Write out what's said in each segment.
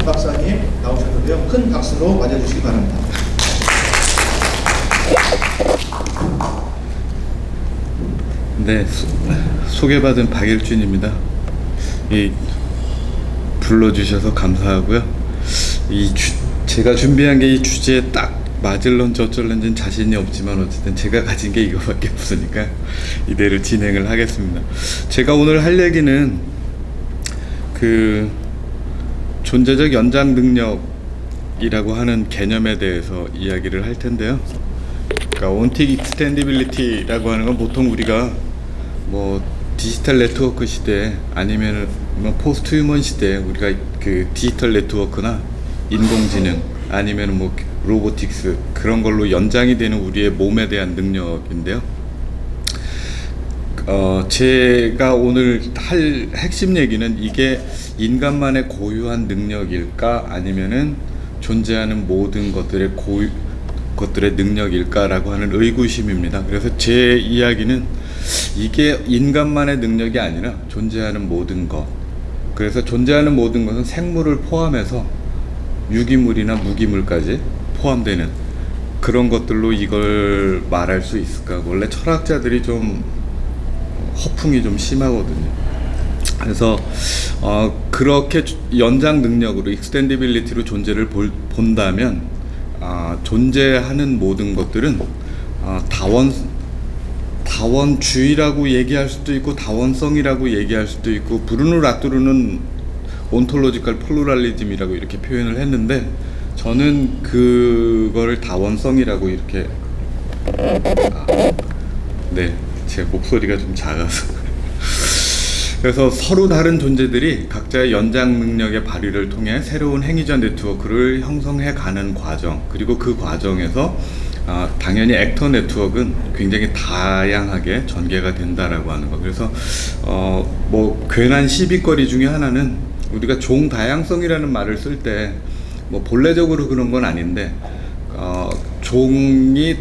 박사님 나오셨는데요. 큰 박수로 맞아주시기 바랍니다. 네, 소개받은 박일준입니다. 불러주셔서 감사하고요. 제가 준비한 게 이 주제에 딱 맞을런지 어쩔런지는 자신이 없지만 어쨌든 제가 가진 게 이거밖에 없으니까 이대로 진행을 하겠습니다. 제가 오늘 할 얘기는 그 존재적 연장 능력이라고 하는 개념에 대해서 이야기를 할 텐데요. 그러니까 온틱 익스텐디빌리티라고 하는 건 보통 우리가 뭐 디지털 네트워크 시대 아니면 뭐 포스트 휴먼 시대에 우리가 그 디지털 네트워크나 인공지능 아니면 뭐 로보틱스 그런 걸로 연장이 되는 우리의 몸에 대한 능력인데요. 제가 오늘 할 핵심 얘기는 이게 인간만의 고유한 능력일까 아니면은 존재하는 모든 것들의 능력일까라고 하는 의구심입니다. 그래서 제 이야기는 이게 인간만의 능력이 아니라 존재하는 모든 것. 그래서 존재하는 모든 것은 생물을 포함해서 유기물이나 무기물까지 포함되는 그런 것들로 이걸 말할 수 있을까? 원래 철학자들이 좀 허풍이 좀 심하거든요. 그래서 그렇게 연장 능력으로 익스텐디빌리티로 존재를 본다면 존재하는 모든 것들은 다원주의라고 얘기할 수도 있고 다원성이라고 얘기할 수도 있고 브루노 라뚜르는 온톨로지컬 플루랄리즘이라고 이렇게 표현을 했는데 저는 그거를 다원성이라고 이렇게 네, 제 목소리가 좀 작아서 그래서 서로 다른 존재들이 각자의 연장 능력의 발휘를 통해 새로운 행위자 네트워크를 형성해 가는 과정, 그리고 그 과정에서 당연히 액터 네트워크는 굉장히 다양하게 전개가 된다라고 하는 거. 그래서 뭐 괜한 시비거리 중에 하나는 우리가 종 다양성이라는 말을 쓸 때 뭐 본래적으로 그런 건 아닌데 종이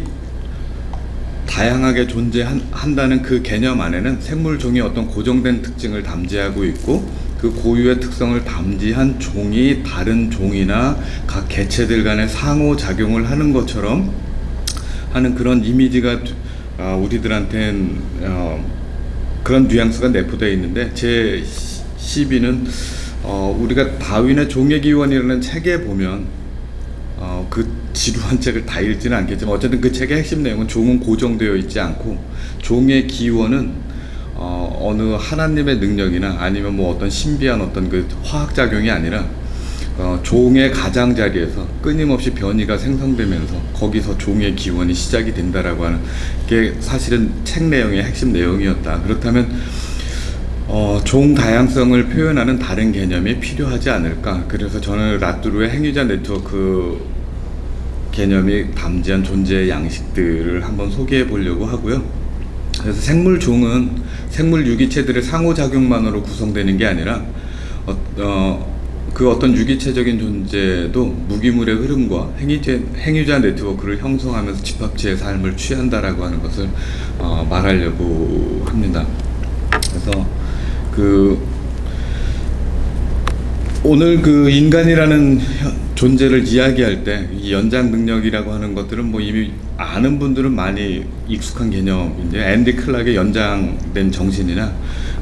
다양하게 존재한다는 그 개념 안에는 생물 종이 어떤 고정된 특징을 담지하고 있고 그 고유의 특성을 담지한 종이 다른 종이나 각 개체들 간의 상호작용을 하는 것처럼 하는 그런 이미지가 우리들한텐 그런 뉘앙스가 내포되어 있는데 제 시비는 우리가 다윈의 종의 기원이라는 책에 보면 그 지루한 책을 다 읽지는 않겠지만 어쨌든 그 책의 핵심 내용은 종은 고정되어 있지 않고 종의 기원은 어느 하나님의 능력이나 아니면 뭐 어떤 신비한 어떤 그 화학작용이 아니라 종의 가장자리에서 끊임없이 변이가 생성되면서 거기서 종의 기원이 시작이 된다라고 하는 게 사실은 책 내용의 핵심 내용이었다. 그렇다면 종 다양성을 표현하는 다른 개념이 필요하지 않을까. 그래서 저는 라뚜르의 행위자 네트워크 개념이 담지한 존재의 양식들을 한번 소개해 보려고 하고요. 그래서 생물종은 생물 유기체들의 상호작용만으로 구성되는 게 아니라 그 어떤 유기체적인 존재도 무기물의 흐름과 행위자 네트워크를 형성하면서 집합체의 삶을 취한다라고 하는 것을 말하려고 합니다. 그래서 오늘 그 인간이라는 존재를 이야기할 때 이 연장 능력이라고 하는 것들은 뭐 이미 아는 분들은 많이 익숙한 개념인데 앤디 클락의 연장된 정신이나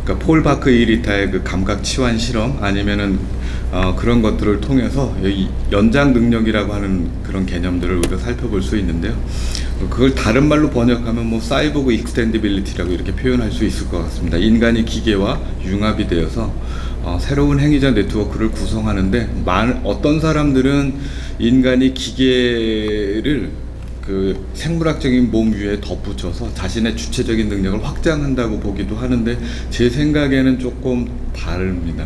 그러니까 폴 바크 이리타의 그 감각 치환 실험 아니면은 그런 것들을 통해서 이 연장 능력이라고 하는 그런 개념들을 우리가 살펴볼 수 있는데요. 그걸 다른 말로 번역하면 뭐 사이보그 익스텐디빌리티라고 이렇게 표현할 수 있을 것 같습니다. 인간이 기계와 융합이 되어서 새로운 행위자 네트워크를 구성하는데 어떤 사람들은 인간이 기계를 그 생물학적인 몸 위에 덧붙여서 자신의 주체적인 능력을 확장한다고 보기도 하는데 제 생각에는 조금 다릅니다.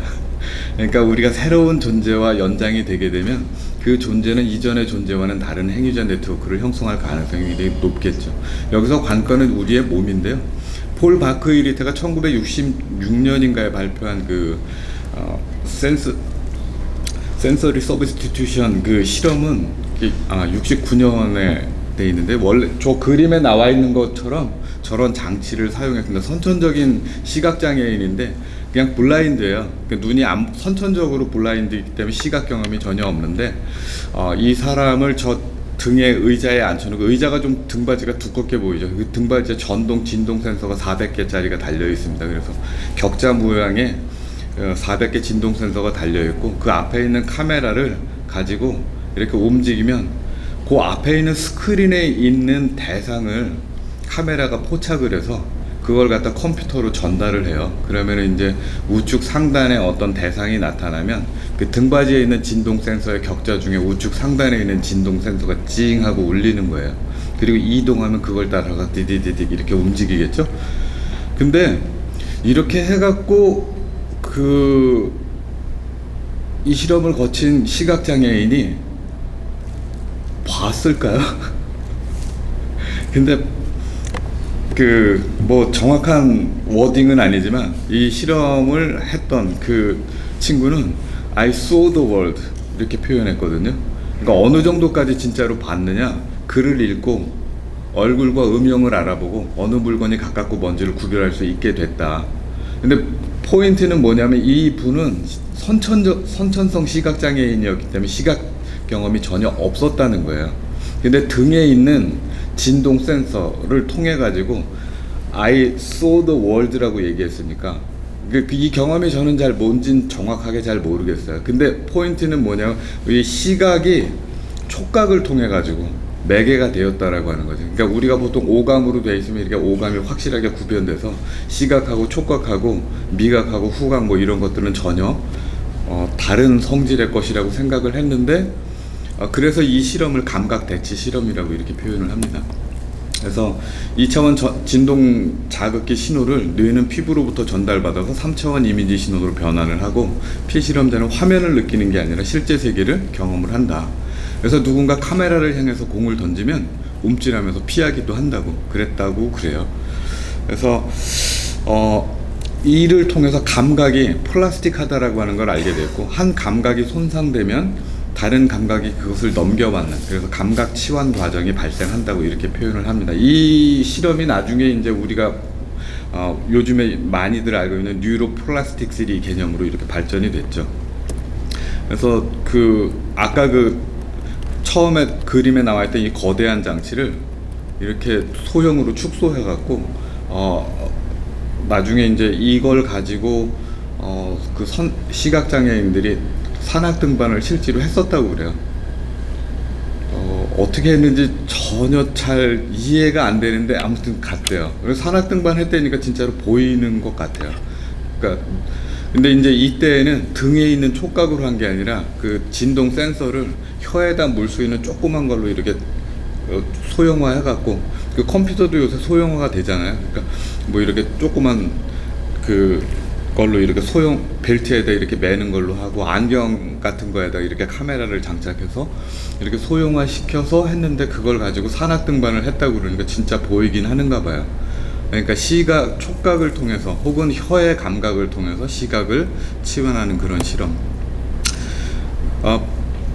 그러니까 우리가 새로운 존재와 연장이 되게 되면 그 존재는 이전의 존재와는 다른 행위자 네트워크를 형성할 가능성이 굉장히 높겠죠. 여기서 관건은 우리의 몸인데요. 폴 바크이리테가 1966년인가에 발표한 그 센서리 서브스티튜션 그 실험은 69년에 돼 있는데, 원래 저 그림에 나와 있는 것처럼 저런 장치를 사용했습니다. 선천적인 시각장애인인데 그냥 블라인드예요. 그러니까 눈이 선천적으로 블라인드이기 때문에 시각 경험이 전혀 없는데, 이 사람을 저 등에 의자에 앉혀놓고, 의자가 좀 등받이가 두껍게 보이죠. 그 등받이에 전동 진동 센서가 400개짜리가 달려 있습니다. 그래서 격자 모양의 400개 진동 센서가 달려 있고, 그 앞에 있는 카메라를 가지고 이렇게 움직이면 그 앞에 있는 스크린에 있는 대상을 카메라가 포착을 해서 그걸 갖다 컴퓨터로 전달을 해요. 그러면 이제 우측 상단에 어떤 대상이 나타나면 그 등받이에 있는 진동 센서의 격자 중에 우측 상단에 있는 진동 센서가 찡 하고 울리는 거예요. 그리고 이동하면 그걸 따라가 디디디디 이렇게 움직이겠죠. 근데 이렇게 해갖고 이 실험을 거친 시각장애인이 봤을까요? 근데 뭐 정확한 워딩은 아니지만 이 실험을 했던 그 친구는 I saw the world 이렇게 표현했거든요. 그러니까 어느 정도까지 진짜로 봤느냐, 글을 읽고 얼굴과 음영을 알아보고 어느 물건이 가깝고 먼지를 구별할 수 있게 됐다. 근데 포인트는 뭐냐면 이 분은 선천성 시각장애인이었기 때문에 시각 경험이 전혀 없었다는 거예요. 근데 등에 있는 진동 센서를 통해 가지고 I saw the world라고 얘기했으니까 이 경험이 저는 뭔진 정확하게 잘 모르겠어요. 근데 포인트는 뭐냐면 이 시각이 촉각을 통해 가지고 매개가 되었다라고 하는 거죠. 그러니까 우리가 보통 오감으로 되어 있으면 이렇게 오감이 확실하게 구별돼서 시각하고 촉각하고 미각하고 후각 뭐 이런 것들은 전혀 다른 성질의 것이라고 생각을 했는데, 그래서 이 실험을 감각 대치 실험이라고 이렇게 표현을 합니다. 그래서 2차원 진동 자극기 신호를 뇌는 피부로부터 전달받아서 3차원 이미지 신호로 변환을 하고 피실험자는 화면을 느끼는 게 아니라 실제 세계를 경험을 한다. 그래서 누군가 카메라를 향해서 공을 던지면 움찔하면서 피하기도 한다고 그래요. 그래서 이를 통해서 감각이 플라스틱하다라고 하는 걸 알게 됐고, 한 감각이 손상되면 다른 감각이 그것을 넘겨받는, 그래서 감각 치환 과정이 발생한다고 이렇게 표현을 합니다. 이 실험이 나중에 이제 우리가 요즘에 많이들 알고 있는 뉴로플라스틱3 개념으로 이렇게 발전이 됐죠. 그래서 아까 처음에 그림에 나와 있던 이 거대한 장치를 이렇게 소형으로 축소해 갖고 나중에 이제 이걸 가지고 시각장애인들이 산악 등반을 실제로 했었다고 그래요. 어떻게 했는지 전혀 잘 이해가 안 되는데 아무튼 갔대요. 그래서 산악 등반 했다니까 진짜로 보이는 것 같아요. 그러니까 근데 이제 이때에는 등에 있는 촉각으로 한 게 아니라 그 진동 센서를 혀에다 물 수 있는 조그만 걸로 이렇게 소형화 해갖고, 그 컴퓨터도 요새 소형화가 되잖아요. 그러니까 뭐 이렇게 조그만 걸로 이렇게 소형 벨트에다 이렇게 매는 걸로 하고, 안경 같은 거에다 이렇게 카메라를 장착해서 이렇게 소형화 시켜서 했는데, 그걸 가지고 산악 등반을 했다고 그러니까 진짜 보이긴 하는가 봐요. 그러니까 촉각을 통해서 혹은 혀의 감각을 통해서 시각을 치환하는 그런 실험.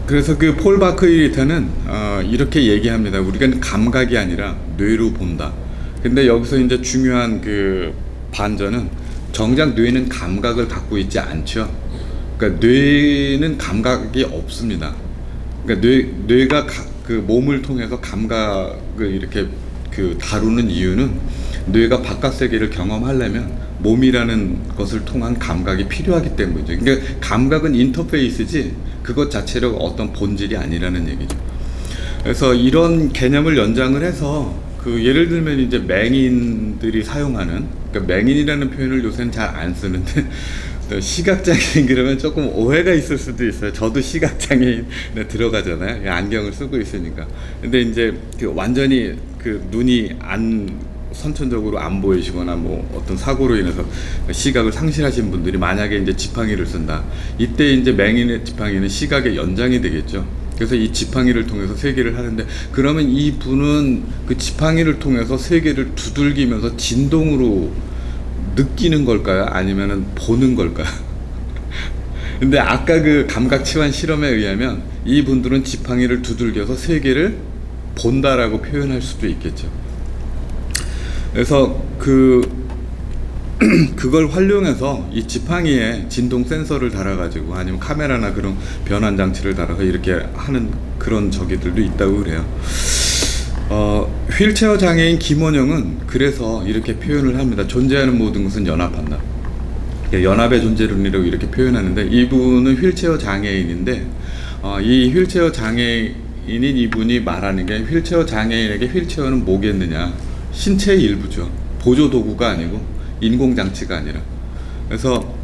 그래서 폴 바크이리타는 이렇게 얘기합니다. 우리가 감각이 아니라 뇌로 본다. 근데 여기서 이제 중요한 반전은, 정작 뇌는 감각을 갖고 있지 않죠. 그러니까 뇌는 감각이 없습니다. 그러니까 뇌가 몸을 통해서 감각을 이렇게 다루는 이유는, 뇌가 바깥 세계를 경험하려면 몸이라는 것을 통한 감각이 필요하기 때문이죠. 그러니까 감각은 인터페이스지 그것 자체로 어떤 본질이 아니라는 얘기죠. 그래서 이런 개념을 연장을 해서 예를 들면 이제 맹인들이 사용하는, 그러니까 맹인이라는 표현을 요새는 잘 안 쓰는데 시각장애인 그러면 조금 오해가 있을 수도 있어요. 저도 시각장애인에 들어가잖아요. 안경을 쓰고 있으니까. 근데 이제 완전히 눈이 선천적으로 안 보이시거나 뭐 어떤 사고로 인해서 시각을 상실하신 분들이 만약에 이제 지팡이를 쓴다. 이때 이제 맹인의 지팡이는 시각의 연장이 되겠죠. 그래서 이 지팡이를 통해서 세계를 하는데, 그러면 이 분은 그 지팡이를 통해서 세계를 두들기면서 진동으로 느끼는 걸까요? 아니면은 보는 걸까요? 근데 아까 감각 치환 실험에 의하면 이 분들은 지팡이를 두들겨서 세계를 본다라고 표현할 수도 있겠죠. 그래서 그걸 활용해서 이 지팡이에 진동 센서를 달아가지고 아니면 카메라나 그런 변환 장치를 달아서 이렇게 하는 그런 저기들도 있다고 그래요. 휠체어 장애인 김원영은 그래서 이렇게 표현을 합니다. 존재하는 모든 것은 연합한다. 연합의 존재론이라고 이렇게 표현하는데, 이분은 휠체어 장애인인데 이 휠체어 장애인인 이분이 말하는 게, 휠체어 장애인에게 휠체어는 뭐겠느냐, 신체의 일부죠. 보조 도구가 아니고 인공장치가 아니라. 그래서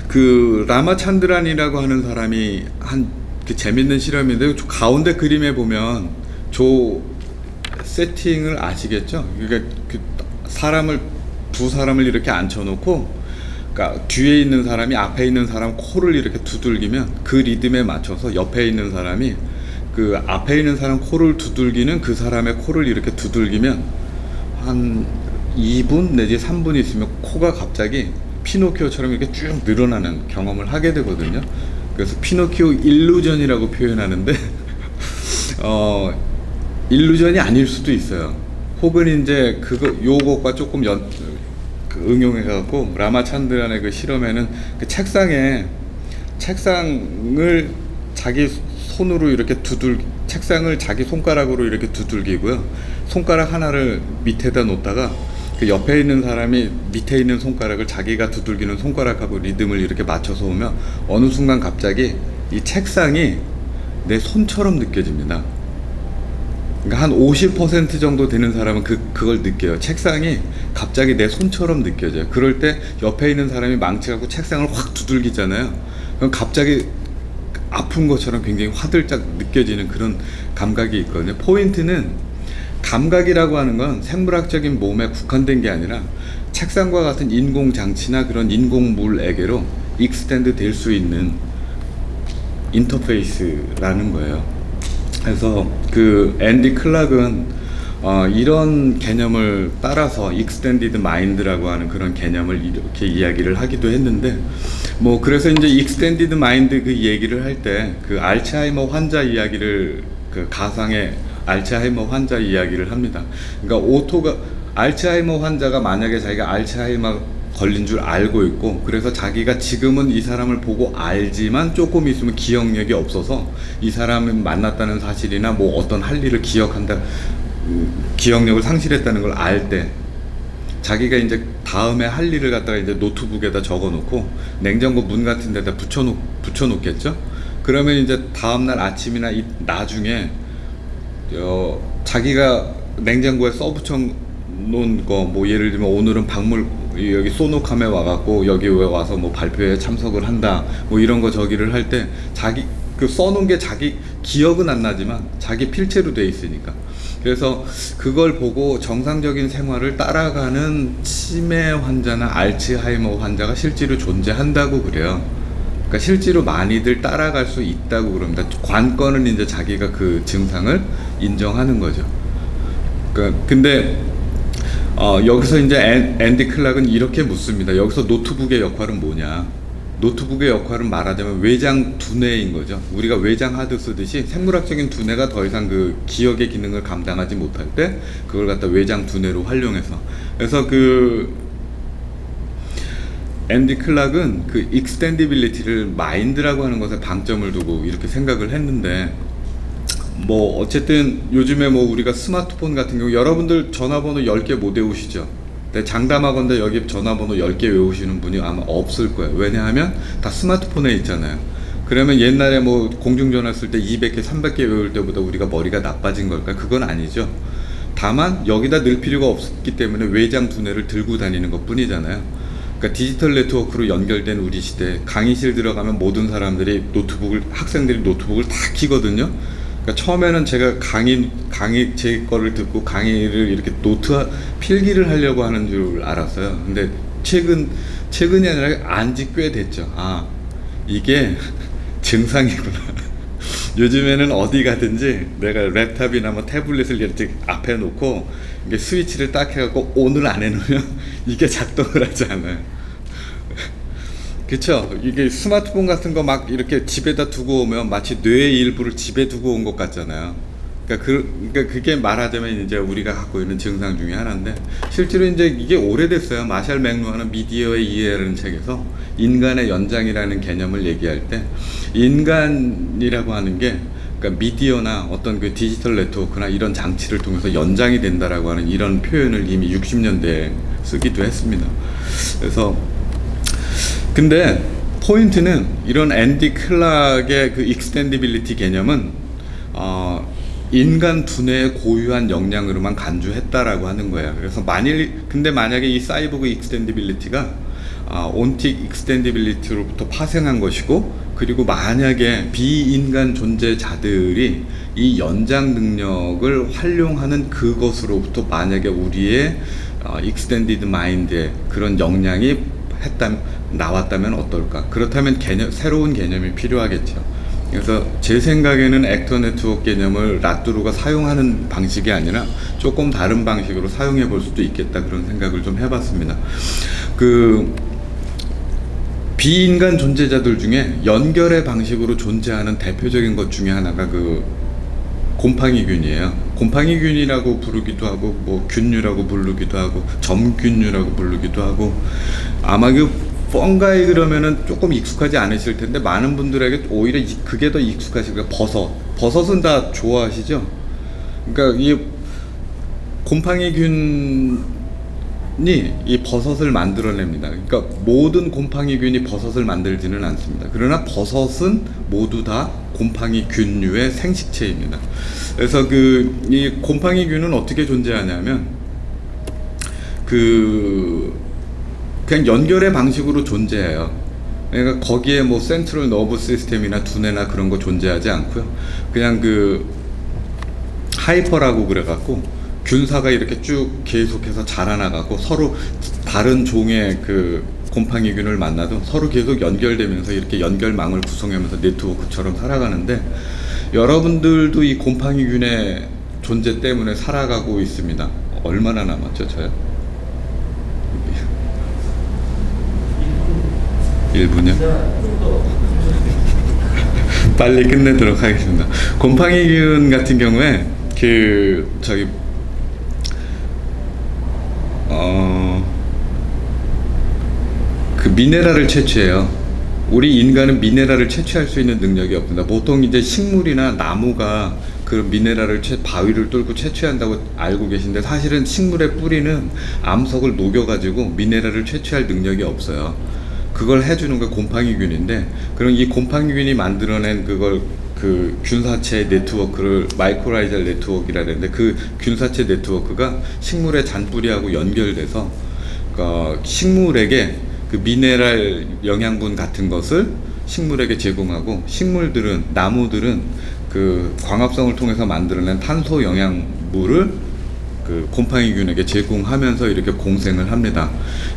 그 라마찬드란이라고 하는 사람이 한 그 재밌는 실험인데, 가운데 그림에 보면 세팅을 아시겠죠? 그러니까 두 사람을 이렇게 앉혀놓고, 그러니까 뒤에 있는 사람이 앞에 있는 사람 코를 이렇게 두들기면 그 리듬에 맞춰서 옆에 있는 사람이 그 앞에 있는 사람 코를 두들기는 그 사람의 코를 이렇게 두들기면 한 2분 내지 3분 있으면 코가 갑자기 피노키오처럼 이렇게 쭉 늘어나는 경험을 하게 되거든요. 그래서 피노키오 일루전이라고 표현하는데 일루전이 아닐 수도 있어요. 혹은 이제 요것과 조금 응용해 갖고 라마찬드란의 그 실험에는 그 책상을 자기 손으로 이렇게 책상을 자기 손가락으로 이렇게 두들기고요. 손가락 하나를 밑에다 놓다가 그 옆에 있는 사람이 밑에 있는 손가락을 자기가 두들기는 손가락하고 리듬을 이렇게 맞춰서 오면 어느 순간 갑자기 이 책상이 내 손처럼 느껴집니다. 그러니까 한 50% 정도 되는 사람은 그걸 느껴요. 책상이 갑자기 내 손처럼 느껴져요. 그럴 때 옆에 있는 사람이 망치 갖고 책상을 확 두들기잖아요. 그럼 갑자기 아픈 것처럼 굉장히 화들짝 느껴지는 그런 감각이 있거든요. 포인트는, 감각이라고 하는 건 생물학적인 몸에 국한된 게 아니라 책상과 같은 인공장치나 그런 인공물에게로 익스텐드 될 수 있는 인터페이스라는 거예요. 그래서 그 앤디 클락은 이런 개념을 따라서 익스텐디드 마인드라고 하는 그런 개념을 이렇게 이야기를 하기도 했는데, 뭐 그래서 이제 익스텐디드 마인드 그 얘기를 할 때 그 알츠하이머 환자 이야기를, 그 가상의 알츠하이머 환자 이야기를 합니다. 그러니까 알츠하이머 환자가 만약에 자기가 알츠하이머 걸린 줄 알고 있고, 그래서 자기가 지금은 이 사람을 보고 알지만 조금 있으면 기억력이 없어서 이 사람을 만났다는 사실이나 뭐 어떤 할 일을 기억력을 상실했다는 걸 알 때, 자기가 이제 다음에 할 일을 갖다가 이제 노트북에다 적어놓고 냉장고 문 같은 데다 붙여놓겠죠. 그러면 이제 다음날 아침이나 나중에 자기가 냉장고에 써붙여 놓은 거, 뭐 예를 들면 오늘은 여기 소노캄에 와갖고 여기 왜 와서 뭐 발표에 참석을 한다, 뭐 이런 거 저기를 할 때 자기 그 써놓은 게 자기 기억은 안 나지만 자기 필체로 돼 있으니까. 그래서 그걸 보고 정상적인 생활을 따라가는 치매 환자나 알츠하이머 환자가 실제로 존재한다고 그래요. 그러니까 실제로 많이들 따라갈 수 있다고 그럽니다. 관건은 이제 자기가 그 증상을 인정하는 거죠. 그러니까 근데 여기서 이제 앤디 클락은 이렇게 묻습니다. 여기서 노트북의 역할은 뭐냐? 노트북의 역할은 말하자면 외장 두뇌인 거죠. 우리가 외장 하드 쓰듯이 생물학적인 두뇌가 더 이상 그 기억의 기능을 감당하지 못할 때 그걸 갖다 외장 두뇌로 활용해서. 그래서 그 앤디 클락은 그 익스텐디빌리티를 마인드라고 하는 것에 방점을 두고 이렇게 생각을 했는데, 뭐 어쨌든 요즘에 뭐 우리가 스마트폰 같은 경우 여러분들 전화번호 10개 못 외우시죠? 근데 장담하건대 여기 전화번호 10개 외우시는 분이 아마 없을 거예요. 왜냐하면 다 스마트폰에 있잖아요. 그러면 옛날에 뭐 공중전화 쓸 때 200개, 300개 외울 때보다 우리가 머리가 나빠진 걸까? 그건 아니죠. 다만 여기다 넣을 필요가 없기 때문에 외장 두뇌를 들고 다니는 것 뿐이잖아요. 그러니까 디지털 네트워크로 연결된 우리 시대, 강의실 들어가면 모든 사람들이 학생들이 노트북을 다 켜거든요. 그러니까 처음에는 제가 제 거를 듣고 강의를 이렇게 필기를 하려고 하는 줄 알았어요. 근데 최근이 아니라 안지 꽤 됐죠. 아, 이게 증상이구나. 요즘에는 어디 가든지 내가 랩탑이나 뭐 태블릿을 이렇게 앞에 놓고 이게 스위치를 딱 해갖고 온을 안 해놓으면 이게 작동을 하지 않아요. 그쵸? 이게 스마트폰 같은 거 막 이렇게 집에다 두고 오면 마치 뇌의 일부를 집에 두고 온 것 같잖아요. 그러니까 그게 말하자면 이제 우리가 갖고 있는 증상 중에 하나인데, 실제로 이제 이게 오래됐어요. 마샬 맥루하는 미디어의 이해라는 책에서 인간의 연장이라는 개념을 얘기할 때, 인간이라고 하는 게 그러니까 미디어나 어떤 그 디지털 네트워크나 이런 장치를 통해서 연장이 된다라고 하는 이런 표현을 이미 60년대에 쓰기도 했습니다. 그래서 근데 포인트는 이런 앤디 클락의 그 익스텐디빌리티 개념은 인간 두뇌의 고유한 역량으로만 간주했다라고 하는 거예요. 그래서 근데 만약에 이 사이보그 익스텐디빌리티가 온틱 익스텐디빌리티로부터 파생한 것이고, 그리고 만약에 비인간 존재자들이 이 연장 능력을 활용하는 그것으로부터 만약에 우리의 익스텐디드 마인드의 그런 역량이 나왔다면 어떨까? 그렇다면 새로운 개념이 필요하겠죠. 그래서 제 생각에는 액터 네트워크 개념을 라뚜루가 사용하는 방식이 아니라 조금 다른 방식으로 사용해 볼 수도 있겠다, 그런 생각을 좀 해봤습니다. 비인간 존재자들 중에 연결의 방식으로 존재하는 대표적인 것 중에 하나가 곰팡이균이에요. 곰팡이균이라고 부르기도 하고, 뭐 균류라고 부르기도 하고, 점균류라고 부르기도 하고, 아마 펑가이 그러면은 조금 익숙하지 않으실 텐데, 많은 분들에게 오히려 그게 더 익숙하실 거예요. 버섯은 다 좋아하시죠? 그러니까 이 곰팡이균이 이 버섯을 만들어냅니다. 그러니까 모든 곰팡이균이 버섯을 만들지는 않습니다. 그러나 버섯은 모두 다 곰팡이균류의 생식체입니다. 그래서 이 곰팡이균은 어떻게 존재하냐면 그냥 연결의 방식으로 존재해요. 그러니까 거기에 뭐 센트럴 너브 시스템이나 두뇌나 그런 거 존재하지 않고요. 그냥 하이퍼라고 그래갖고 균사가 이렇게 쭉 계속해서 자라나가고, 서로 다른 종의 곰팡이균을 만나도 서로 계속 연결되면서 이렇게 연결망을 구성하면서 네트워크처럼 살아가는데, 여러분들도 이 곰팡이균의 존재 때문에 살아가고 있습니다. 얼마나 남았죠, 저요? 1분이요? 빨리 끝내도록 하겠습니다. 곰팡이균 같은 경우에 미네랄을 채취해요. 우리 인간은 미네랄을 채취할 수 있는 능력이 없습니다. 보통 이제 식물이나 나무가 그 미네랄을 바위를 뚫고 채취한다고 알고 계신데, 사실은 식물의 뿌리는 암석을 녹여가지고 미네랄을 채취할 능력이 없어요. 그걸 해주는 게 곰팡이균인데, 그럼 이 곰팡이균이 만들어낸 균사체 네트워크를 마이코라이잘 네트워크라 그러는데, 그 균사체 네트워크가 식물의 잔뿌리하고 연결돼서 식물에게 미네랄 영양분 같은 것을 식물에게 제공하고, 나무들은 광합성을 통해서 만들어낸 탄소 영양물을 곰팡이균에게 제공하면서 이렇게 공생을 합니다.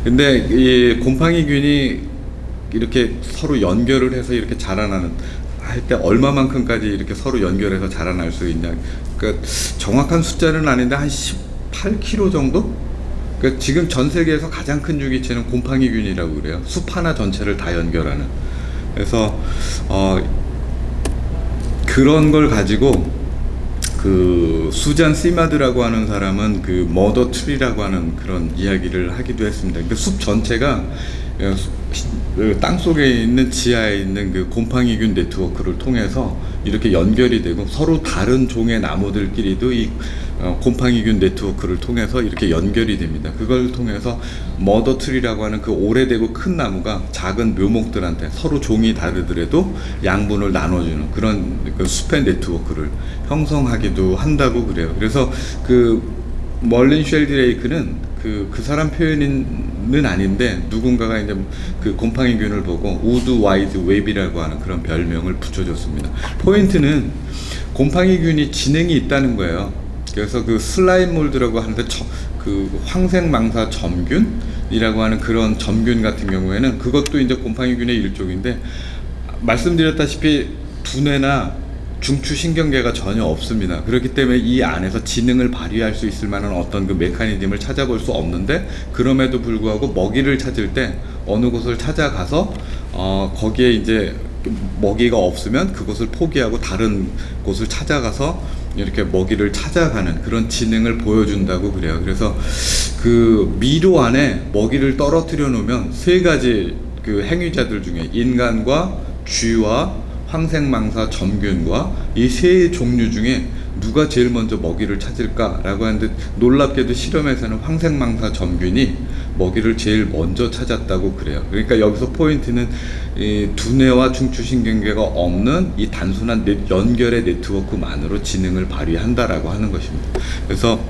근데 이 곰팡이균이 이렇게 서로 연결을 해서 이렇게 자라나는 할 때 얼마만큼까지 이렇게 서로 연결해서 자라날 수 있냐? 그러니까 정확한 숫자는 아닌데 한 18kg 정도? 그러니까 지금 전 세계에서 가장 큰 유기체는 곰팡이균이라고 그래요. 숲 하나 전체를 다 연결하는. 그래서 그런 걸 가지고 수잔 시마드라고 하는 사람은 머더 트리라고 하는 그런 이야기를 하기도 했습니다. 숲 전체가 땅 속에 있는 지하에 있는 곰팡이균 네트워크를 통해서 이렇게 연결이 되고, 서로 다른 종의 나무들끼리도 이 곰팡이균 네트워크를 통해서 이렇게 연결이 됩니다. 그걸 통해서 머더 트리라고 하는 오래되고 큰 나무가 작은 묘목들한테 서로 종이 다르더라도 양분을 나눠주는 그런 숲의 네트워크를 형성하기도 한다고 그래요. 그래서 멀린 쉘드레이크는 그 사람 표현은 아닌데, 누군가가 이제 곰팡이균을 보고 우드 와이드 웹이라고 하는 그런 별명을 붙여줬습니다. 포인트는 곰팡이균이 지능이 있다는 거예요. 그래서 슬라임 몰드라고 하는데 황생망사 점균이라고 하는 그런 점균 같은 경우에는 그것도 이제 곰팡이균의 일종인데, 말씀드렸다시피 두뇌나 중추신경계가 전혀 없습니다. 그렇기 때문에 이 안에서 지능을 발휘할 수 있을 만한 어떤 메커니즘을 찾아볼 수 없는데, 그럼에도 불구하고 먹이를 찾을 때 어느 곳을 찾아가서 거기에 이제 먹이가 없으면 그곳을 포기하고 다른 곳을 찾아가서 이렇게 먹이를 찾아가는 그런 지능을 보여준다고 그래요. 그래서 그 미로 안에 먹이를 떨어뜨려 놓으면 세 가지 그 행위자들 중에 인간과 쥐와 황색망사 점균과 이 세 종류 중에 누가 제일 먼저 먹이를 찾을까라고 하는데, 놀랍게도 실험에서는 황색망사 점균이 먹이를 제일 먼저 찾았다고 그래요. 그러니까 여기서 포인트는 이 두뇌와 중추신경계가 없는 이 단순한 연결의 네트워크만으로 지능을 발휘한다라고 하는 것입니다. 그래서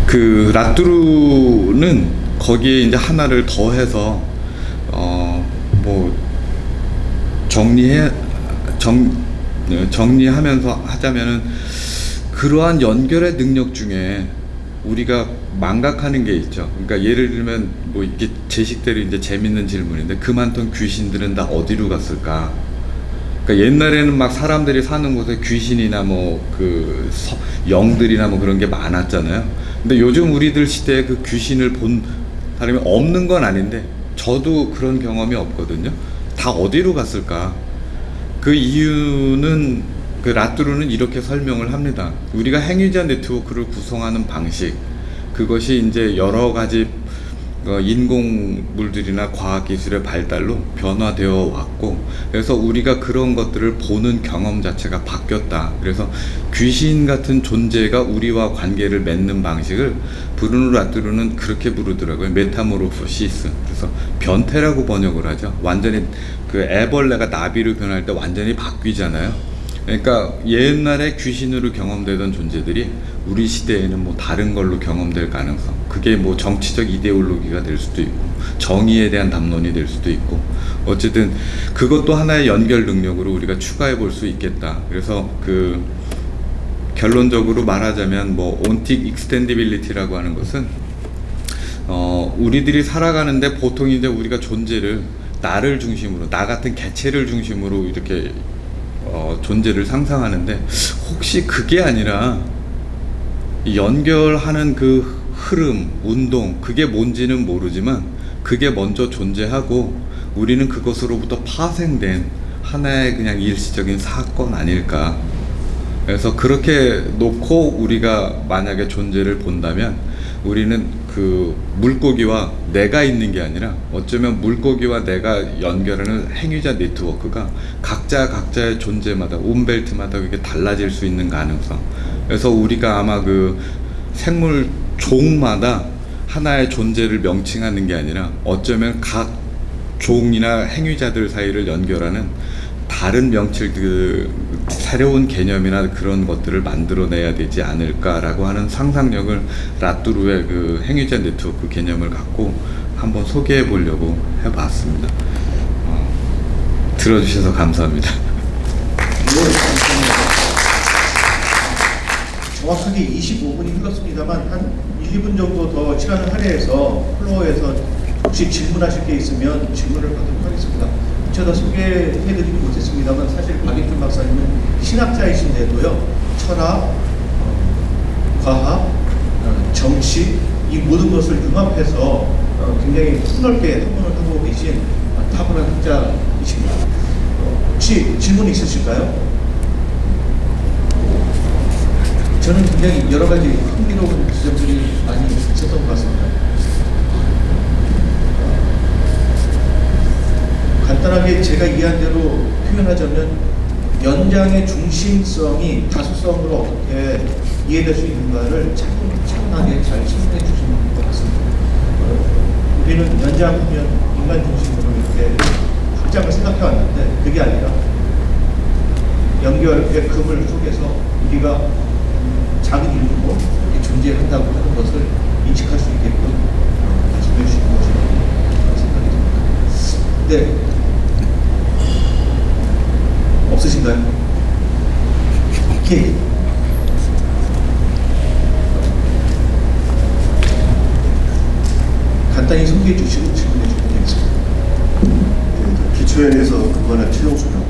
그 라뚜루는 거기에 이제 하나를 더해서 뭐 정리하면서 하자면은, 그러한 연결의 능력 중에 우리가 망각하는 게 있죠. 그러니까 예를 들면 뭐 이게 제식대로 이제 재밌는 질문인데, 그 많던 귀신들은 다 어디로 갔을까? 그러니까 옛날에는 막 사람들이 사는 곳에 귀신이나 뭐 그 영들이나 뭐 그런 게 많았잖아요. 근데 요즘 우리들 시대에 그 귀신을 본 사람이 없는 건 아닌데, 저도 그런 경험이 없거든요. 다 어디로 갔을까? 그 이유는 그 라뚜루는 이렇게 설명을 합니다. 우리가 행위자 네트워크를 구성하는 방식, 그것이 이제 여러 가지 인공물들이나 과학기술의 발달로 변화되어 왔고, 그래서 우리가 그런 것들을 보는 경험 자체가 바뀌었다. 그래서 귀신 같은 존재가 우리와 관계를 맺는 방식을 브루노 라뚜루는 그렇게 부르더라고요. 메타모르포시스. 그래서 변태라고 번역을 하죠. 완전히 그 애벌레가 나비로 변할 때 완전히 바뀌잖아요. 그러니까 옛날에 귀신으로 경험되던 존재들이 우리 시대에는 뭐 다른 걸로 경험될 가능성, 그게 뭐 정치적 이데올로기가 될 수도 있고 정의에 대한 담론이 될 수도 있고, 어쨌든 그것도 하나의 연결 능력으로 우리가 추가해 볼 수 있겠다. 그래서 그 결론적으로 말하자면 뭐 온틱 익스텐디빌리티라고 하는 것은 우리들이 살아가는데 보통 이제 우리가 존재를 나를 중심으로, 나 같은 개체를 중심으로 이렇게 존재를 상상하는데, 혹시 그게 아니라 연결하는 그 흐름, 운동, 그게 뭔지는 모르지만 그게 먼저 존재하고 우리는 그것으로부터 파생된 하나의 그냥 일시적인 사건 아닐까. 그래서 그렇게 놓고 우리가 만약에 존재를 본다면, 우리는 그 물고기와 내가 있는 게 아니라 어쩌면 물고기와 내가 연결하는 행위자 네트워크가 각자의 존재마다, 온벨트마다 그게 달라질 수 있는 가능성. 그래서 우리가 아마 그 생물 종마다 하나의 존재를 명칭하는 게 아니라 어쩌면 각 종이나 행위자들 사이를 연결하는 다른 명칭, 그 새로운 개념이나 그런 것들을 만들어내야 되지 않을까라고 하는 상상력을 라뚜루의 그 행위자 네트워크 개념을 갖고 한번 소개해 보려고 해봤습니다. 들어주셔서 감사합니다. 정확하게 25분이 흘렀습니다만 한 1, 2분 정도 더 시간을 할애해서 플로어에서 혹시 질문하실 게 있으면 질문을 받도록 하겠습니다. 제가 소개해드리지 못했습니다만, 사실 박인준 박사님은 신학자이신데도요, 철학, 과학, 정치, 이 모든 것을 융합해서 굉장히 폭넓게 학문을 하고 계신 탁월한 학자이십니다. 혹시 질문 있으실까요? 저는 굉장히 여러 가지 흥미로운 지점들이 많이 있었던 것 같습니다. 간단하게 제가 이해한 대로 표현하자면, 연장의 중심성이 다수성으로 어떻게 이해될 수 있는가를 차분하게 잘 설명해 주시는 것 같습니다. 우리는 연장하면 인간 중심으로 이렇게 확장을 생각해 왔는데, 그게 아니라 연결의 그물 속에서 우리가 작은 인류로 존재한다고 하는 것을 인식할 수 있게끔 말씀해 주시는 것이라고 생각이 듭니다. 네. 없으신가요? 예. 간단히 소개해 주시고 질문해 주시면 되겠습니다. 네, 기초연에서 근무하는 최종수라고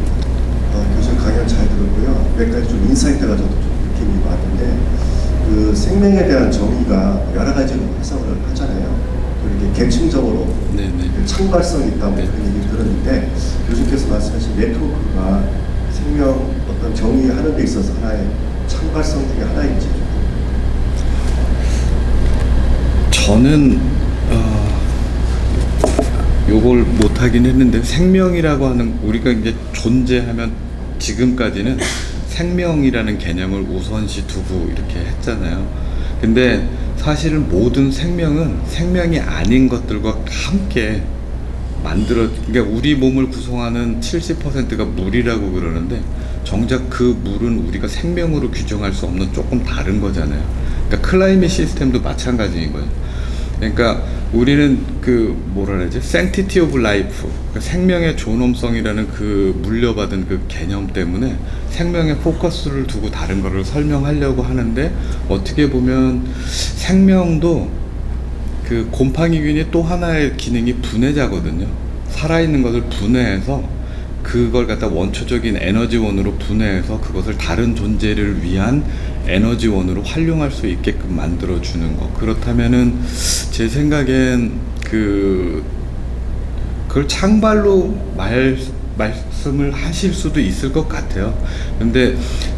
교수님 강연 잘 들었고요. 몇 가지 좀 인사이트가 저도 좀 느낌이 많은데, 그 생명에 대한 정의가 여러 가지로 해석을 하잖아요. 또 이렇게 계층적으로 네네. 창발성이 있다고 네. 그런 얘기를 들었는데 교수께서 말씀하신 네트워크가 생명 어떤 정의하는 데 있어서 하나의 창발성 중에 하나인지 좀 저는 요걸 못하긴 했는데 생명이라고 하는 우리가 이제 존재하면 지금까지는 생명이라는 개념을 우선시 두고 이렇게 했잖아요. 근데 사실은 모든 생명은 생명이 아닌 것들과 함께 그러니까 우리 몸을 구성하는 70%가 물이라고 그러는데 정작 그 물은 우리가 생명으로 규정할 수 없는 조금 다른 거잖아요. 그러니까 클라이밋 시스템도 마찬가지인 거예요. 그러니까 우리는 그 뭐라 그러지? sanctity of life, 그러니까 생명의 존엄성이라는 그 물려받은 그 개념 때문에 생명에 포커스를 두고 다른 거를 설명하려고 하는데 어떻게 보면 생명도 그 곰팡이균이 또 하나의 기능이 분해자거든요. 살아있는 것을 분해해서 그걸 갖다 원초적인 에너지원으로 분해해서 그것을 다른 존재를 위한 에너지원으로 활용할 수 있게끔 만들어주는 거. 그렇다면은 제 생각엔 그걸 창발로 말씀을 하실 수도 있을 것 같아요. 근데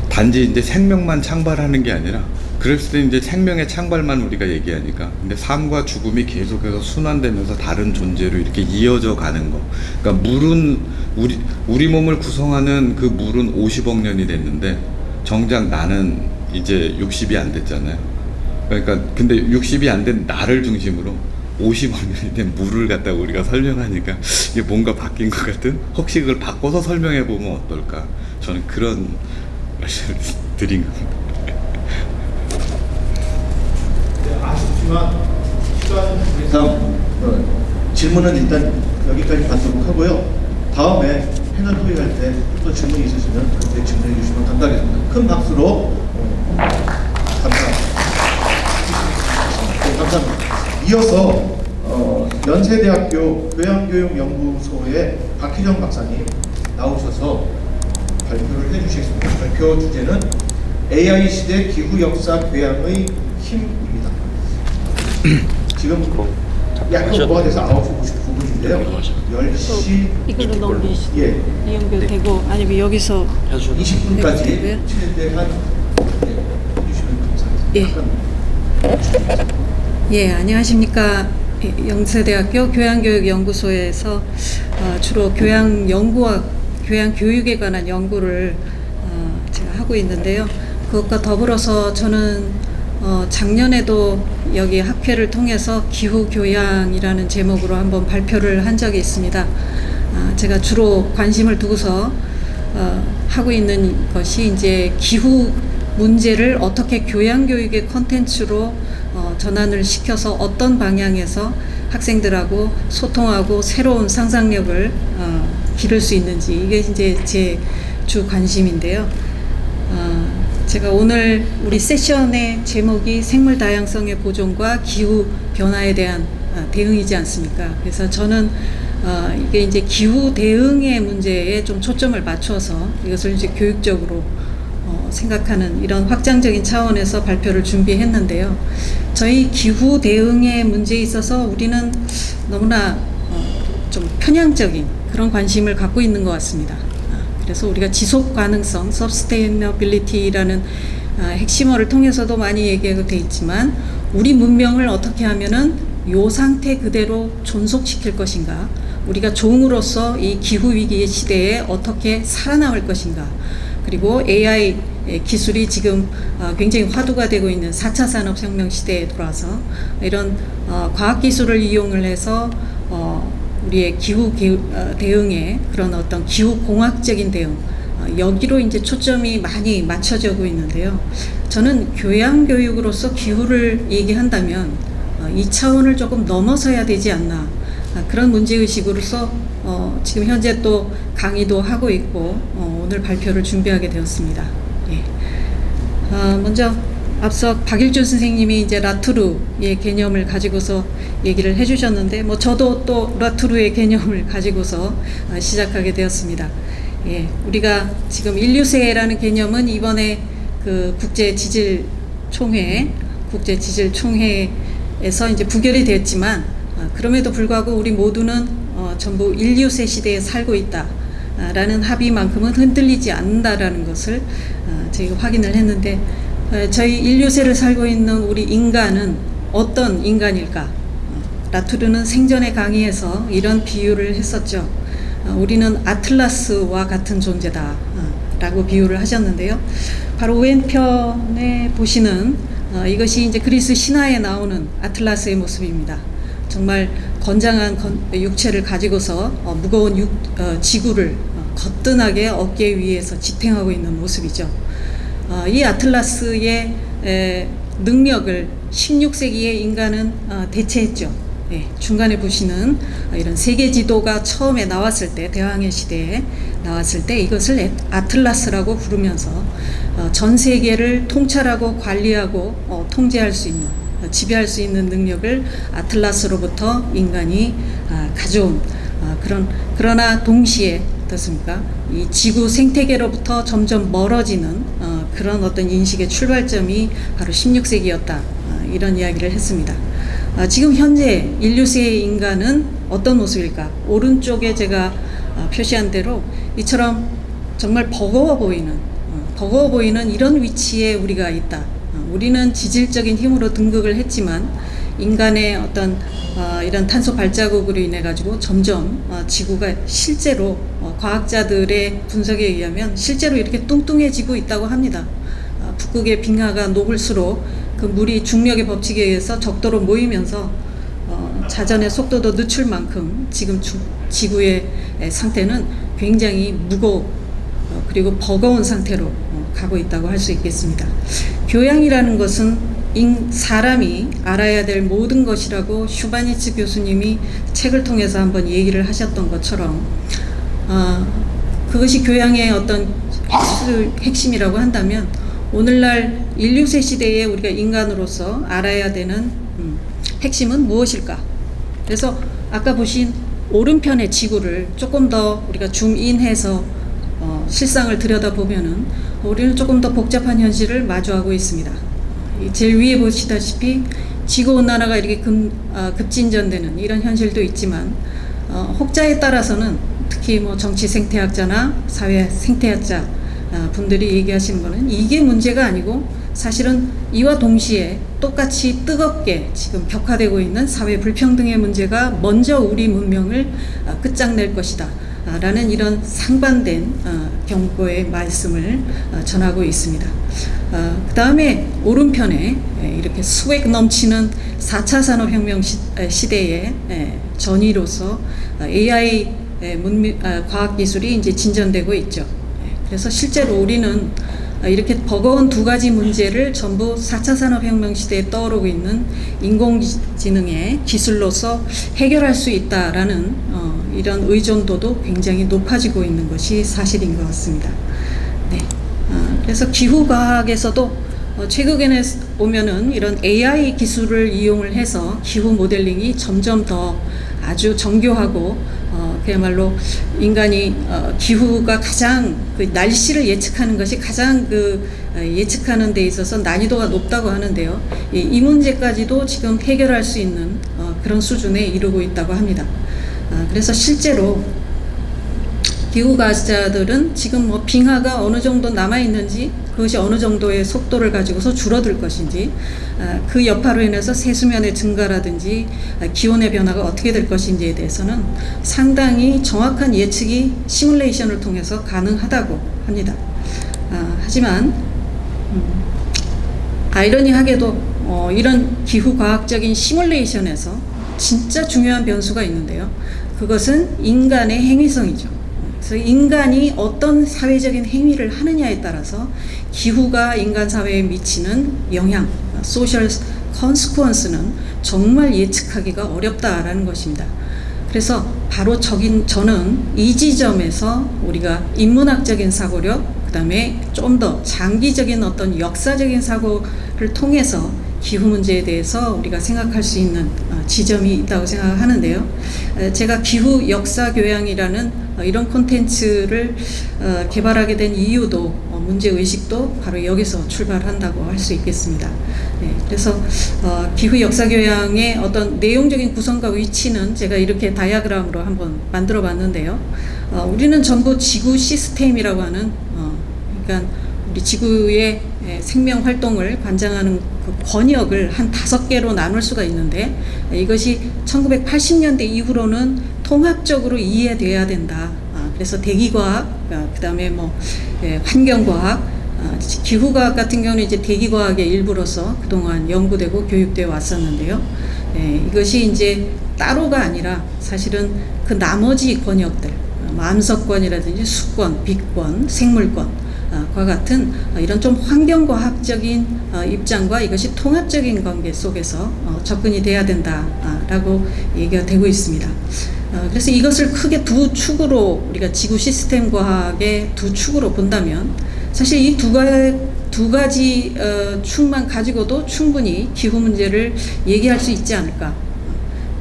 단지 이제 생명만 창발하는 게 아니라 그랬을 때 이제 생명의 창발만 우리가 얘기하니까 근데 삶과 죽음이 계속해서 순환되면서 다른 존재로 이렇게 이어져 가는 거. 그러니까 물은 우리 몸을 구성하는 그 물은 50억 년이 됐는데 정작 나는 이제 60이 안 됐잖아요. 그러니까 근데 60이 안 된 나를 중심으로 50억 년이 된 물을 갖다 우리가 설명하니까 이게 뭔가 바뀐 것 같은, 혹시 그걸 바꿔서 설명해 보면 어떨까? 저는 그런 말씀을 드린 겁니다. 아쉽지만 시간 관계상 질문은 일단 여기까지 받도록 하고요. 다음에 패널 토의할 때 또 질문이 있으시면 그때 질문해 주시면 감사하겠습니다. 큰 박수로 감사합니다. 네, 감사합니다. 이어서 연세대학교 교양교육연구소의 박희정 박사님 나오셔서 발표를 해주시겠습니다. 발표 주제는 AI 시대 기후 역사 교양의 힘입니다. 지금 약간 오버가 돼서 9시 59분인데요. 10시 이걸로 넘기시죠. 예. 연결되고 아니면 여기서 20분까지 네. 최대한 해주시면 감사하겠습니다. 예, 안녕하십니까. 연세대학교 교양교육연구소에서 주로 교양 연구와 교양 교육에 관한 연구를 제가 하고 있는데요. 그것과 더불어서 저는 작년에도 여기 학회를 통해서 기후 교양이라는 제목으로 한번 발표를 한 적이 있습니다. 제가 주로 관심을 두고서 하고 있는 것이 이제 기후 문제를 어떻게 교양 교육의 컨텐츠로 전환을 시켜서 어떤 방향에서 학생들하고 소통하고 새로운 상상력을 기를 수 있는지, 이게 이제 제 주 관심인데요. 제가 오늘 우리 세션의 제목이 생물 다양성의 보존과 기후 변화에 대한 대응이지 않습니까? 그래서 저는 이게 이제 기후 대응의 문제에 좀 초점을 맞춰서 이것을 이제 교육적으로 생각하는 이런 확장적인 차원에서 발표를 준비했는데요. 저희 기후 대응의 문제에 있어서 우리는 너무나 좀 편향적인 그런 관심을 갖고 있는 것 같습니다. 그래서 우리가 지속 가능성, sustainability라는 핵심어를 통해서도 많이 얘기가 돼 있지만, 우리 문명을 어떻게 하면은 요 상태 그대로 존속시킬 것인가, 우리가 종으로서 이 기후 위기의 시대에 어떻게 살아남을 것인가, 그리고 AI 기술이 지금 굉장히 화두가 되고 있는 4차 산업혁명 시대에 돌아서 이런 과학기술을 이용을 해서 우리의 기후 대응에 그런 어떤 기후 공학적인 대응, 여기로 이제 초점이 많이 맞춰지고 있는데요. 저는 교양 교육으로서 기후를 얘기한다면 이 차원을 조금 넘어서야 되지 않나, 그런 문제의식으로서 지금 현재 또 강의도 하고 있고 오늘 발표를 준비하게 되었습니다. 예. 먼저 앞서 박일준 선생님이 이제 라투르의 개념을 가지고서 얘기를 해주셨는데, 저도 또 라투르의 개념을 가지고서 시작하게 되었습니다. 예, 우리가 지금 인류세라는 개념은 이번에 그 국제지질총회에서 이제 부결이 됐지만, 그럼에도 불구하고 우리 모두는 전부 인류세 시대에 살고 있다라는 합의만큼은 흔들리지 않는다라는 것을 저희가 확인을 했는데, 저희 인류세를 살고 있는 우리 인간은 어떤 인간일까? 라투르는 생전에 강의에서 이런 비유를 했었죠. 우리는 아틀라스와 같은 존재다 라고 비유를 하셨는데요. 바로 왼편에 보시는 이것이 이제 그리스 신화에 나오는 아틀라스의 모습입니다. 정말 건장한 육체를 가지고서 무거운 지구를 거뜬하게 어깨 위에서 지탱하고 있는 모습이죠. 이 아틀라스의 능력을 16세기의 인간은 대체했죠. 중간에 보시는 이런 세계 지도가 처음에 나왔을 때, 대항해 시대에 나왔을 때 이것을 아틀라스라고 부르면서 전 세계를 통찰하고 관리하고 통제할 수 있는, 지배할 수 있는 능력을 아틀라스로부터 인간이 가져온 그러나 동시에 어떻습니까? 이 지구 생태계로부터 점점 멀어지는 그런 어떤 인식의 출발점이 바로 16세기였다. 이런 이야기를 했습니다. 지금 현재 인류세의 인간은 어떤 모습일까? 오른쪽에 제가 표시한 대로 이처럼 정말 버거워 보이는 이런 위치에 우리가 있다. 우리는 지질적인 힘으로 등극을 했지만 인간의 어떤 이런 탄소 발자국으로 인해 가지고 점점 지구가 실제로 과학자들의 분석에 의하면 실제로 이렇게 뚱뚱해지고 있다고 합니다. 북극의 빙하가 녹을수록 그 물이 중력의 법칙에 의해서 적도로 모이면서 자전의 속도도 늦출 만큼 지금 지구의 상태는 굉장히 그리고 버거운 상태로 가고 있다고 할 수 있겠습니다. 교양이라는 것은 사람이 알아야 될 모든 것이라고 슈바니츠 교수님이 책을 통해서 한번 얘기를 하셨던 것처럼 그것이 교양의 어떤 핵심이라고 한다면, 오늘날 인류세 시대에 우리가 인간으로서 알아야 되는 핵심은 무엇일까? 그래서 아까 보신 오른편의 지구를 조금 더 우리가 줌인해서 실상을 들여다보면은 우리는 조금 더 복잡한 현실을 마주하고 있습니다. 제일 위에 보시다시피 지구온난화가 이렇게 급진전되는 이런 현실도 있지만, 혹자에 따라서는 특히 뭐 정치 생태학자나 사회 생태학자 분들이 얘기하시는 거는 이게 문제가 아니고 사실은 이와 동시에 똑같이 뜨겁게 지금 격화되고 있는 사회 불평등의 문제가 먼저 우리 문명을 끝장낼 것이다 라는 이런 상반된 경고의 말씀을 전하고 있습니다. 그 다음에 오른편에 이렇게 수백 넘치는 4차 산업혁명 시대의 전위로서 AI 과학기술이 이제 진전되고 있죠. 그래서 실제로 우리는 이렇게 버거운 두 가지 문제를 전부 4차 산업혁명 시대에 떠오르고 있는 인공지능의 기술로서 해결할 수 있다라는 이런 의존도도 굉장히 높아지고 있는 것이 사실인 것 같습니다. 네. 그래서 기후과학에서도 최근에 보면은 이런 AI 기술을 이용을 해서 기후 모델링이 점점 더 아주 정교하고 그야말로 인간이 기후가 가장 날씨를 예측하는 것이 가장 예측하는 데 있어서 난이도가 높다고 하는데요. 이 문제까지도 지금 해결할 수 있는 그런 수준에 이르고 있다고 합니다. 그래서 실제로 기후과학자들은 지금 뭐 빙하가 어느 정도 남아 있는지, 그것이 어느 정도의 속도를 가지고서 줄어들 것인지, 그 여파로 인해서 세수면의 증가라든지 기온의 변화가 어떻게 될 것인지에 대해서는 상당히 정확한 예측이 시뮬레이션을 통해서 가능하다고 합니다. 하지만 아이러니하게도 이런 기후과학적인 시뮬레이션에서 진짜 중요한 변수가 있는데요. 그것은 인간의 행위성이죠. 그래서 인간이 어떤 사회적인 행위를 하느냐에 따라서 기후가 인간 사회에 미치는 영향, 소셜 컨스쿠언스는 정말 예측하기가 어렵다라는 것입니다. 그래서 바로 저는 이 지점에서 우리가 인문학적인 사고력, 그 다음에 좀 더 장기적인 어떤 역사적인 사고를 통해서 기후 문제에 대해서 우리가 생각할 수 있는 지점이 있다고 생각하는데요. 제가 기후 역사 교양이라는 이런 콘텐츠를 개발하게 된 이유도 문제 의식도 바로 여기서 출발한다고 할 수 있겠습니다. 그래서 기후 역사 교양의 어떤 내용적인 구성과 위치는 제가 이렇게 다이아그램으로 한번 만들어 봤는데요. 우리는 전부 지구 시스템이라고 하는 그러니까 우리 지구의 생명 활동을 관장하는 그 권역을 한 5개로 나눌 수가 있는데, 이것이 1980년대 이후로는 통합적으로 이해돼야 된다. 그래서 대기과학, 그다음에 뭐 환경과학, 기후과학 같은 경우는 이제 대기과학의 일부로서 그동안 연구되고 교육되어 왔었는데요. 이것이 이제 따로가 아니라 사실은 그 나머지 권역들, 암석권이라든지 수권, 빛권, 생물권 과 같은 이런 좀 환경과학적인 입장과 이것이 통합적인 관계 속에서 접근이 돼야 된다라고 얘기가 되고 있습니다. 그래서 이것을 크게 두 축으로 우리가 지구 시스템 과학의 두 축으로 본다면 사실 이 두 가지 축만 가지고도 충분히 기후 문제를 얘기할 수 있지 않을까,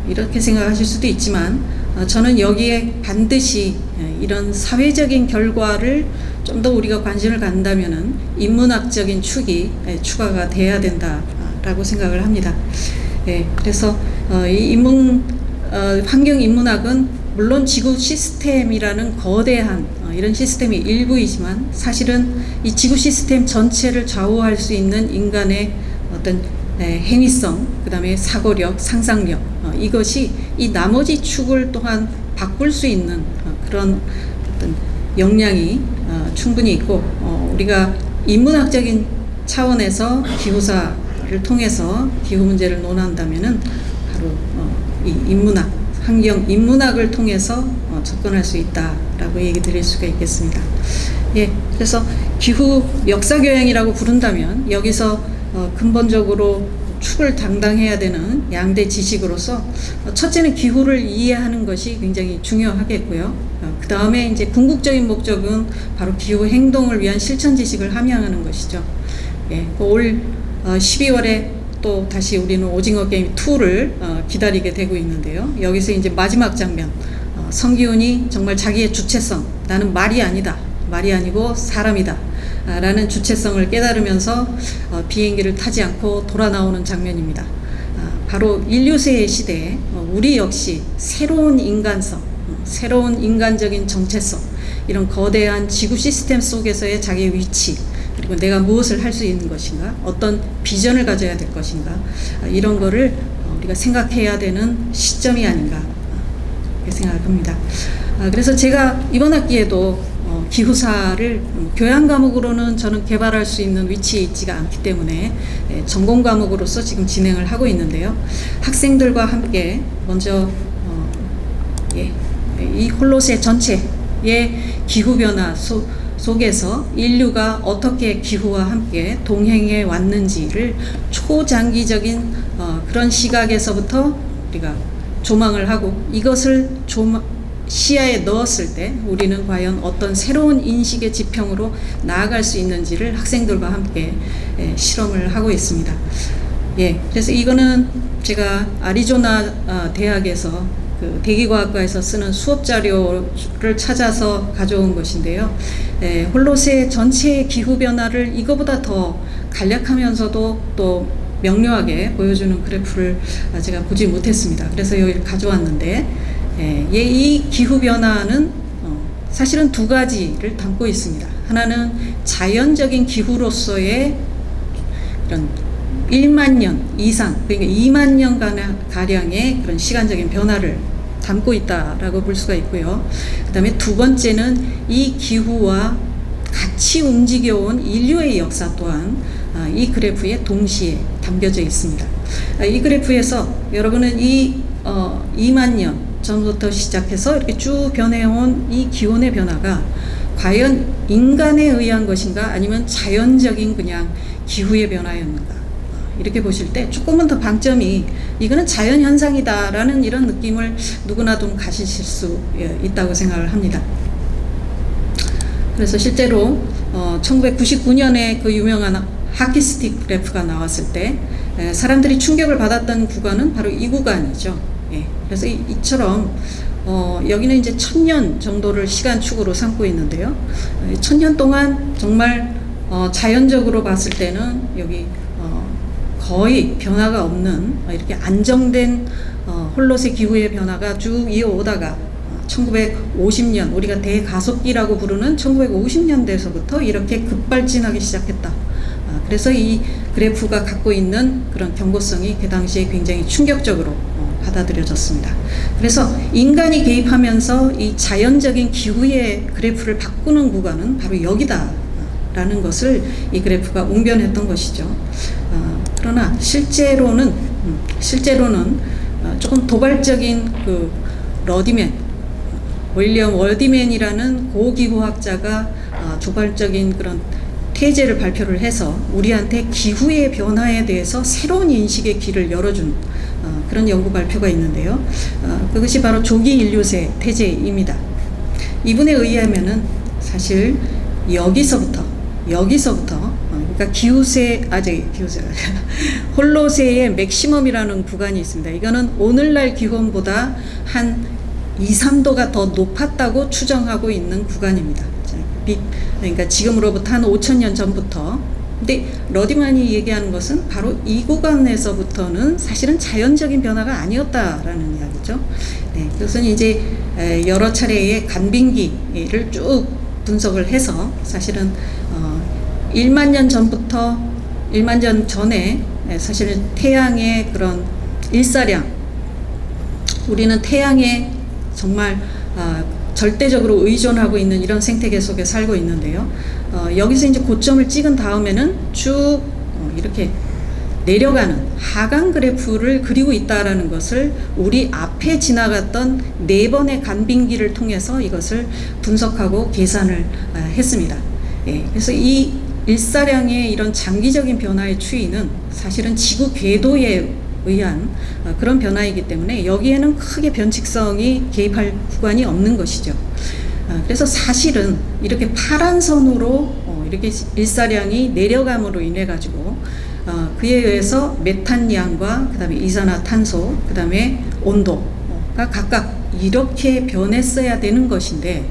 이렇게 생각하실 수도 있지만 저는 여기에 반드시 이런 사회적인 결과를 좀 더 우리가 관심을 갖는다면은 인문학적인 축이 추가가 돼야 된다라고 생각을 합니다. 그래서 이 환경 인문학은 물론 지구 시스템이라는 거대한 이런 시스템의 일부이지만 사실은 이 지구 시스템 전체를 좌우할 수 있는 인간의 어떤 행위성, 그 다음에 사고력, 상상력, 이것이 이 나머지 축을 또한 바꿀 수 있는 그런 어떤 역량이 충분히 있고, 우리가 인문학적인 차원에서 기후사를 통해서 기후 문제를 논한다면은 바로 이 인문학, 환경 인문학을 통해서 접근할 수 있다라고 얘기 드릴 수가 있겠습니다. 그래서 기후 역사 교양이라고 부른다면 여기서 근본적으로 축을 담당해야 되는 양대 지식으로서 첫째는 기후를 이해하는 것이 굉장히 중요하겠고요. 그 다음에 이제 궁극적인 목적은 바로 기후 행동을 위한 실천 지식을 함양하는 것이죠. 올 12월에 또 다시 우리는 오징어 게임 2를 기다리게 되고 있는데요. 여기서 이제 마지막 장면, 성기훈이 정말 자기의 주체성, 나는 말이 아니다, 말이 아니고 사람이다 라는 주체성을 깨달으면서 비행기를 타지 않고 돌아 나오는 장면입니다. 바로 인류세의 시대에 우리 역시 새로운 인간성, 새로운 인간적인 정체성, 이런 거대한 지구 시스템 속에서의 자기의 위치, 그리고 내가 무엇을 할 수 있는 것인가, 어떤 비전을 가져야 될 것인가, 이런 거를 우리가 생각해야 되는 시점이 아닌가, 그렇게 생각합니다. 그래서 제가 이번 학기에도 기후사를 교양 과목으로는 저는 개발할 수 있는 위치에 있지가 않기 때문에 전공 과목으로서 지금 진행을 하고 있는데요. 학생들과 함께 먼저 이 홀로세 전체의 기후변화 속에서 인류가 어떻게 기후와 함께 동행해 왔는지를 초장기적인 그런 시각에서부터 우리가 조망을 하고, 이것을 시야에 넣었을 때 우리는 과연 어떤 새로운 인식의 지평으로 나아갈 수 있는지를 학생들과 함께 실험을 하고 있습니다. 그래서 이거는 제가 아리조나 대학에서 그 대기과학과에서 쓰는 수업 자료를 찾아서 가져온 것인데요. 홀로세 전체의 기후 변화를 이거보다 더 간략하면서도 또 명료하게 보여주는 그래프를 제가 보지 못했습니다. 그래서 여기를 가져왔는데, 이 기후 변화는 사실은 두 가지를 담고 있습니다. 하나는 자연적인 기후로서의 이런 1만 년 이상, 그러니까 2만 년 가량의 그런 시간적인 변화를 담고 있다라고 볼 수가 있고요. 그 다음에 두 번째는 이 기후와 같이 움직여온 인류의 역사 또한 이 그래프에 동시에 담겨져 있습니다. 이 그래프에서 여러분은 이 2만 년 전부터 시작해서 이렇게 쭉 변해온 이 기온의 변화가 과연 인간에 의한 것인가, 아니면 자연적인 그냥 기후의 변화였는가, 이렇게 보실 때 조금은 더 방점이 이거는 자연현상이다라는 이런 느낌을 누구나 좀 가지실 수 있다고 생각을 합니다. 그래서 실제로 1999년에 그 유명한 하키스틱 그래프가 나왔을 때 사람들이 충격을 받았던 구간은 바로 이 구간이죠. 예, 그래서 이처럼 여기는 이제 1000년 정도를 시간축으로 삼고 있는데요. 1000년 동안 정말 자연적으로 봤을 때는 여기 거의 변화가 없는 이렇게 안정된 홀롯의 기후의 변화가 쭉 이어오다가 1950년, 우리가 대가속기라고 부르는 1950년대에서부터 이렇게 급발진하기 시작했다. 그래서 이 그래프가 갖고 있는 그런 경고성이 그 당시에 굉장히 충격적으로 받아들여졌습니다. 그래서 인간이 개입하면서 이 자연적인 기후의 그래프를 바꾸는 구간은 바로 여기다라는 것을 이 그래프가 웅변했던 것이죠. 그러나 실제로는 조금 도발적인 그 윌리엄 월디맨이라는 고기후학자가 도발적인 그런 태제를 발표를 해서 우리한테 기후의 변화에 대해서 새로운 인식의 길을 열어준 그런 연구 발표가 있는데요. 그것이 바로 조기 인류세 태제입니다. 이분에 의하면은 사실 여기서부터 그러니까 홀로세의 맥시멈이라는 구간이 있습니다. 이거는 오늘날 기온보다 한 2, 3도가 더 높았다고 추정하고 있는 구간입니다. 그러니까 지금으로부터 한 5000년 전부터. 근데 러디만이 얘기하는 것은 바로 이 구간에서부터는 사실은 자연적인 변화가 아니었다라는 이야기죠. 네, 그것은 이제 여러 차례의 간빙기를 쭉 분석을 해서 사실은 1만 년 전에 사실은 태양의 그런 일사량, 우리는 태양에 정말 절대적으로 의존하고 있는 이런 생태계 속에 살고 있는데요. 여기서 이제 고점을 찍은 다음에는 쭉 이렇게 내려가는 하강 그래프를 그리고 있다라는 것을 우리 앞에 지나갔던 4번의 간빙기를 통해서 이것을 분석하고 계산을 했습니다. 예, 그래서 이 일사량의 이런 장기적인 변화의 추이는 사실은 지구 궤도에 의한 그런 변화이기 때문에 여기에는 크게 변칙성이 개입할 구간이 없는 것이죠. 그래서 사실은 이렇게 파란 선으로 이렇게 일사량이 내려감으로 인해 가지고 그에 의해서 메탄양과 그다음에 이산화탄소, 그다음에 온도가 각각 이렇게 변했어야 되는 것인데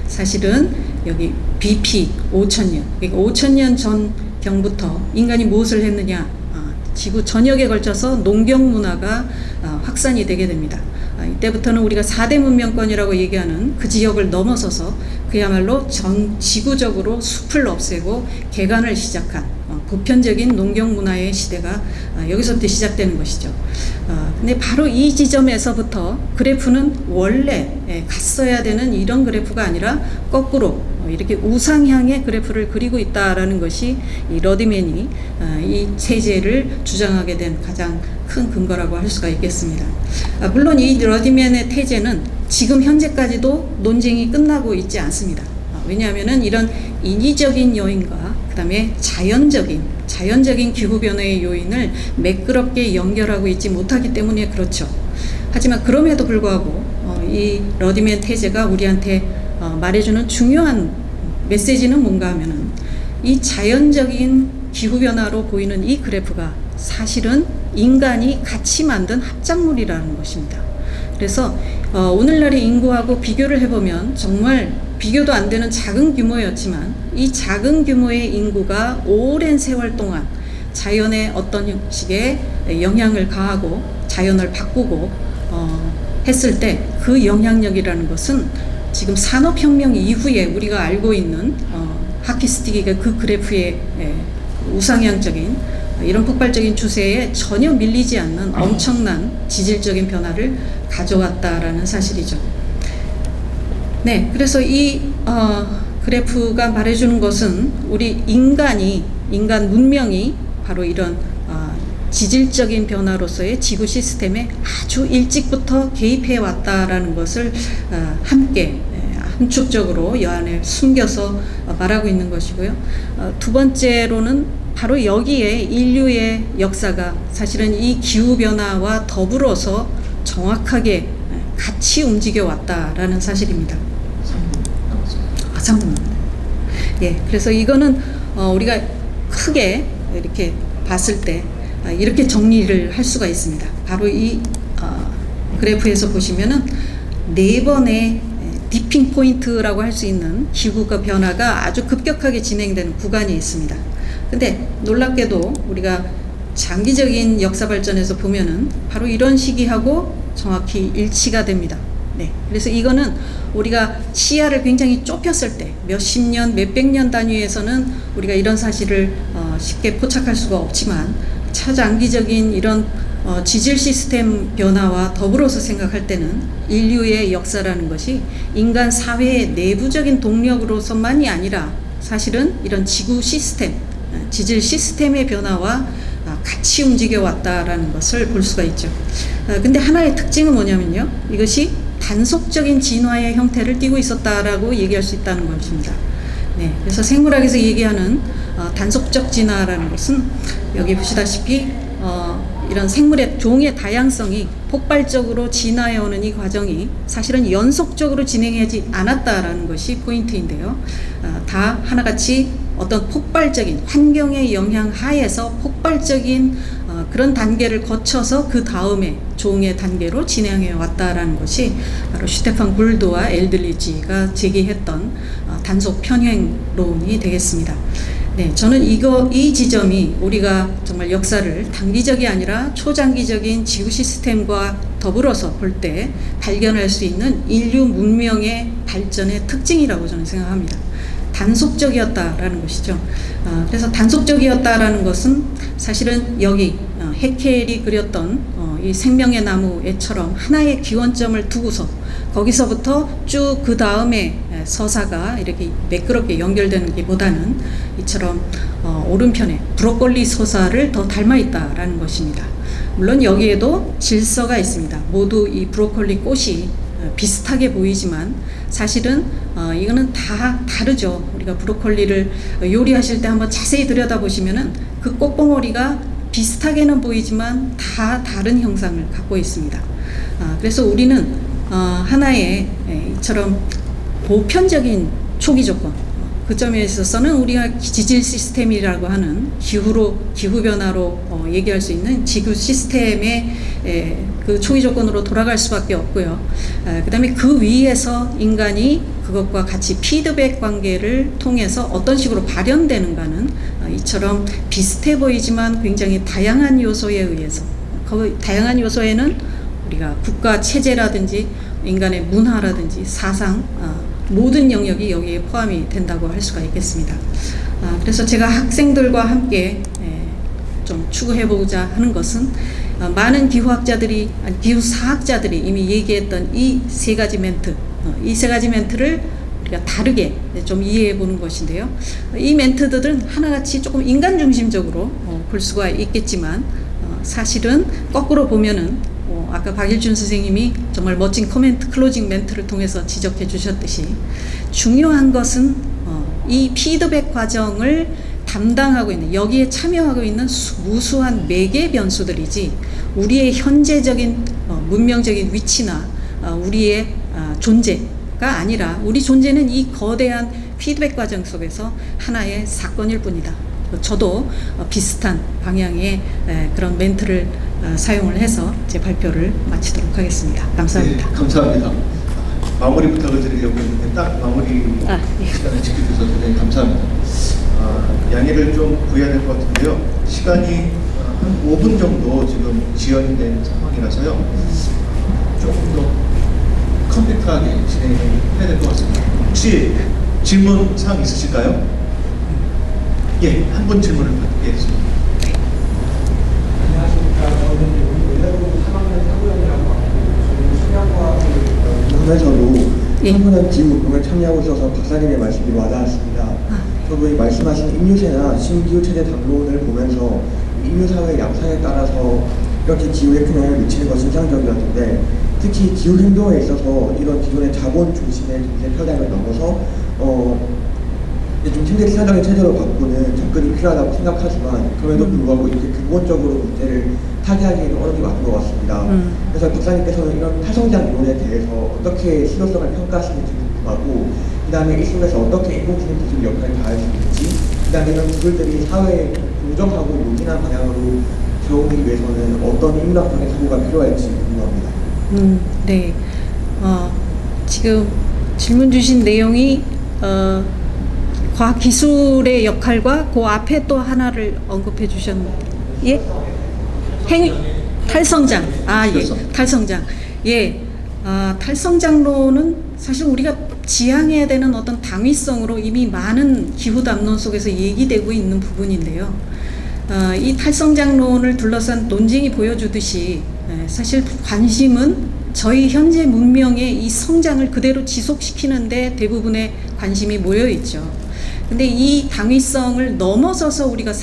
사실은 여기 BP 5000년, 그러니까 5000년 전경부터 인간이 무엇을 했느냐? 지구 전역에 걸쳐서 농경 문화가 확산이 되게 됩니다. 이때부터는 우리가 4대 문명권이라고 얘기하는 그 지역을 넘어서서 그야말로 전 지구적으로 숲을 없애고 개간을 시작한 보편적인 농경 문화의 시대가 여기서부터 시작되는 것이죠. 근데 바로 이 지점에서부터 그래프는 원래 갔어야 되는 이런 그래프가 아니라 거꾸로 이렇게 우상향의 그래프를 그리고 있다라는 것이 이 러디맨이 이 체제를 주장하게 된 가장 큰 근거라고 할 수가 있겠습니다. 물론 이 러디맨의 태제는 지금 현재까지도 논쟁이 끝나고 있지 않습니다. 왜냐하면은 이런 인위적인 요인과 그다음에 자연적인 기후 변화의 요인을 매끄럽게 연결하고 있지 못하기 때문에 그렇죠. 하지만 그럼에도 불구하고 이 러디맨 태제가 우리한테 말해주는 중요한 메시지는 뭔가 하면은 이 자연적인 기후 변화로 보이는 이 그래프가 사실은 인간이 같이 만든 합작물이라는 것입니다. 그래서 오늘날의 인구하고 비교를 해보면 정말 비교도 안 되는 작은 규모였지만 이 작은 규모의 인구가 오랜 세월 동안 자연에 어떤 형식의 영향을 가하고 자연을 바꾸고 했을 때 그 영향력이라는 것은 지금 산업혁명 이후에 우리가 알고 있는 하키스틱의 그 그래프의 우상향적인 이런 폭발적인 추세에 전혀 밀리지 않는 엄청난 지질적인 변화를 가져왔다라는 사실이죠. 네, 그래서 이 그래프가 말해주는 것은 우리 인간 문명이 바로 이런 지질적인 변화로서의 지구 시스템에 아주 일찍부터 개입해 왔다라는 것을 함께 함축적으로 여 안에 숨겨서 말하고 있는 것이고요. 두 번째로는 바로 여기에 인류의 역사가 사실은 이 기후변화와 더불어서 정확하게 같이 움직여 왔다라는 사실입니다. 3분. 예, 그래서 이거는 우리가 크게 이렇게 봤을 때 이렇게 정리를 할 수가 있습니다. 바로 이 그래프에서 보시면은 4번의 디핑 포인트라고 할 수 있는 기후가 변화가 아주 급격하게 진행되는 구간이 있습니다. 근데 놀랍게도 우리가 장기적인 역사 발전에서 보면은 바로 이런 시기하고 정확히 일치가 됩니다. 네. 그래서 이거는 우리가 시야를 굉장히 좁혔을 때 몇십 년, 몇백 년 단위에서는 우리가 이런 사실을 쉽게 포착할 수가 없지만 차장기적인 이런 지질 시스템 변화와 더불어서 생각할 때는 인류의 역사라는 것이 인간 사회의 내부적인 동력으로서만이 아니라 사실은 이런 지구 시스템, 지질 시스템의 변화와 같이 움직여 왔다라는 것을 볼 수가 있죠. 근데 하나의 특징은 뭐냐면요. 이것이 단속적인 진화의 형태를 띠고 있었다라고 얘기할 수 있다는 것입니다. 네, 그래서 생물학에서 얘기하는 단속적 진화라는 것은 여기 보시다시피 이런 생물의 종의 다양성이 폭발적으로 진화해 오는 이 과정이 사실은 연속적으로 진행하지 않았다라는 것이 포인트인데요. 다 하나같이 어떤 폭발적인 환경의 영향 하에서 폭발적인 그런 단계를 거쳐서 그 다음에 종의 단계로 진행해 왔다라는 것이 바로 슈테판 굴드와 엘들리지가 제기했던 단속 편행론이 되겠습니다. 네, 저는 이 지점이 우리가 정말 역사를 단기적이 아니라 초장기적인 지구 시스템과 더불어서 볼 때 발견할 수 있는 인류 문명의 발전의 특징이라고 저는 생각합니다. 단속적이었다라는 것이죠. 그래서 단속적이었다라는 것은 사실은 여기 해켈이 그렸던 이 생명의 나무처럼 하나의 기원점을 두고서 거기서부터 쭉 그 다음에 서사가 이렇게 매끄럽게 연결되는 게보다는 이처럼 오른편에 브로콜리 서사를 더 닮아 있다라는 것입니다. 물론 여기에도 질서가 있습니다. 모두 이 브로콜리 꽃이 비슷하게 보이지만 사실은 이거는 다 다르죠. 우리가 브로콜리를 요리하실 때 한번 자세히 들여다보시면은 그 꽃봉오리가 비슷하게는 보이지만 다 다른 형상을 갖고 있습니다. 그래서 우리는 하나의 이처럼 보편적인 초기 조건, 그 점에 있어서는 우리가 지질 시스템이라고 하는 기후 변화로 얘기할 수 있는 지구 시스템의 그 초기 조건으로 돌아갈 수밖에 없고요. 그다음에 그 위에서 인간이 그것과 같이 피드백 관계를 통해서 어떤 식으로 발현되는가는 이처럼 비슷해 보이지만 굉장히 다양한 요소에 의해서, 그 다양한 요소에는 우리가 국가 체제라든지 인간의 문화라든지 사상, 모든 영역이 여기에 포함이 된다고 할 수가 있겠습니다. 그래서 제가 학생들과 함께 좀 추구해보고자 하는 것은 많은 기후학자들이, 기후사학자들이 이미 얘기했던 이 세 가지 멘트, 이 세 가지 멘트를 우리가 다르게 좀 이해해 보는 것인데요. 이 멘트들은 하나같이 조금 인간 중심적으로 볼 수가 있겠지만 사실은 거꾸로 보면은 아까 박일준 선생님이 정말 멋진 코멘트, 클로징 멘트를 통해서 지적해 주셨듯이 중요한 것은 이 피드백 과정을 담당하고 있는, 여기에 참여하고 있는 무수한 매개 변수들이지 우리의 현재적인 문명적인 위치나 우리의 존재가 아니라, 우리 존재는 이 거대한 피드백 과정 속에서 하나의 사건일 뿐이다. 저도 비슷한 방향의 그런 멘트를 사용을 해서 제 발표를 마치도록 하겠습니다. 감사합니다. 네, 감사합니다. 마무리 부탁을 드리려고 했는데 딱 마무리 시간을 지켜주셔서 대단히 감사합니다. 양해를 좀 구해야 될 것 같은데요. 시간이 한 5분 정도 지금 지연이 된 상황이라서요. 조금 더 컴팩트하게 진행해야 될 것 같습니다. 혹시 질문 사항 있으실까요? 예, 한 분 질문을 받겠습니다. 하면서도 예. 청소년 기후운동에 참여하고 있어서 박사님의 말씀이 와닿았습니다. 저도 이 말씀하신 인류세나 신기후 체제 담론을 보면서 인류사회의 양상에 따라서 이렇게 기후에 큰 영향을 미치는 것이 인상적이었는데, 특히 기후 행동에 있어서 이런 기존의 자본 중심의 경제 패러다임을 넘어서 좀 현재 시사적인 체제로 바꾸는 접근이 필요하다고 생각하지만, 그럼에도 불구하고 이렇게 근본적으로 문제를 타개하기에는 어려움이 많은 것 같습니다. 그래서 박사님께서는 이런 타성장 이론에 대해서 어떻게 실효성을 평가하시는지 궁금하고, 그 다음에 이 속에서 어떻게 인공지능 기술이 역할을 다할 수 있는지, 그 다음에 이런 기술들이 사회에 공정하고 요긴한 방향으로 세우기 위해서는 어떤 인문학적인 사고가 필요할지 궁금합니다. 네. 지금 질문 주신 내용이 과학 기술의 역할과 그 앞에 또 하나를 언급해 주셨는데, 예? 탈성장. 예. 탈성장. 예. 탈성장론은 사실 우리가 지향해야 되는 어떤 당위성으로 이미 많은 기후 담론 속에서 얘기되고 있는 부분인데요. 이 탈성장론을 둘러싼 논쟁이 보여주듯이 사실 관심은 저희 현재 문명의 이 성장을 그대로 지속시키는데 대부분의 관심이 모여 있죠. 근데 이 당위성을 넘어서서 우리가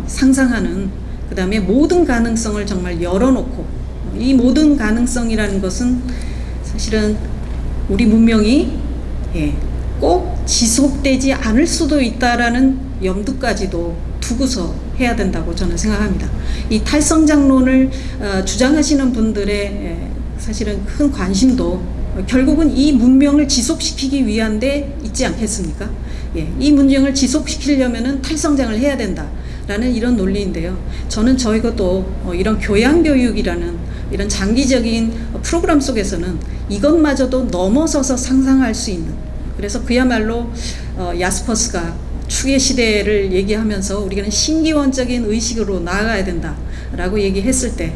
상상하는, 그 다음에 모든 가능성을 정말 열어놓고, 이 모든 가능성이라는 것은 사실은 우리 문명이 꼭 지속되지 않을 수도 있다라는 염두까지도 두고서 해야 된다고 저는 생각합니다. 이 탈성장론을 주장하시는 분들의 사실은 큰 관심도 결국은 이 문명을 지속시키기 위한 데 있지 않겠습니까? 이 문명을 지속시키려면은 탈성장을 해야 된다라는 이런 논리인데요. 저는 저희것도 이런 교양교육이라는 이런 장기적인 프로그램 속에서는 이것마저도 넘어서서 상상할 수 있는, 그래서 그야말로 야스퍼스가 추계 시대를 얘기하면서 우리는 신기원적인 의식으로 나아가야 된다라고 얘기했을 때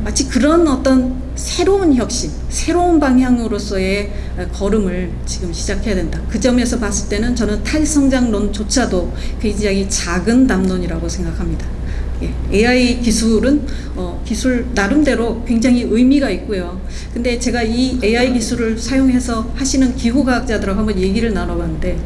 마치 그런 어떤 새로운 혁신, 새로운 방향으로서의 걸음을 지금 시작해야 된다. 그 점에서 봤을 때는 저는 탈성장론조차도 굉장히 작은 담론이라고 생각합니다. AI 기술은 기술 나름대로 굉장히 의미가 있고요. 근데 제가 이 AI 기술을 사용해서 하시는 기후과학자들하고 한번 얘기를 나눠봤는데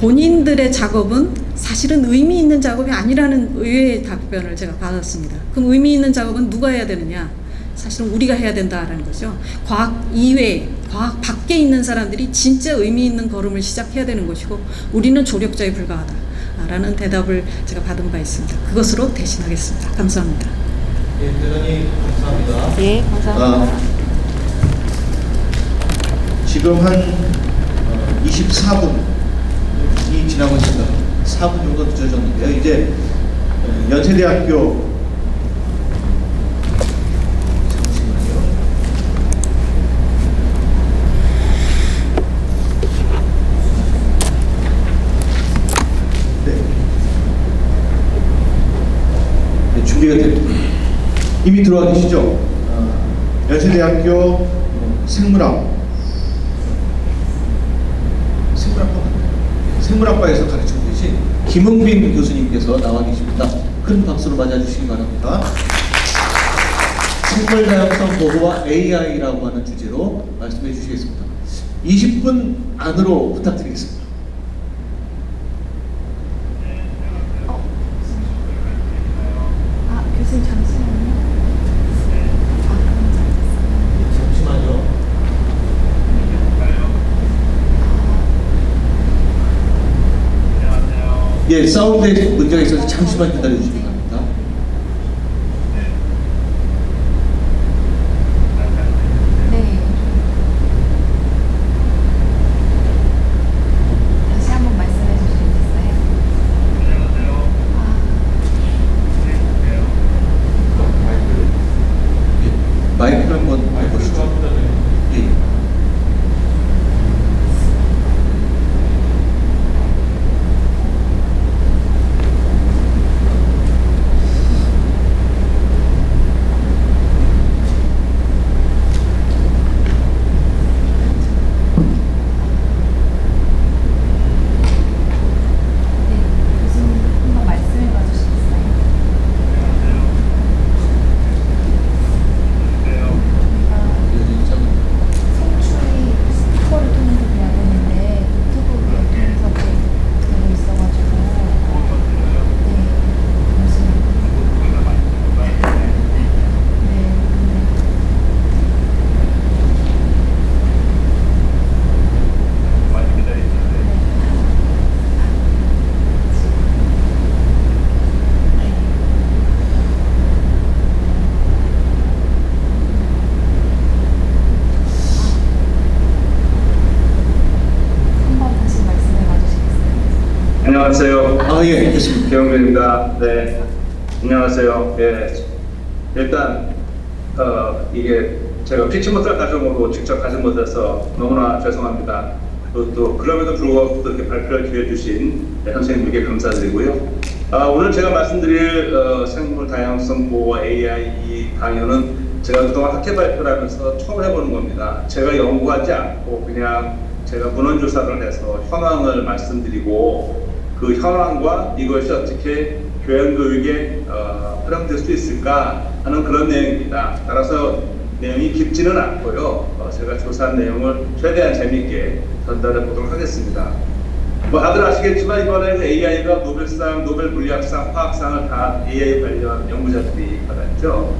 본인들의 작업은 사실은 의미 있는 작업이 아니라는 의외의 답변을 제가 받았습니다. 그럼 의미 있는 작업은 누가 해야 되느냐? 사실은 우리가 해야 된다라는 거죠. 과학 이외에, 과학 밖에 있는 사람들이 진짜 의미 있는 걸음을 시작해야 되는 것이고 우리는 조력자에 불과하다라는 대답을 제가 받은 바 있습니다. 그것으로 대신하겠습니다. 감사합니다. 예, 대단히 감사합니다. 예, 감사합니다. 지금 한 24분이 지나고 있습니다. 4분 정도 늦어졌는데요. 이제 연세대학교, 잠시만요. 네, 준비가 됩니다. 이미 들어와 계시죠? 연세대학교 생물학과에서 가르치고 계신 김흥빈 교수님께서 나와 계십니다. 큰 박수로 맞아주시기 바랍니다. 생물 다양성 보호와 AI라고 하는 주제로 말씀해 주시겠습니다. 20분 안으로 부탁드리겠습니다. 교수님 잠시만요. 잠시만요. 예, 사운드에 문제가 있어서 잠시만 기다려 주시기 바랍니다. 네. 다시 한번 말씀해 주시겠어요? 마이크를 한번 해보시죠. 예. 교수님 한번 말씀해 봐 주시겠어요? 송출이 스피커를 통해서 돼야 되는데 노트북을 통해서 되고 있어가지고 한번 다시 말씀해 봐 주시겠어요? 안녕하세요. 예, 알겠습니다. 김영준입니다. 네. 안녕하세요. 예, 일단 이게 제가 피치 못할 과정으로 직접 가지 못해서 너무나 죄송합니다. 그리고 또 그럼에도 불구하고 또 이렇게 발표할 기회 주신 선생님께 감사드리고요. 오늘 제가 말씀드릴 생물 다양성 보호와 AI 이 강연은 제가 그동안 학회 발표를 하면서 처음 해보는 겁니다. 제가 연구하지 않고 그냥 제가 문헌 조사를 해서 현황을 말씀드리고 그 현황과 이것이 어떻게 교양교육에 활용될 수 있을까 하는 그런 내용입니다. 따라서 내용이 깊지는 않고요. 제가 조사한 내용을 최대한 재미있게 전달해 보도록 하겠습니다. 뭐 다들 아시겠지만 이번에 AI가 노벨상, 노벨 물리학상, 화학상을 다 AI 관련 연구자들이 받았죠.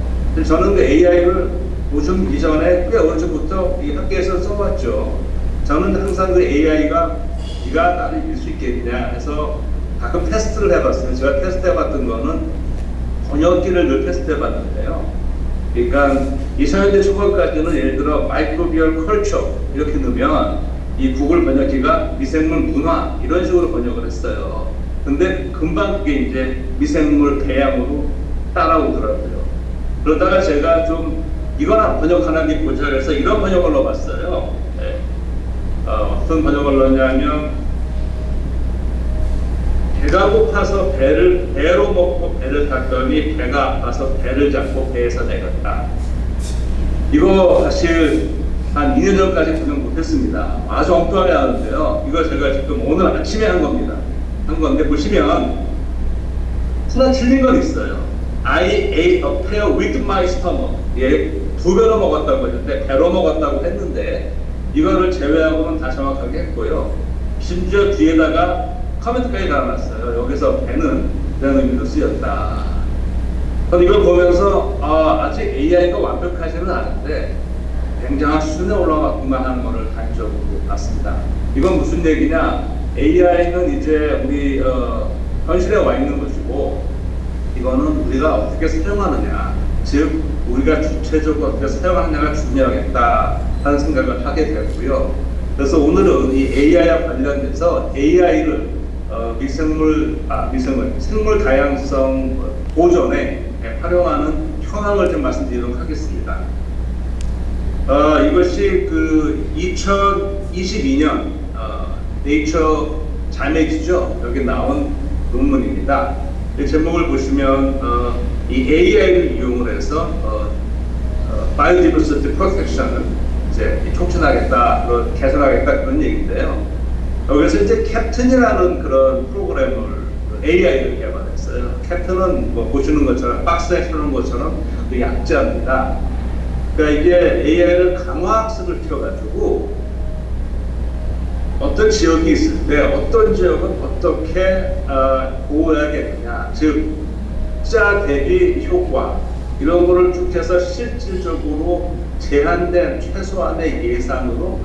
저는 그 AI를 오줌 이전에 꽤 오래전부터 이 학계에서 써왔죠. 저는 항상 그 AI가 네가 나를 이길 수 있겠냐 해서 가끔 테스트를 해봤어요. 제가 테스트해봤던 거는 번역기를 늘 테스트해봤는데요. 그러니까 2000년대 초반까지는 예를 들어 마이크로비얼 컬처 이렇게 넣으면 이 구글 번역기가 미생물 문화 이런 식으로 번역을 했어요. 근데 금방 그게 이제 미생물 배양으로 따라오더라고요. 그러다가 제가 좀 이거나 번역 하나 보자 해서 이런 번역을 넣어봤어요. 네. 어떤 번역을 넣냐면 배가 고파서 배로 먹고 배를 탔더니 배가 아파서 배를 잡고 배에서 내렸다. 이거 사실 한 2년 전까지 번역 못했습니다. 아주 엉뚱하게 하는데요. 이거 제가 지금 오늘 아침에 한 겁니다. 한 건데 보시면 하나 틀린 건 있어요. I ate a pear with my stomach. 예, 2배로 먹었다고 했는데 배로 먹었다고 했는데 이거를 제외하고는 다 정확하게 했고요. 심지어 뒤에다가 커멘트까지 달아놨어요. 여기서 배는 이런 의미로 쓰였다. 저는 이걸 보면서 아직 AI가 완벽하지는 않은데 굉장한 수준에 올라갔구나 하는 것을 단적으로 봤습니다. 이건 무슨 얘기냐? AI는 이제 우리 현실에 와 있는 것이고 이거는 우리가 어떻게 사용하느냐, 즉 우리가 주체적으로 어떻게 사용하느냐가 중요하겠다 하는 생각을 하게 되고요. 그래서 오늘은 이 AI와 관련돼서 AI를 생물 다양성 보존에 활용하는 현황을 좀 말씀드리도록 하겠습니다. 이것이 그 2022년 네이처 자매지죠. 여기 나온 논문입니다. 이 제목을 보시면 이 AI를 이용을 해서 바이오디버시티 프로텍션을 이제 촉진하겠다, 개선하겠다 그런 얘기인데요. 여기서 이제 캡틴이라는 그런 프로그램을 AI를 개발했어요. 캡틴은 뭐 보시는 것처럼 박스에 쓰는 것처럼 그 약자입니다. 그러니까 이게 AI를 강화학습을 켜가지고 어떤 지역이 있을 때 어떤 지역은 어떻게 보호해야겠느냐, 즉 자 대비 효과 이런 거를 쭉 해서 실질적으로 제한된 최소한의 예산으로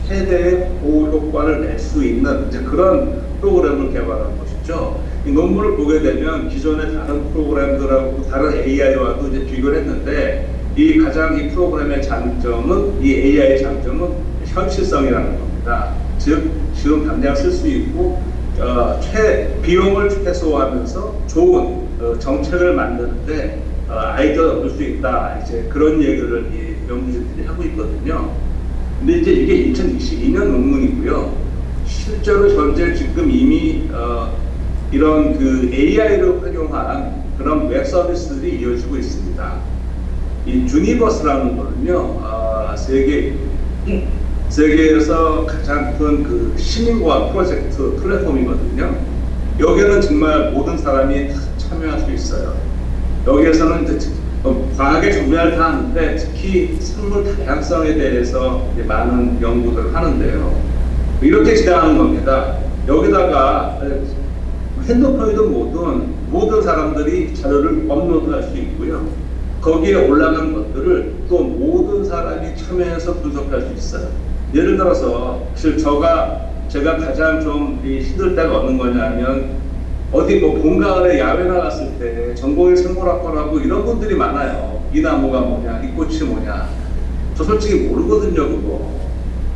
최대의 보호 효과를 낼 수 있는 이제 그런 프로그램을 개발한 것이죠. 이 논문을 보게 되면 기존의 다른 프로그램들하고 다른 AI와도 이제 비교를 했는데 이 프로그램의 장점은 이 AI의 장점은 현실성이라는 겁니다. 즉 지금 당장 쓸 수 있고 비용을 최소화하면서 좋은 정책을 만드는데 아이디어를 얻을 수 있다. 이제 그런 얘기를 이 연구진들이 하고 있거든요. 근데 이제 이게 2022년 논문이고요. 실제로 현재 지금 이미 이런 그 AI를 활용한 그런 웹 서비스들이 이어지고 있습니다. 이 주니버스라는 거는요, 세계에서 가장 큰 그 시민과학 프로젝트 플랫폼이거든요. 여기는 정말 모든 사람이 다 참여할 수 있어요. 여기에서는 과학의 정보를 다 하는데 특히 생물 다양성에 대해서 많은 연구들을 하는데요. 이렇게 진행하는 겁니다. 여기다가 핸드폰이든 모든 사람들이 자료를 업로드할 수 있고요. 거기에 올라간 것들을 또 모든 사람이 참여해서 분석할 수 있어요. 예를 들어서 제가 가장 좀 힘들 때가 어느 거냐면 어디 뭐 봄가을에 야외 나갔을 때 전공의 생물학과라고 이런 분들이 많아요. 이 나무가 뭐냐, 이 꽃이 뭐냐. 저 솔직히 모르거든요, 그거.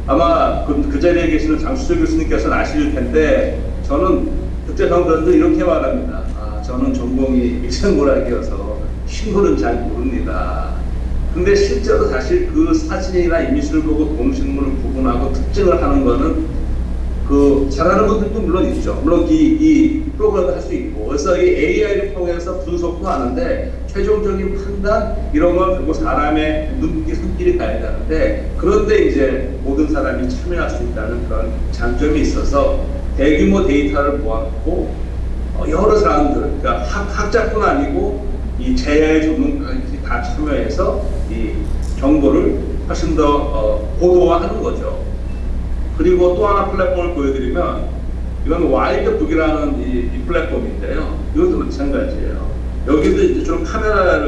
아마 그 자리에 계시는 장수철 교수님께서는 아실 텐데 저는 그때 그런데 이렇게 말합니다. 저는 전공이 미생물학이어서 식물은 잘 모릅니다. 근데 실제로 사실 그 사진이나 이미지를 보고 동식물을 구분하고 특징을 하는 거는 그 잘하는 분들도 물론 있죠. 물론 이 프로그램을 할 수 있고, 그래서 이 AI를 통해서 분석도 하는데 최종적인 판단 이런 건 결국 사람의 눈기 손길이 가야 되는데, 그런데 이제 모든 사람이 참여할 수 있다는 그런 장점이 있어서 대규모 데이터를 모았고 여러 사람들, 그러니까 학자뿐 아니고 이 제야의 전문가들이 다 참여해서 이 정보를 훨씬 더 고도화하는 거죠. 그리고 또 하나 플랫폼을 보여드리면, 이건 와일드북이라는 이 플랫폼인데요. 이것도 마찬가지예요. 여기도 이제 주로 카메라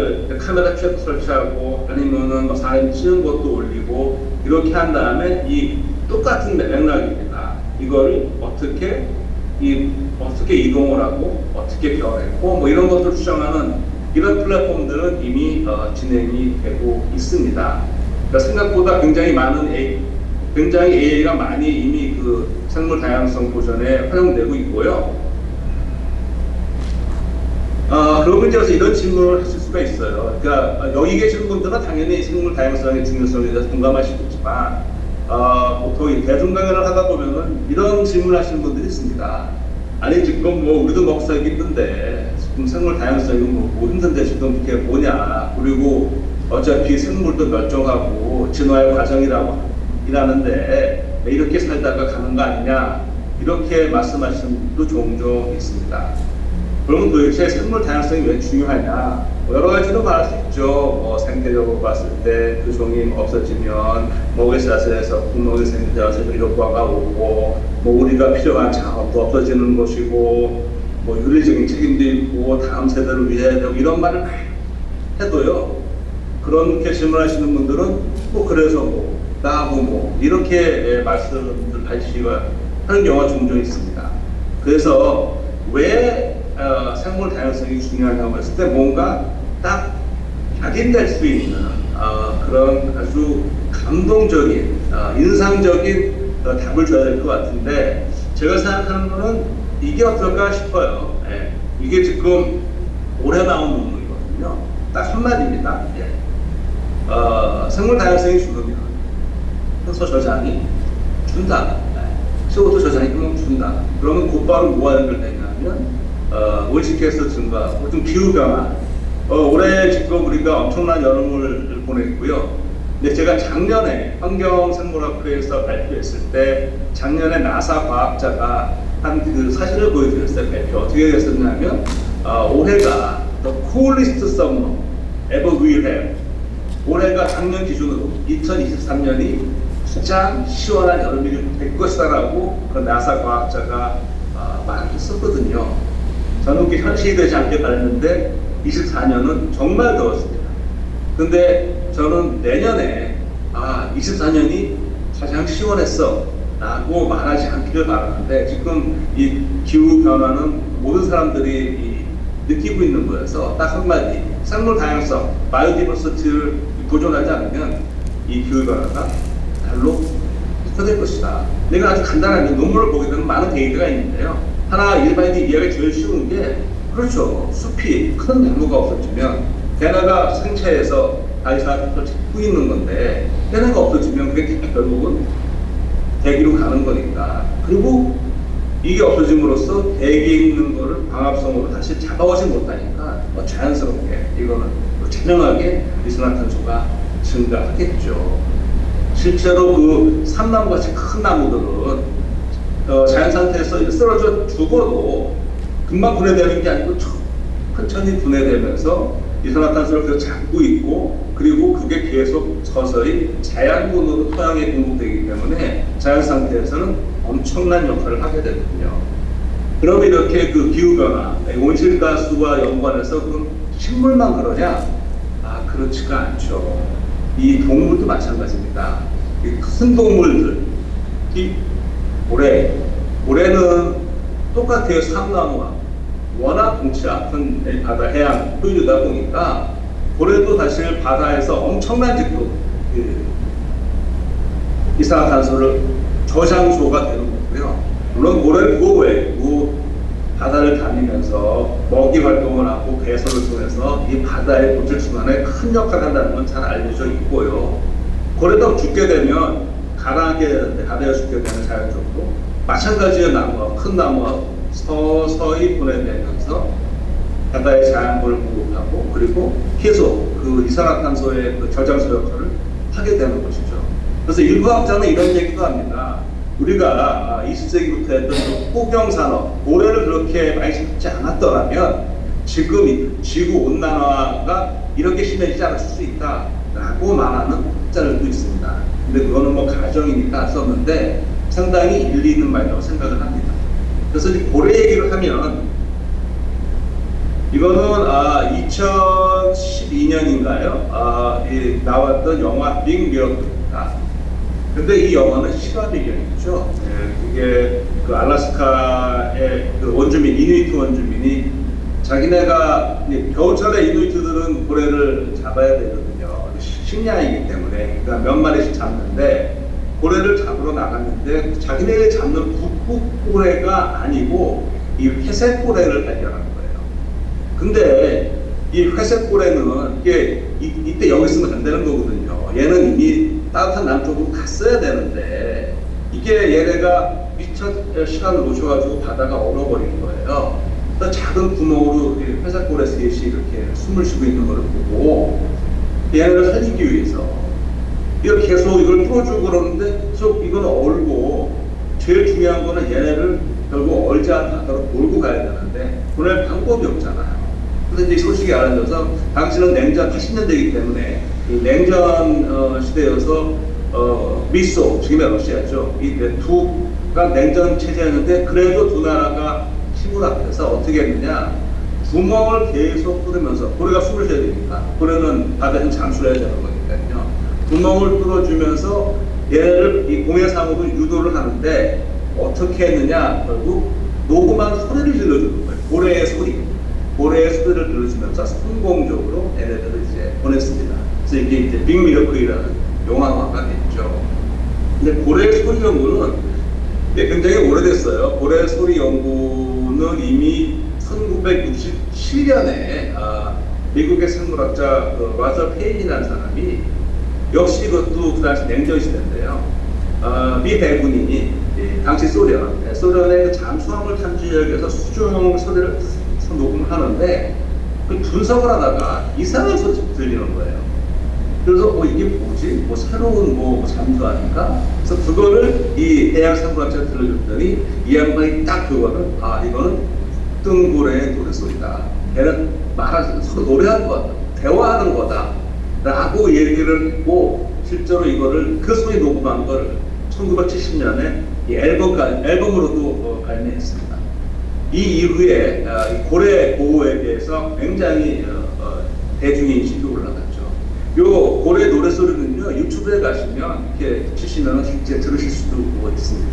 캡 설치하고 아니면은 뭐 사진 찍은 것도 올리고 이렇게 한 다음에 이 똑같은 맥락입니다. 이걸 어떻게 이동을 하고 어떻게 변했고 뭐 이런 것들 추정하는 이런 플랫폼들은 이미 진행이 되고 있습니다. 그러니까 생각보다 굉장히 AI가 많이 이미 그 생물 다양성 보전에 활용되고 있고요. 그러고 이제 이런 질문을 하실 수가 있어요. 그러니까 여기 계신 분들은 당연히 생물 다양성의 중요성에 대해서 공감하시겠지만, 보통 이 대중 강연을 하다 보면은 이런 질문을 하시는 분들이 있습니다. 아니 지금 뭐 우리도 먹살기 힘든데 지금 생물 다양성이 뭐 힘든데 지금 그게 뭐냐? 그리고 어차피 생물도 멸종하고 진화의 과정이라고 일하는데 왜 이렇게 살다가 가는 거 아니냐, 이렇게 말씀하시는 분도 종종 있습니다. 그러면 도대체 생물 다양성이 왜 중요하냐? 뭐 여러 가지로 말할 수 있죠. 뭐 생태적으로 봤을 때 그 종이 없어지면 먹이 사슬에서 국먹이 생태자에서 이력과가 오고, 뭐 우리가 필요한 작업도 없어지는 것이고, 뭐 윤리적인 책임도 있고 다음 세대를 위해야 되고 이런 말을 해도요, 그렇게 질문하시는 분들은 뭐 그래서 뭐 나하고 뭐 이렇게 말씀을 하는 경우가 종종 있습니다. 그래서 왜 생물 다양성이 중요하냐고 했을 때 뭔가 딱 각인될 수 있는 그런 아주 감동적인 인상적인 답을 줘야 될 것 같은데, 제가 생각하는 거는 이게 어떨까 싶어요. 예. 이게 지금 올해 나온 논문이거든요. 딱 한마디입니다. 예. 생물 다양성이 죽으면 현서 저장이 준다. CO2 저장이 그만 준다. 그러면 곧바로 뭐가 연결되냐면 온실가스 증가, 보통 기후 변화. 올해 지금 우리가 엄청난 여름을 보냈고요. 근데 제가 작년에 환경생물학회에서 발표했을 때, 작년에 나사 과학자가 한 그 사진을 보여드렸을 때 발표 어떻게 됐었냐면, 올해가 the coolest summer ever we have. 올해가 작년 기준으로 2023년이 가장 시원한 여름이 될 것이다라고 그 나사 과학자가 말을 했었거든요. 저는 그게 현실이 되지 않게 바랬는데 24년은 정말 더웠습니다. 근데 저는 내년에 24년이 가장 시원했어 라고 말하지 않기를 바라는데, 지금 이 기후 변화는 모든 사람들이 느끼고 있는 거여서 딱 한마디, 생물 다양성, 바이오디버시티를 보존하지 않으면 이 기후 변화가 달로 될 것이다. 내가 아주 간단하게 논문을 보게 되면 많은 데이터가 있는데요. 하나 일반인이 이해하기 제일 쉬운 게, 그렇죠. 숲이 큰 나무가 없어지면 걔네가 생체에서 다이사를 잡고 있는 건데, 걔네가 없어지면 그게 결국은 대기로 가는 거니까. 그리고 이게 없어짐으로써 대기에 있는 거를 광합성으로 다시 잡아오지 못하니까 자연스럽게 이거는 자명하게 이산화탄소가 증가하겠죠. 실제로 그 삼나무같이 큰 나무들은 자연 상태에서 쓰러져 죽어도 금방 분해되는 게 아니고 천천히 분해되면서 이산화탄소를 계속 잡고 있고, 그리고 그게 계속 서서히 자연분으로 토양에 공급되기 때문에 자연 상태에서는 엄청난 역할을 하게 되거든요. 그럼 이렇게 그 기후변화, 온실가스와 연관해서 그 식물만 그러냐? 그렇지가 않죠. 이 동물도 마찬가지입니다. 이 큰 동물들, 고래는 똑같아요. 삼나무와 워낙 덩치 아픈 바다 해양 포유류다 보니까 고래도 사실 바다에서 엄청난 직도 이산화탄소를 저장소가 되는 거고요. 물론 고래는 그거 외에 바다를 다니면서 먹이 활동을 하고 배설을 통해서 이 바다의 고질 순환에 큰 역할을 한다는 건 잘 알려져 있고요. 고래도 죽게 되면 가라앉게 되는데 바다에 죽게 되면 자연적으로 마찬가지의 나무와 큰 나무와 서서히 분해되면서 바다의 자연물을 공급하고 그리고 계속 그 이산화탄소의 그 저장소 역할을 하게 되는 것이죠. 그래서 일부 학자는 이런 얘기도 합니다. 우리가 20세기부터 했던 그 포경산업, 고래를 그렇게 많이 잡지 않았더라면 지금 지구 온난화가 이렇게 심해지지 않았을 수 있다라고 말하는 학자들도 있습니다. 근데 그거는 뭐 가정이니까 썼는데 상당히 일리 있는 말이라고 생각을 합니다. 그래서 이 고래 얘기를 하면 이거는 2012년인가요? 나왔던 영화 빅 미러클입니다. 근데 이 영화는 실화 배경이죠. 그게 그 알래스카의 그 원주민, 이누이트 원주민이 자기네가 겨울철에 이누이트들은 고래를 잡아야 되거든요. 식량이기 때문에. 그러니까 몇 마리씩 잡는데 고래를 잡으러 나갔는데 자기네가 잡는 북극 고래가 아니고 이 회색 고래를 발견한 거예요. 근데 이 회색 고래는 이게 이때 여기 있으면 안 되는 거거든요. 얘는 이미 따뜻한 남쪽으로 갔어야 되는데 이게 얘네가 미처 시간을 놓쳐가지고 바다가 얼어버린 거예요. 그래서 작은 구멍으로 회색 고래 셋이 이렇게 숨을 쉬고 있는 걸 보고 얘네를 살리기 위해서 이걸 계속 이걸 풀어주고 그러는데 계속 이건 얼고 제일 중요한 거는 얘네를 결국 얼지 않은 바다로 몰고 가야 되는데 보낼 방법이 없잖아요. 그래서 이제 소식이 알려져서 당시는 냉전 80년대이기 때문에 이 냉전 시대여서 미소, 지금의 러시아죠. 이 두가 냉전 체제였는데 그래도 두 나라가 힘을 합해서 어떻게 했느냐 구멍을 계속 뚫으면서 고래가 숨을 쉬어야 되니까 고래는 바다에서 잠수를 해야 되는 거니까요. 구멍을 뚫어주면서 얘를 이 공해상으로 유도를 하는데 어떻게 했느냐 결국 녹음한 소리를 들려주는 거예요. 고래의 소리. 고래의 소리를 들려주면서 성공적으로 얘네들을 이제 보냈습니다. 그래서 이게 이제 빅 미러클이라는 영화화가 됐죠. 근데 고래 소리 연구는 굉장히 오래됐어요. 고래 소리 연구는 이미 1967년에 미국의 생물학자 와서 페인이라는 사람이 역시 이것도 그 당시 냉전 시대인데요. 미 대군이 당시 소련의 그 잠수함을 탐지하기 위해서 수중 소리를 녹음하는데 그 분석을 하다가 이상한 소리 들리는 거예요. 그래서 이게 뭐지? 새로운 잠수함인가? 그래서 그거를 이 해양 생물학자가 들려줬더니 이 양반이 딱 그거를 이거는 뜬고래의 노래소리다. 걔는 서로 노래하는 거다. 대화하는 거다. 라고 얘기를 했고 실제로 이거를 그 소리 녹음한 걸 1970년에 이 앨범으로도 발매했습니다. 이 이후에 고래 보호에 대해서 굉장히 대중인식이 올라갔죠. 요 고래 노래소리는요 유튜브에 가시면 이렇게 치시면 실제 들으실 수도 있습니다.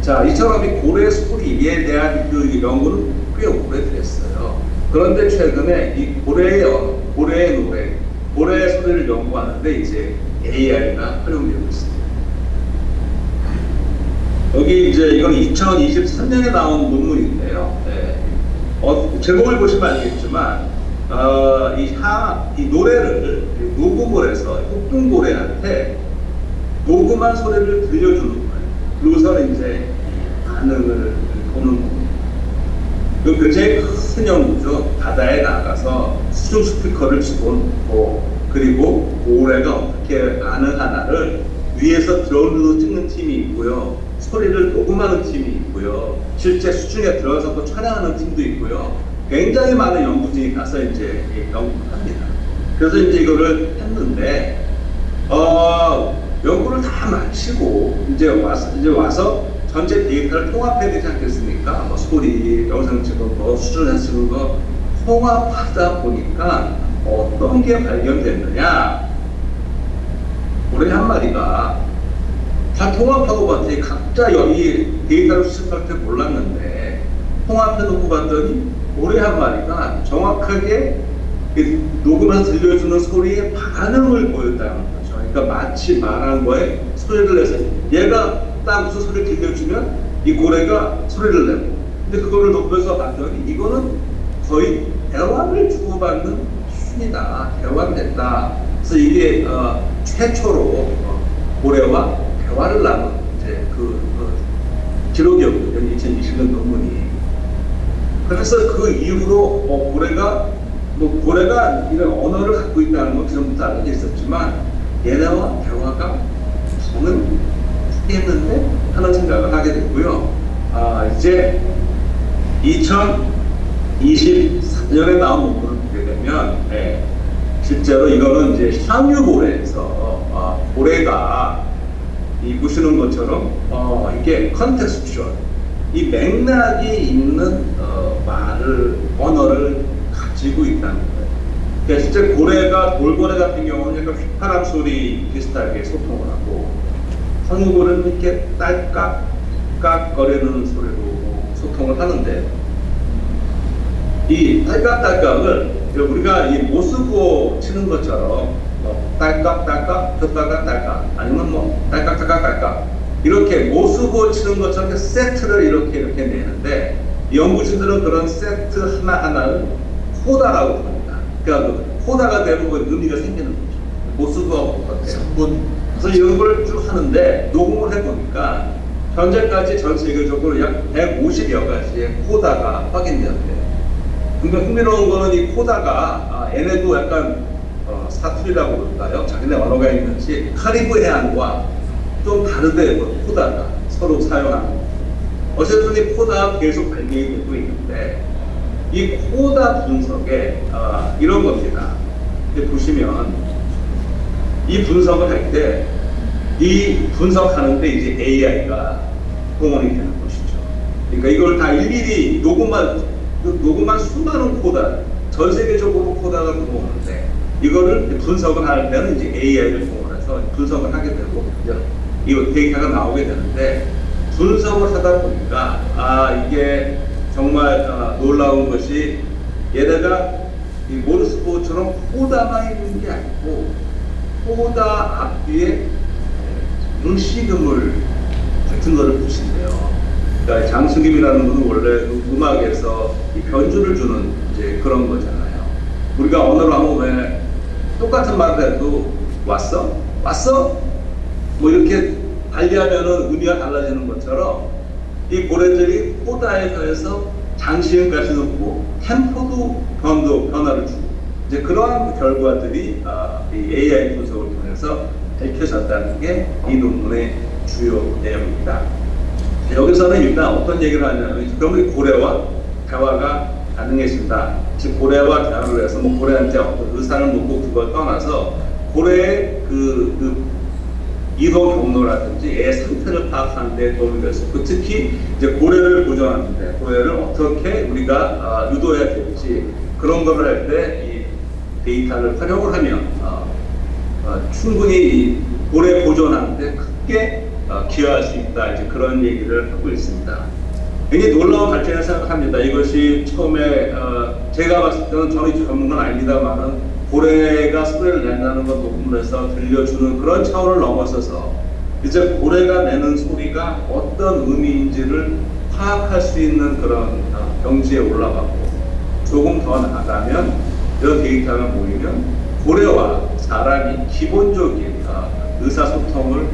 자, 이처럼 이 고래 소리에 대한 그 연구는 꽤 오래됐어요. 그런데 최근에 이 고래의 노래, 고래의 소리를 연구하는데 이제 AI가 활용되고 있습니다. 여기 이제 이건 2023년에 나온 논문인데요. 제목을 보시면 알겠지만 이 노래를 녹음을 해서 혹등고래한테 녹음한 소리를 들려주는 거예요. 그러고서는 이제 반응을 보는 겁니다. 이거 굉장히 큰 연구죠. 바다에 나가서 수중 스피커를 집어넣고 그리고 고래가 어떻게 반응하나를 위에서 드론으로 찍는 팀이 있고요. 소리를 녹음하는 팀이 있고요. 실제 수중에 들어가서 또 촬영하는 팀도 있고요. 굉장히 많은 연구진이 가서 이제 연구를 합니다. 그래서 이제 이거를 했는데, 연구를 다 마치고 이제 와서 전체 데이터를 통합해야 되지 않겠습니까? 소리, 영상 찍은 거, 수준에 찍은 거 통합하다 보니까 어떤 게 발견됐느냐? 고래 한 마리가 다 통합하고 봤더니 각자 이 데이터를 수집할 때 몰랐는데 통합해놓고 봤더니 고래 한 마리가 정확하게 녹음해서 들려주는 소리의 반응을 보였다는 거죠. 그러니까 마치 말한 거에 소리를 내서 얘가 딱 무슨 소리를 들려주면 이 고래가 소리를 내고 근데 그거를 높여서 봤더니 이거는 거의 대화를 주고받는 수준이다. 대화를 했다. 그래서 이게 최초로 고래와 대화를 나눈 이제 기록이었거든요. 2020년 논문이. 그래서 그 이후로 고래가 이런 언어를 갖고 있다는 건 그전부터 알고 있었지만 얘네와 대화가 저는 했는데 하는 생각을 하게 됐고요. 이제 2023년에 나온 논문을 보게 되면 실제로 이거는 이제 샹유고래에서 고래가 이 보시는 것처럼 이게 컨텍스추얼 이 맥락이 있는 언어를 가지고 있다는 거예요. 그러니까 실제 돌고래 같은 경우는 약간 휘파람 소리 비슷하게 소통을 하고 샹유고래는 이렇게 딸깍거리는 소리로 소통을 하는데 이 딸깍딸깍을 우리가 이 모스고 치는 것처럼 딸깍딸깍, 딸깍딸깍 아니면 딸깍딸깍딸깍 이렇게 모스고 치는 것처럼 세트를 이렇게 내는데 연구진들은 그런 세트 하나하나를 코다라고 합니다. 그러니까 그 코다가 되면 그 의미가 생기는 거죠. 모스고 같아요. 그래서 이런 걸 쭉 하는데 녹음을 해보니까 현재까지 전 세계적으로 약 150여 가지의 코다가 확인되었대요. 그러니까 흥미로운 거는 이 코다가 얘네도 약간 사투리라고 그럴까요? 자기네 언어가 있는지 카리브 해안과 좀 다르대요. 코다가 서로 사용하는. 어쨌든 이 코다가 계속 발견이 되고 있는데 이 코다 분석에 이런 겁니다. 보시면 이 분석을 할 때 이 분석하는데 이제 AI가 동원이 되는 것이죠. 그러니까 이걸 다 일일이 녹음한 수많은 코다, 전 세계적으로 코다가 들어오는데 이거를 분석을 할 때는 이제 AI를 동원해서 분석을 하게 되고 이 데이터가 나오게 되는데 분석을 하다 보니까 이게 정말 놀라운 것이 얘네가 이 모르스코드처럼 코다만 있는 게 아니고 코다 앞뒤에 응시금을 같은 거를 붙인대요. 그러니까 장수김이라는 분은 원래 음악에서 이 변주를 주는 이제 그런 거잖아요. 우리가 언어로 하면 왜 똑같은 말을 해도 왔어? 뭐 이렇게 달리하면은 의미가 달라지는 것처럼 이 고래들이 코다에 더해서 장시음까지 넣고 템포도 변화를 주고 이제 그러한 결과들이 이 AI 분석을 통해서 밝혀졌다는 게 이 논문의 주요 내용입니다. 여기서는 일단 어떤 얘기를 하냐면 그러면 고래와 대화가 가능해진다. 즉 고래와 대화를 해서 뭐 고래한테 어떤 의사를 묻고 그걸 떠나서 고래의 그 이동 경로라든지 애 상태를 파악하는 데 도움이 될 수 있고 특히 이제 고래를 보존하는데 고래를 어떻게 우리가 유도해야 될지 그런 거를 할 때 이 데이터를 활용을 하면 충분히 이 고래 보존하는데 크게 기여할 수 있다. 이제 그런 얘기를 하고 있습니다. 굉장히 놀라운 발전을 생각합니다. 이것이 처음에 제가 봤을 때는 저는 전문가는 아닙니다만은 고래가 소리를 낸다는 걸 녹음을 해서 들려주는 그런 차원을 넘어서서 이제 고래가 내는 소리가 어떤 의미인지를 파악할 수 있는 그런 경지에 올라가고 조금 더 나아가면 이런 데이터가 모이면 고래와 사람이 기본적인 의사소통을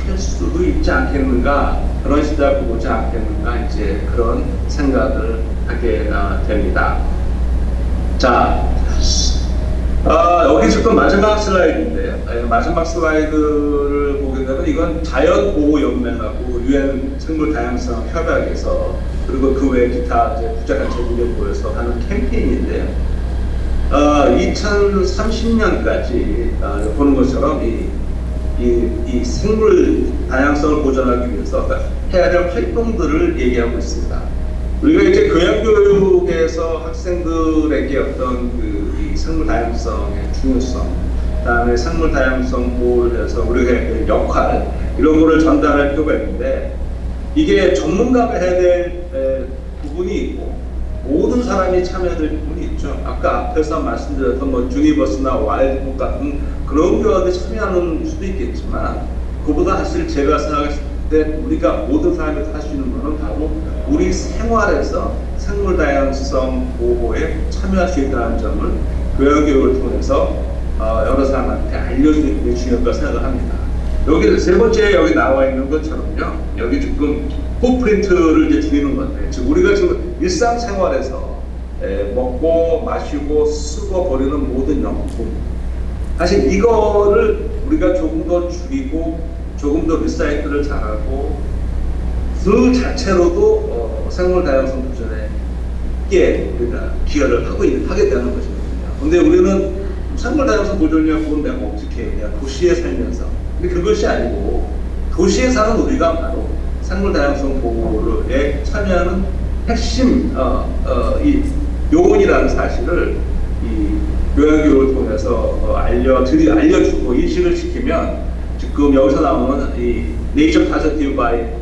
할 수도 있지 않겠는가 그런 시작을 보지 않겠는가 이제 그런 생각을 하게 됩니다. 자, 여기 지금 마지막 슬라이드인데요. 마지막 슬라이드를 보게 되면 이건 자연보호연맹하고 유엔 생물다양성 협약에서 그리고 그 외 기타 이제 국제단체들에 모여서 하는 캠페인인데요. 2030년까지 보는 것처럼 이 생물 다양성을 보존하기 위해서 해야 될 활동들을 얘기하고 있습니다. 우리가 이제 교양교육에서 학생들에게 어떤 이 생물 다양성의 중요성, 그다음에 생물 다양성 보호를 해서 우리가 해야 될 역할 이런 거를 전달할 필요가 있는데 이게 전문가가 해야 될 부분이 있고 모든 사람이 참여해야 될 부분이 있죠. 아까 앞에서 말씀드렸던 뭐 주니버스나 와일드북 같은 그런 교육에 참여하는 수도 있겠지만 그보다 사실 제가 생각했을 때 우리가 모든 사람이 할 수 있는 것은 바로 우리 생활에서 생물 다양성 보호에 참여할 수 있다는 점을 교양교육을 통해서 여러 사람한테 알려주는 게 중요하다고 생각을 합니다. 여기 세 번째 여기 나와 있는 것처럼요. 여기 지금 풋프린트를 이제 줄이는 건데, 즉 우리가 지금 일상생활에서 먹고 마시고 쓰고 버리는 모든 용품, 사실 이거를 우리가 조금 더 줄이고 조금 더 리사이클을 잘하고 그 자체로도 생물 다양성 보존에 우리가 기여를 하게 되는 것이거든요. 근데 우리는 생물 다양성 보존이라고 내가 어떻게 해? 내가 도시에 살면서. 근데 그것이 아니고 도시에 사는 우리가 바로 생물 다양성 보호에 참여하는 핵심 이 요원이라는 사실을 이 교양교육을 통해서 알려주고 인식을 시키면 지금 여기서 나오는 이 네이처 파지티브 바이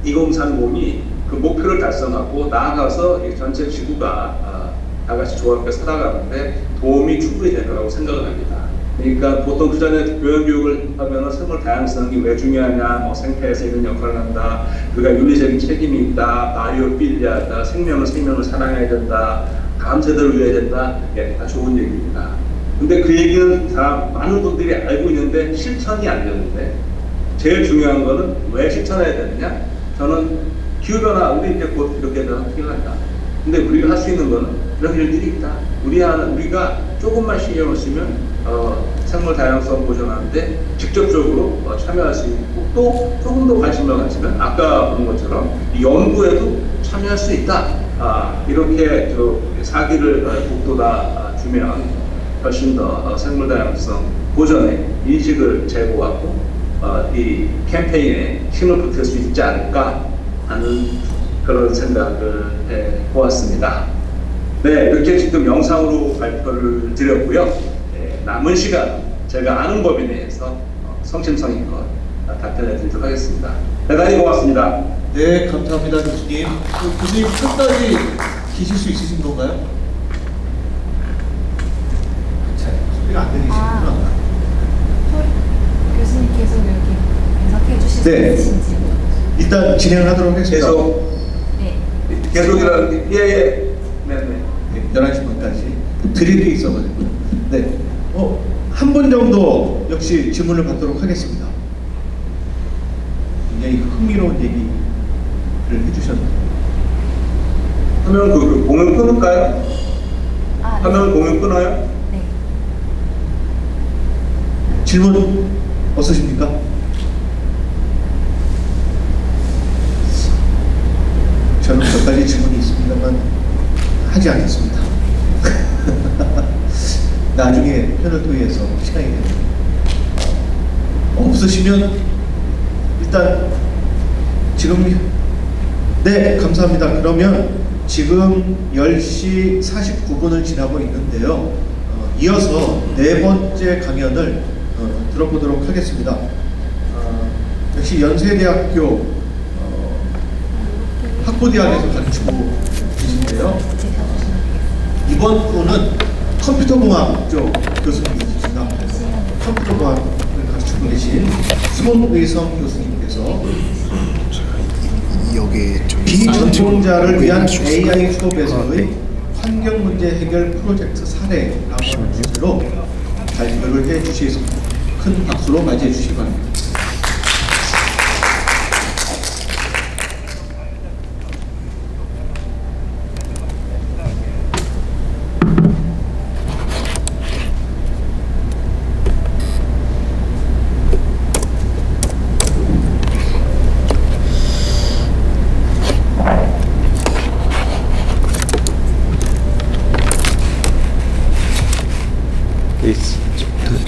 2030이 그 목표를 달성하고 나아가서 이 전체 지구가 다 같이 조화롭게 살아가는데 도움이 충분히 될 거라고 생각을 합니다. 그러니까 보통 그 전에 교양교육을 하면 생물 다양성이 왜 중요하냐, 뭐 생태에서 이런 역할을 한다, 그가 윤리적인 책임이 있다, 바이오필리아다, 생명을 사랑해야 된다, 다음 세대를 위해야 된다, 다 좋은 얘기입니다. 근데 그 얘기는 다 많은 분들이 알고 있는데 실천이 안 되는데, 제일 중요한 거는 왜 실천해야 되느냐? 저는 기후변화, 우리 이제 곧 이렇게 필요한다. 근데 우리가 할 수 있는 거는 이런 일들이 있다. 우리가 조금만 신경을 쓰면 생물 다양성 보존하는데 직접적으로 참여할 수 있고, 또 조금 더 관심을 가지면 아까 본 것처럼 이 연구에도 참여할 수 있다. 이렇게 사기를 북돋아 주면 훨씬 더 생물 다양성 보존에 인식을 제고하고 이 캠페인에 힘을 보탤 수 있지 않을까 하는 그런 생각을 해보았습니다. 네, 이렇게 지금 영상으로 발표를 드렸고요. 남은 시간 제가 아는 법에 대해서 성심성의껏 답변해 드리도록 하겠습니다. 대단히 고맙습니다. 네, 감사합니다, 교수님. 교수님 끝까지 계실 수 있으신 건가요? 잘 소리가 안 들리시는구나. 교수님 계속 여기 해석해 주실 수 네. 있으신지. 일단 진행하도록 하겠습니다. 네. 계속이라는 네. 11시 반까지 드릴 게 있어가지고요. 네. 한 분 정도 역시 질문을 받도록 하겠습니다. 굉장히 흥미로운 얘기를 해주셨는데. 화면 그 공연 끊을까요? 네. 화면 공연 끊어요? 네. 질문 없으십니까? 저는 몇 가지 질문이 있습니다만 하지 않겠습니다. 나중에 편을 토의해서 시간이 되면 없으시면 일단 지금 네, 감사합니다. 그러면 지금 10시 49분을 지나고 있는데요. 이어서 네 번째 강연을 들어보도록 하겠습니다. 역시 연세대학교 학부대학에서 가르치고 계신데요. 이번 분은 컴퓨터공학 쪽 교수님이십니다. 컴퓨터공학을 가르치고 계신 수mon의성 교수님께서 비전공자를 위한 AI 수업에서의 환경 문제 해결 프로젝트 사례라고 하는 주제로 발표를 해 주시겠습니다. 큰 박수로 맞이해 주시기 바랍니다.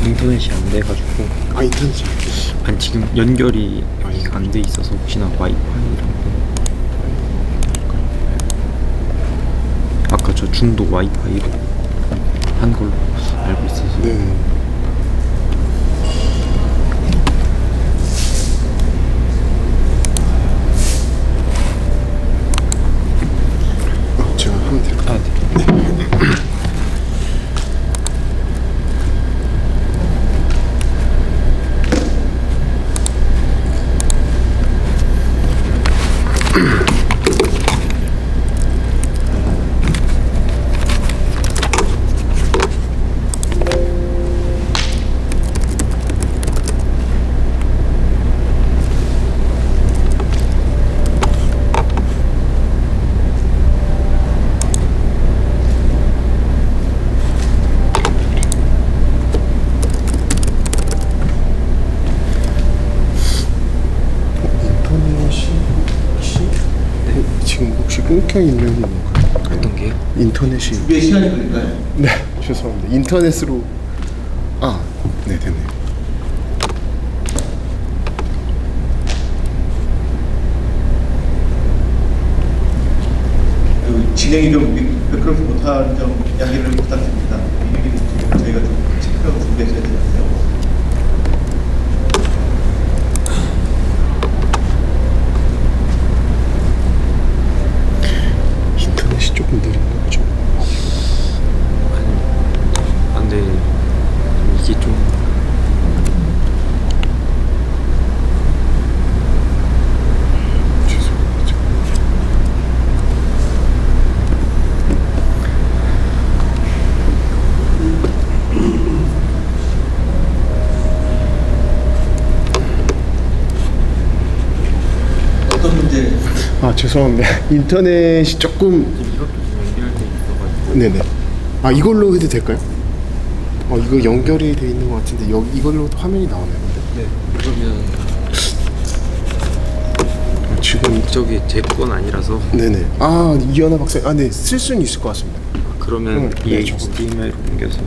인터넷이 안 돼가지고. 인터넷이 아니 지금 연결이 여기가 안 돼 있어서 혹시나 와이파이라고. 아까 저 중도 와이파이로 한 걸로 알고 있어서. 네. 제가 하면 될까요? 네. 켜져 있는 건가요? 어떤 게요? 인터넷이 준비에 시간이 걸릴까요? 네 죄송합니다. 인터넷으로 네 됐네요. 진행이 좀 매끄럽지 못한 점 양해를 부탁드립니다. 미리 저희가 좀 체크하고 준비해서 해야 되는데요. 인터넷이 조금 느린 거죠. 아니, 근데 이게 좀 죄송합니다. 어떤 문제? 죄송합니다. 인터넷이 조금 이것도 좀 연결돼 있어가지고 네네. 이걸로 해도 될까요? 이거 연결이 돼 있는 것 같은데 이걸로도 화면이 나오네요. 근데. 네 그러면 지금 저게 제 건 아니라서 네네. 이현아 박사. 네, 쓸 수는 있을 것 같습니다. 그러면 네, 이 저거. HDMI로 옮겨서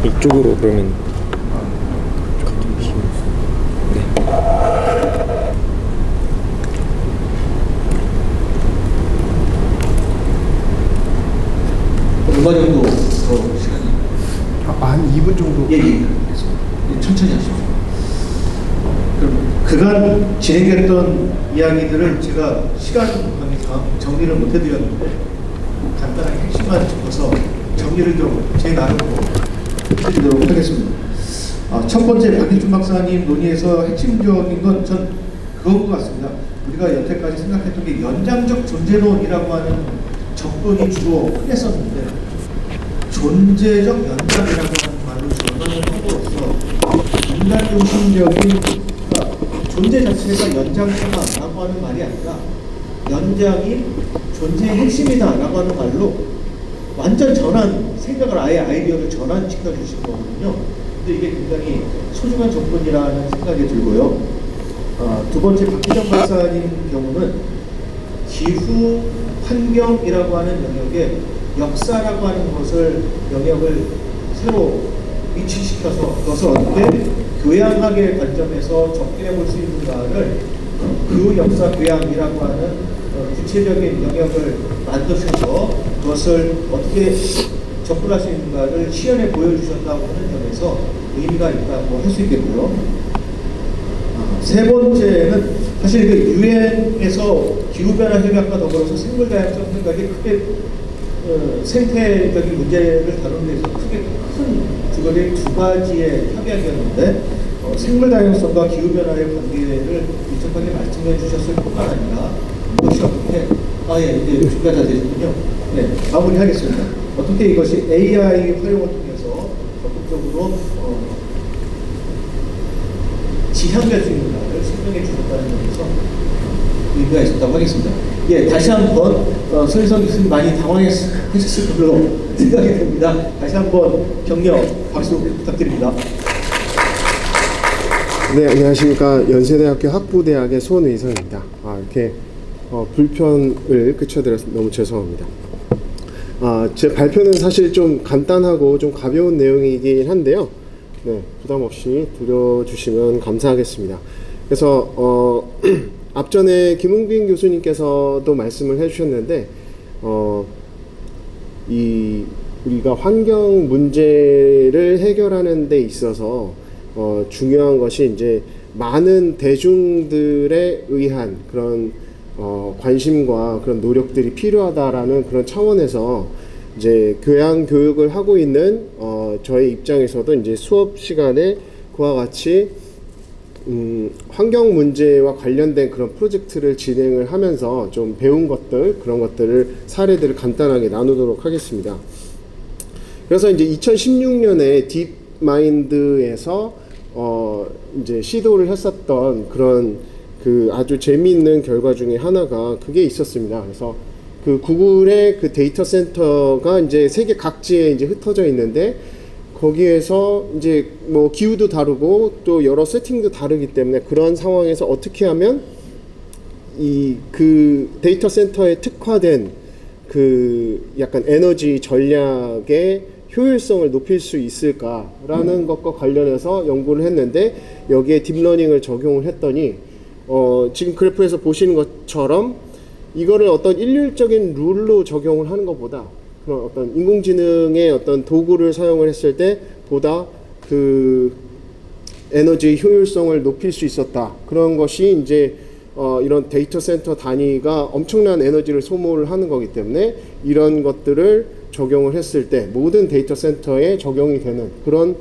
이쪽으로 그러면 네. 얼마 정도 더 시간이? 한 2분 정도. 예. 천천히 하십시오. 그럼 그간 진행됐던 이야기들을 제가 시간 관계상 정리를 못 해드렸는데 간단하게 핵심만 짚어서 정리를 좀 제 나름으로 해드리도록 하겠습니다. 첫 번째 박일준 박사님 논의에서 핵심적인 건 전 그건 것 같습니다. 우리가 여태까지 생각했던 게 연장적 존재론이라고 하는 접근이 주로 흔했었는데 존재적 연장이라고 하는 말로 전환을 함으로써 인간 중심적인 존재 자체가 연장이다라고 하는 말이 아니라 연장이 존재의 핵심이다라고 하는 말로 완전 전환, 생각을 아예 아이디어를 전환시켜 주신 거거든요. 근데 이게 굉장히 소중한 접근이라는 생각이 들고요. 두 번째 박기정 박사님 경우는 기후 환경이라고 하는 영역에 역사라고 하는 것을 영역을 새로 위치시켜서 그것을 어떻게 교양학의 관점에서 접근해 볼 수 있는가를 그 역사 교양이라고 하는 구체적인 영역을 만드셔서 그것을 어떻게 접근할 수 있는가를 시연해 보여주셨다고 하는 점에서 의미가 있다고 할 수 있겠고요. 세 번째는 사실 그 유엔에서 기후변화 협약과 더불어서 생물다양성 생각이 크게 생태적인 문제를 다루는 데서 크게 큰 주거리 두 가지의 협약이었는데 생물다양성과 기후변화의 관계를 민첩하게 말씀해 주셨을 뿐만 아니라 이것이 어떻게 이제 준비가 다 되셨군요. 네, 마무리하겠습니다. 어떻게 이것이 AI 활용을 통해서 적극적으로 지향될 수 있는가를 설명해 주셨다는 점에서 의미가 있었다고 하겠습니다. 예, 다시 한번 손희성 교수님 많이 당황하셨을 걸로 생각이 됩니다. 다시 한번 격려 박수 부탁드립니다. 네, 안녕하십니까. 연세대학교 학부대학의 손의성입니다. 이렇게 불편을 끼쳐드려서 너무 죄송합니다. 제 발표는 사실 좀 간단하고 좀 가벼운 내용이긴 한데요. 네, 부담 없이 들어주시면 감사하겠습니다. 그래서 앞전에 김웅빈 교수님께서도 말씀을 해주셨는데 우리가 환경 문제를 해결하는 데 있어서 중요한 것이 이제 많은 대중들에 의한 그런 관심과 그런 노력들이 필요하다라는 그런 차원에서 이제 교양 교육을 하고 있는 저의 입장에서도 이제 수업 시간에 그와 같이 환경 문제와 관련된 그런 프로젝트를 진행을 하면서 좀 배운 것들, 그런 것들을 사례들을 간단하게 나누도록 하겠습니다. 그래서 이제 2016년에 딥마인드에서 이제 시도를 했었던 그런 그 아주 재미있는 결과 중에 하나가 그게 있었습니다. 그래서 그 구글의 그 데이터 센터가 이제 세계 각지에 이제 흩어져 있는데 거기에서 이제 뭐 기후도 다르고 또 여러 세팅도 다르기 때문에 그런 상황에서 어떻게 하면 이 그 데이터 센터에 특화된 그 약간 에너지 전략의 효율성을 높일 수 있을까라는 것과 관련해서 연구를 했는데 여기에 딥러닝을 적용을 했더니 지금 그래프에서 보시는 것처럼 이거를 어떤 일률적인 룰로 적용을 하는 것보다 그런 어떤 인공지능의 어떤 도구를 사용을 했을 때 보다 그 에너지 효율성을 높일 수 있었다. 그런 것이 이제 이런 데이터 센터 단위가 엄청난 에너지를 소모를 하는 거기 때문에 이런 것들을 적용을 했을 때 모든 데이터 센터에 적용이 되는 그런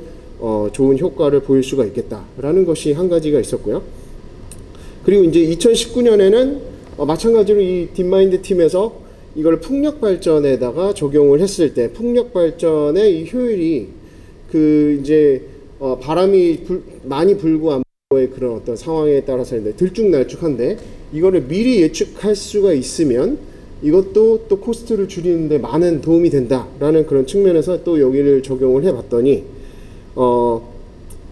좋은 효과를 보일 수가 있겠다라는 것이 한 가지가 있었고요. 그리고 이제 2019년에는 마찬가지로 이 딥마인드 팀에서 이걸 풍력 발전에다가 적용을 했을 때 풍력 발전의 이 효율이 그 이제 바람이 많이 불고 안 불고의 그런 어떤 상황에 따라서 들쭉날쭉한데 이거를 미리 예측할 수가 있으면 이것도 또 코스트를 줄이는데 많은 도움이 된다라는 그런 측면에서 또 여기를 적용을 해봤더니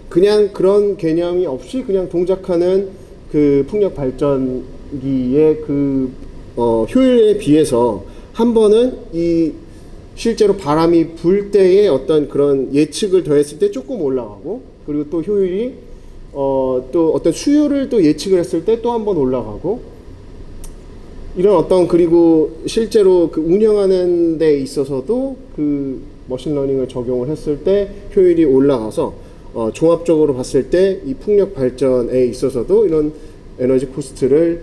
그냥 그런 개념이 없이 그냥 동작하는 그 풍력 발전기의 그 효율에 비해서 한 번은 이 실제로 바람이 불 때의 어떤 그런 예측을 더했을 때 조금 올라가고 그리고 또 효율이 또 어떤 수요를 또 예측을 했을 때 또 한 번 올라가고 이런 어떤 그리고 실제로 그 운영하는 데 있어서도 그 머신러닝을 적용을 했을 때 효율이 올라가서 종합적으로 봤을 때 이 풍력 발전에 있어서도 이런 에너지 코스트를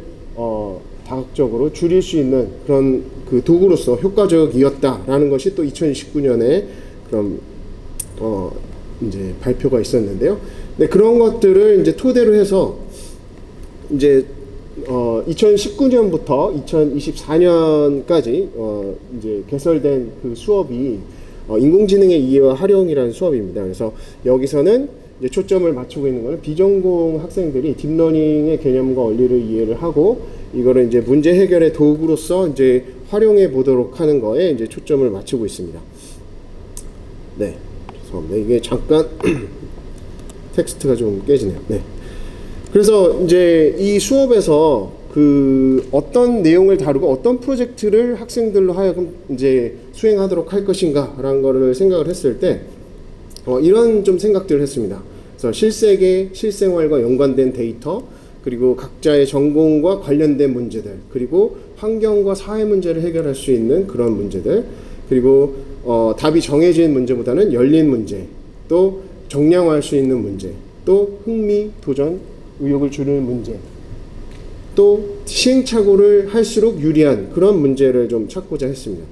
다각적으로 줄일 수 있는 그런 그 도구로서 효과적이었다라는 것이 또 2019년에 그런 이제 발표가 있었는데요. 네, 그런 것들을 이제 토대로 해서 이제 2019년부터 2024년까지 이제 개설된 그 수업이 인공지능의 이해와 활용이라는 수업입니다. 그래서 여기서는 이제 초점을 맞추고 있는 것은 비전공 학생들이 딥러닝의 개념과 원리를 이해를 하고 이거를 이제 문제 해결의 도구로서 이제 활용해 보도록 하는 거에 이제 초점을 맞추고 있습니다. 네, 죄송합니다. 이게 잠깐 텍스트가 좀 깨지네요. 네. 그래서 이제 이 수업에서 그 어떤 내용을 다루고 어떤 프로젝트를 학생들로 하여금 이제 수행하도록 할 것인가라는 거를 생각을 했을 때 이런 좀 생각들을 했습니다. 그래서 실세계, 실생활과 연관된 데이터, 그리고 각자의 전공과 관련된 문제들, 그리고 환경과 사회 문제를 해결할 수 있는 그런 문제들, 그리고 답이 정해진 문제보다는 열린 문제, 또 정량화할 수 있는 문제, 또 흥미, 도전, 의욕을 주는 문제, 또 시행착오를 할수록 유리한 그런 문제를 좀 찾고자 했습니다.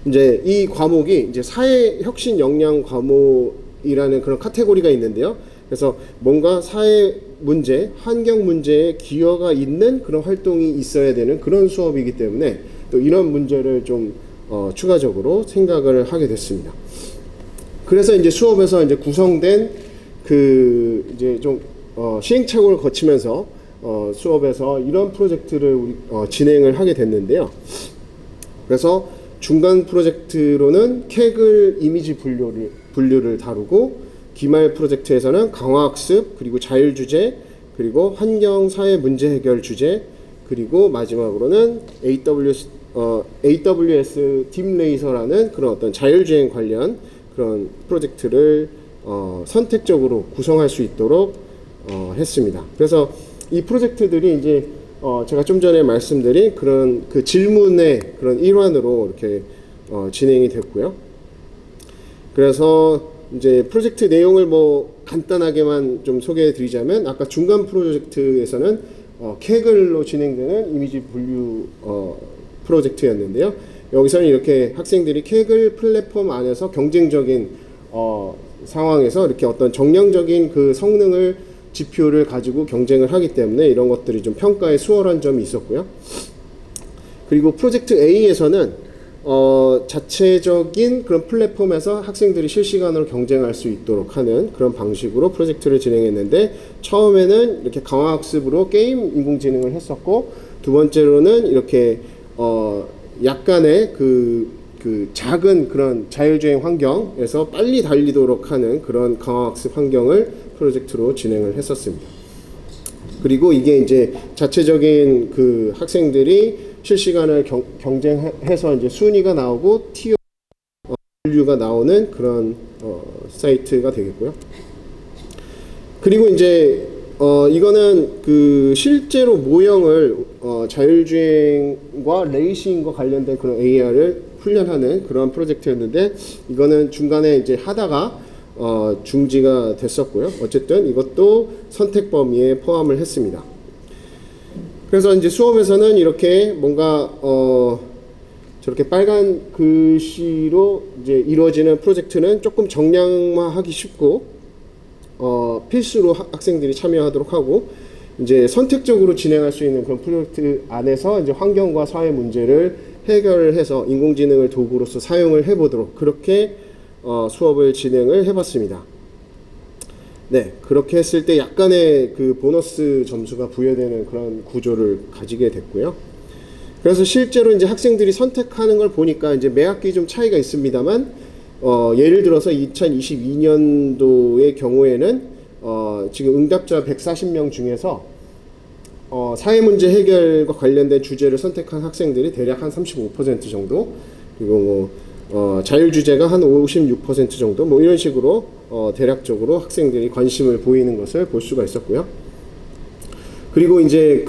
이제 이 과목이 이제 사회 혁신 역량 과목이라는 그런 카테고리가 있는데요. 그래서 뭔가 사회 문제, 환경 문제에 기여가 있는 그런 활동이 있어야 되는 그런 수업이기 때문에 또 이런 문제를 좀 추가적으로 생각을 하게 됐습니다. 그래서 이제 수업에서 이제 구성된 그 이제 좀 시행착오를 거치면서 수업에서 이런 프로젝트를 진행을 하게 됐는데요. 그래서 중간 프로젝트로는 케글 이미지 분류를 다루고 기말 프로젝트에서는 강화학습, 그리고 자율주제, 그리고 환경사회 문제 해결 주제, 그리고 마지막으로는 AWS 딥레이서라는 그런 어떤 자율주행 관련 그런 프로젝트를 선택적으로 구성할 수 있도록 했습니다. 그래서 이 프로젝트들이 이제 제가 좀 전에 말씀드린 그런 그 질문의 그런 일환으로 이렇게 진행이 됐고요. 그래서 이제 프로젝트 내용을 뭐 간단하게만 좀 소개해 드리자면 아까 중간 프로젝트에서는 케글로 진행되는 이미지 분류 프로젝트였는데요. 여기서는 이렇게 학생들이 케글 플랫폼 안에서 경쟁적인 상황에서 이렇게 어떤 정량적인 그 성능을 지표를 가지고 경쟁을 하기 때문에 이런 것들이 좀 평가에 수월한 점이 있었고요. 그리고 프로젝트 A에서는 자체적인 그런 플랫폼에서 학생들이 실시간으로 경쟁할 수 있도록 하는 그런 방식으로 프로젝트를 진행했는데, 처음에는 이렇게 강화학습으로 게임 인공지능을 했었고, 두 번째로는 이렇게 약간의 그 작은 그런 자율주행 환경에서 빨리 달리도록 하는 그런 강화학습 환경을 프로젝트로 진행을 했었습니다. 그리고 이게 이제 자체적인 그 학생들이 실시간을 경쟁해서 이제 순위가 나오고 티어 분류가 나오는 그런 사이트가 되겠고요. 그리고 이제 이거는 그 실제로 모형을 자율주행과 레이싱과 관련된 그런 AR을 훈련하는 그런 프로젝트였는데, 이거는 중간에 이제 하다가 중지가 됐었고요. 어쨌든 이것도 선택 범위에 포함을 했습니다. 그래서 이제 수업에서는 이렇게 뭔가 저렇게 빨간 글씨로 이제 이루어지는 프로젝트는 조금 정량화하기 쉽고 필수로 학생들이 참여하도록 하고, 이제 선택적으로 진행할 수 있는 그런 프로젝트 안에서 이제 환경과 사회 문제를 해결을 해서 인공지능을 도구로서 사용을 해보도록 그렇게 수업을 진행을 해봤습니다. 네, 그렇게 했을 때 약간의 그 보너스 점수가 부여되는 그런 구조를 가지게 됐고요. 그래서 실제로 이제 학생들이 선택하는 걸 보니까 이제 매 학기 좀 차이가 있습니다만, 예를 들어서 2022년도의 경우에는 지금 응답자 140명 중에서 사회문제 해결과 관련된 주제를 선택한 학생들이 대략 한 35% 정도, 그리고 자율 주제가 한 56% 정도, 뭐 이런 식으로 대략적으로 학생들이 관심을 보이는 것을 볼 수가 있었고요. 그리고 이제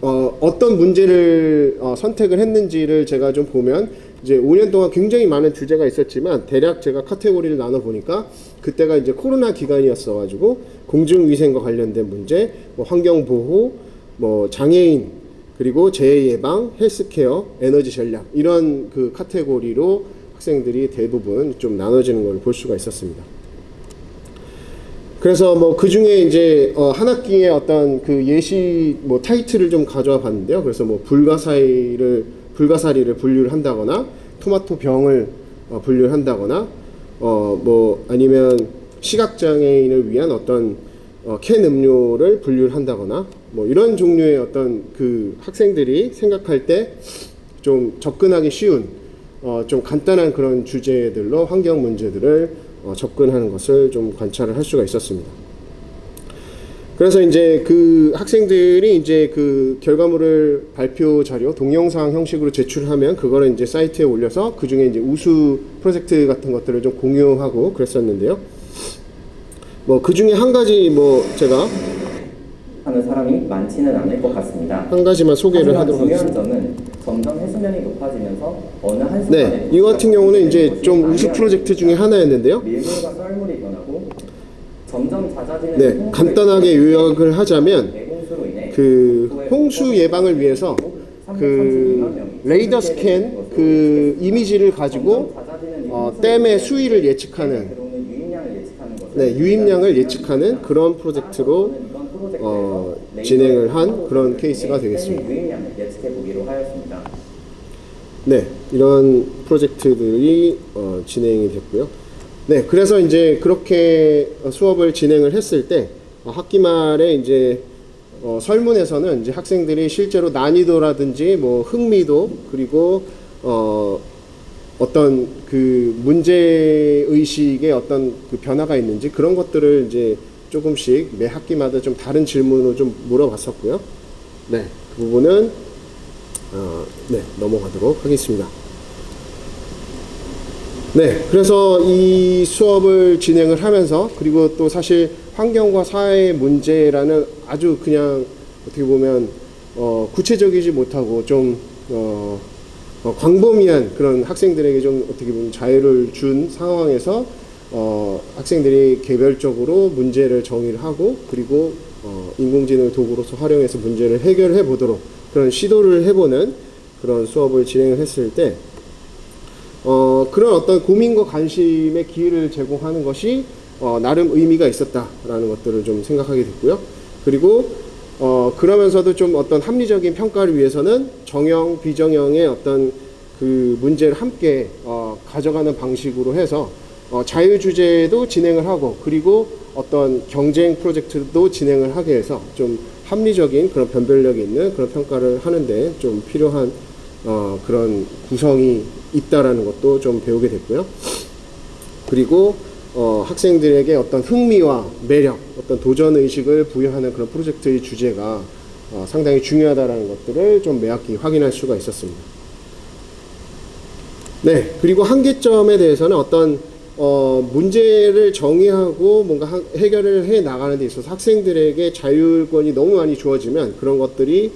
어떤 문제를 선택을 했는지를 제가 좀 보면, 이제 5년 동안 굉장히 많은 주제가 있었지만 대략 제가 카테고리를 나눠 보니까, 그때가 이제 코로나 기간이었어 가지고 공중위생과 관련된 문제, 뭐 환경보호, 뭐 장애인, 그리고 재해 예방, 헬스케어, 에너지 전략, 이런 그 카테고리로 학생들이 대부분 좀 나눠지는 걸 볼 수가 있었습니다. 그래서 뭐 그 중에 이제 한 학기에 어떤 그 예시 뭐 타이틀을 좀 가져와 봤는데요. 그래서 뭐 불가사리를 분류를 한다거나, 토마토 병을 분류를 한다거나, 뭐 아니면 시각장애인을 위한 어떤 캔 음료를 분류를 한다거나, 뭐 이런 종류의 어떤 그 학생들이 생각할 때 좀 접근하기 쉬운 좀 간단한 그런 주제들로 환경 문제들을 접근하는 것을 좀 관찰을 할 수가 있었습니다. 그래서 이제 그 학생들이 이제 그 결과물을 발표 자료 동영상 형식으로 제출하면 그거를 이제 사이트에 올려서 그 중에 이제 우수 프로젝트 같은 것들을 좀 공유하고 그랬었는데요. 뭐 그 중에 한 가지 뭐 제가 하는 사람이 많지는 않을 것 같습니다. 한 가지만 소개를 하도록 중요한 하겠습니다. 점은 점점 해수면이 높아지면서 어느 한 순간에 네, 이 같은 경우는 이제 좀 우수 프로젝트 중에 하나였는데요. 밀물과 썰물이 변하고 점점 잦아지는 네, 간단하게 요약을 하자면 대홍수로 인해 그 홍수 예방을 위해서 그 레이더 스캔 그 이미지를 가지고 댐의 수위를 예측하는, 네, 유입량을 예측하는 그런 프로젝트로 진행을 한 그런 케이스가 되겠습니다. 유입량을 예측해 보기로 하였습니다. 네, 이런 프로젝트들이 진행이 됐고요. 네, 그래서 이제 그렇게 수업을 진행을 했을 때 학기 말에 이제 설문에서는 이제 학생들이 실제로 난이도라든지 뭐 흥미도, 그리고 어떤 그 문제 의식의 어떤 그 변화가 있는지 그런 것들을 이제 조금씩 매 학기마다 좀 다른 질문으로 좀 물어봤었고요. 네, 그 부분은 네, 넘어가도록 하겠습니다. 네, 그래서 이 수업을 진행을 하면서, 그리고 또 사실 환경과 사회 문제라는 아주 그냥 어떻게 보면 구체적이지 못하고 좀 광범위한 그런 학생들에게 좀 어떻게 보면 자유를 준 상황에서 학생들이 개별적으로 문제를 정의를 하고, 그리고 인공지능을 도구로서 활용해서 문제를 해결해 보도록 그런 시도를 해보는 그런 수업을 진행을 했을 때 그런 어떤 고민과 관심의 기회를 제공하는 것이 나름 의미가 있었다라는 것들을 좀 생각하게 됐고요. 그리고 그러면서도 좀 어떤 합리적인 평가를 위해서는 정형, 비정형의 어떤 그 문제를 함께 가져가는 방식으로 해서 자유주제도 진행을 하고, 그리고 어떤 경쟁 프로젝트도 진행을 하게 해서 좀 합리적인 그런 변별력이 있는 그런 평가를 하는데 좀 필요한 그런 구성이 있다라는 것도 좀 배우게 됐고요. 그리고 학생들에게 어떤 흥미와 매력, 어떤 도전 의식을 부여하는 그런 프로젝트의 주제가 상당히 중요하다라는 것들을 좀 매학기 확인할 수가 있었습니다. 네, 그리고 한계점에 대해서는 어떤 문제를 정의하고 뭔가 해결을 해 나가는 데 있어서 학생들에게 자율권이 너무 많이 주어지면 그런 것들이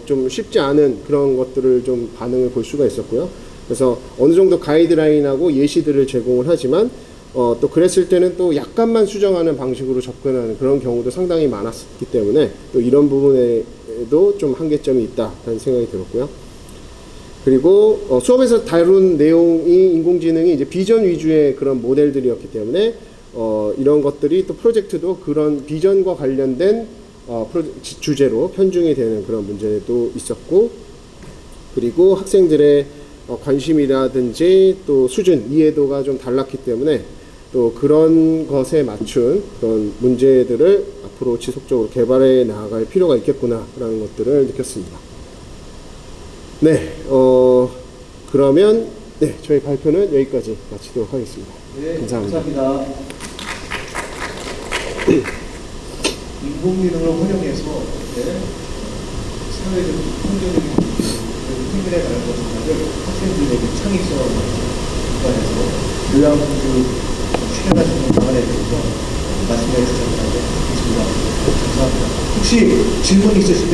좀 쉽지 않은 그런 것들을 좀 반응을 볼 수가 있었고요. 그래서 어느 정도 가이드라인하고 예시들을 제공을 하지만 또 그랬을 때는 또 약간만 수정하는 방식으로 접근하는 그런 경우도 상당히 많았기 때문에 또 이런 부분에도 좀 한계점이 있다라는 생각이 들었고요. 그리고 수업에서 다룬 내용이 인공지능이 이제 비전 위주의 그런 모델들이었기 때문에 이런 것들이 또 프로젝트도 그런 비전과 관련된 주제로 편중이 되는 그런 문제도 있었고, 그리고 학생들의 관심이라든지 또 수준, 이해도가 좀 달랐기 때문에 또 그런 것에 맞춘 그런 문제들을 앞으로 지속적으로 개발해 나갈 필요가 있겠구나라는 것들을 느꼈습니다. 네, 그러면 네, 저희 발표는 여기까지 마치도록 하겠습니다. 네, 감사합니다. 감사합니다. 인공지능을 활용해서 사회적 긍정적인 힘을 해나갈 것인가를 학생들에게 창의성 기반에서 요양원을 실현할 수 있는 방안에 대해서 말씀해 주셨다고 있습니다. 감사합니다. 혹시 질문 있으시면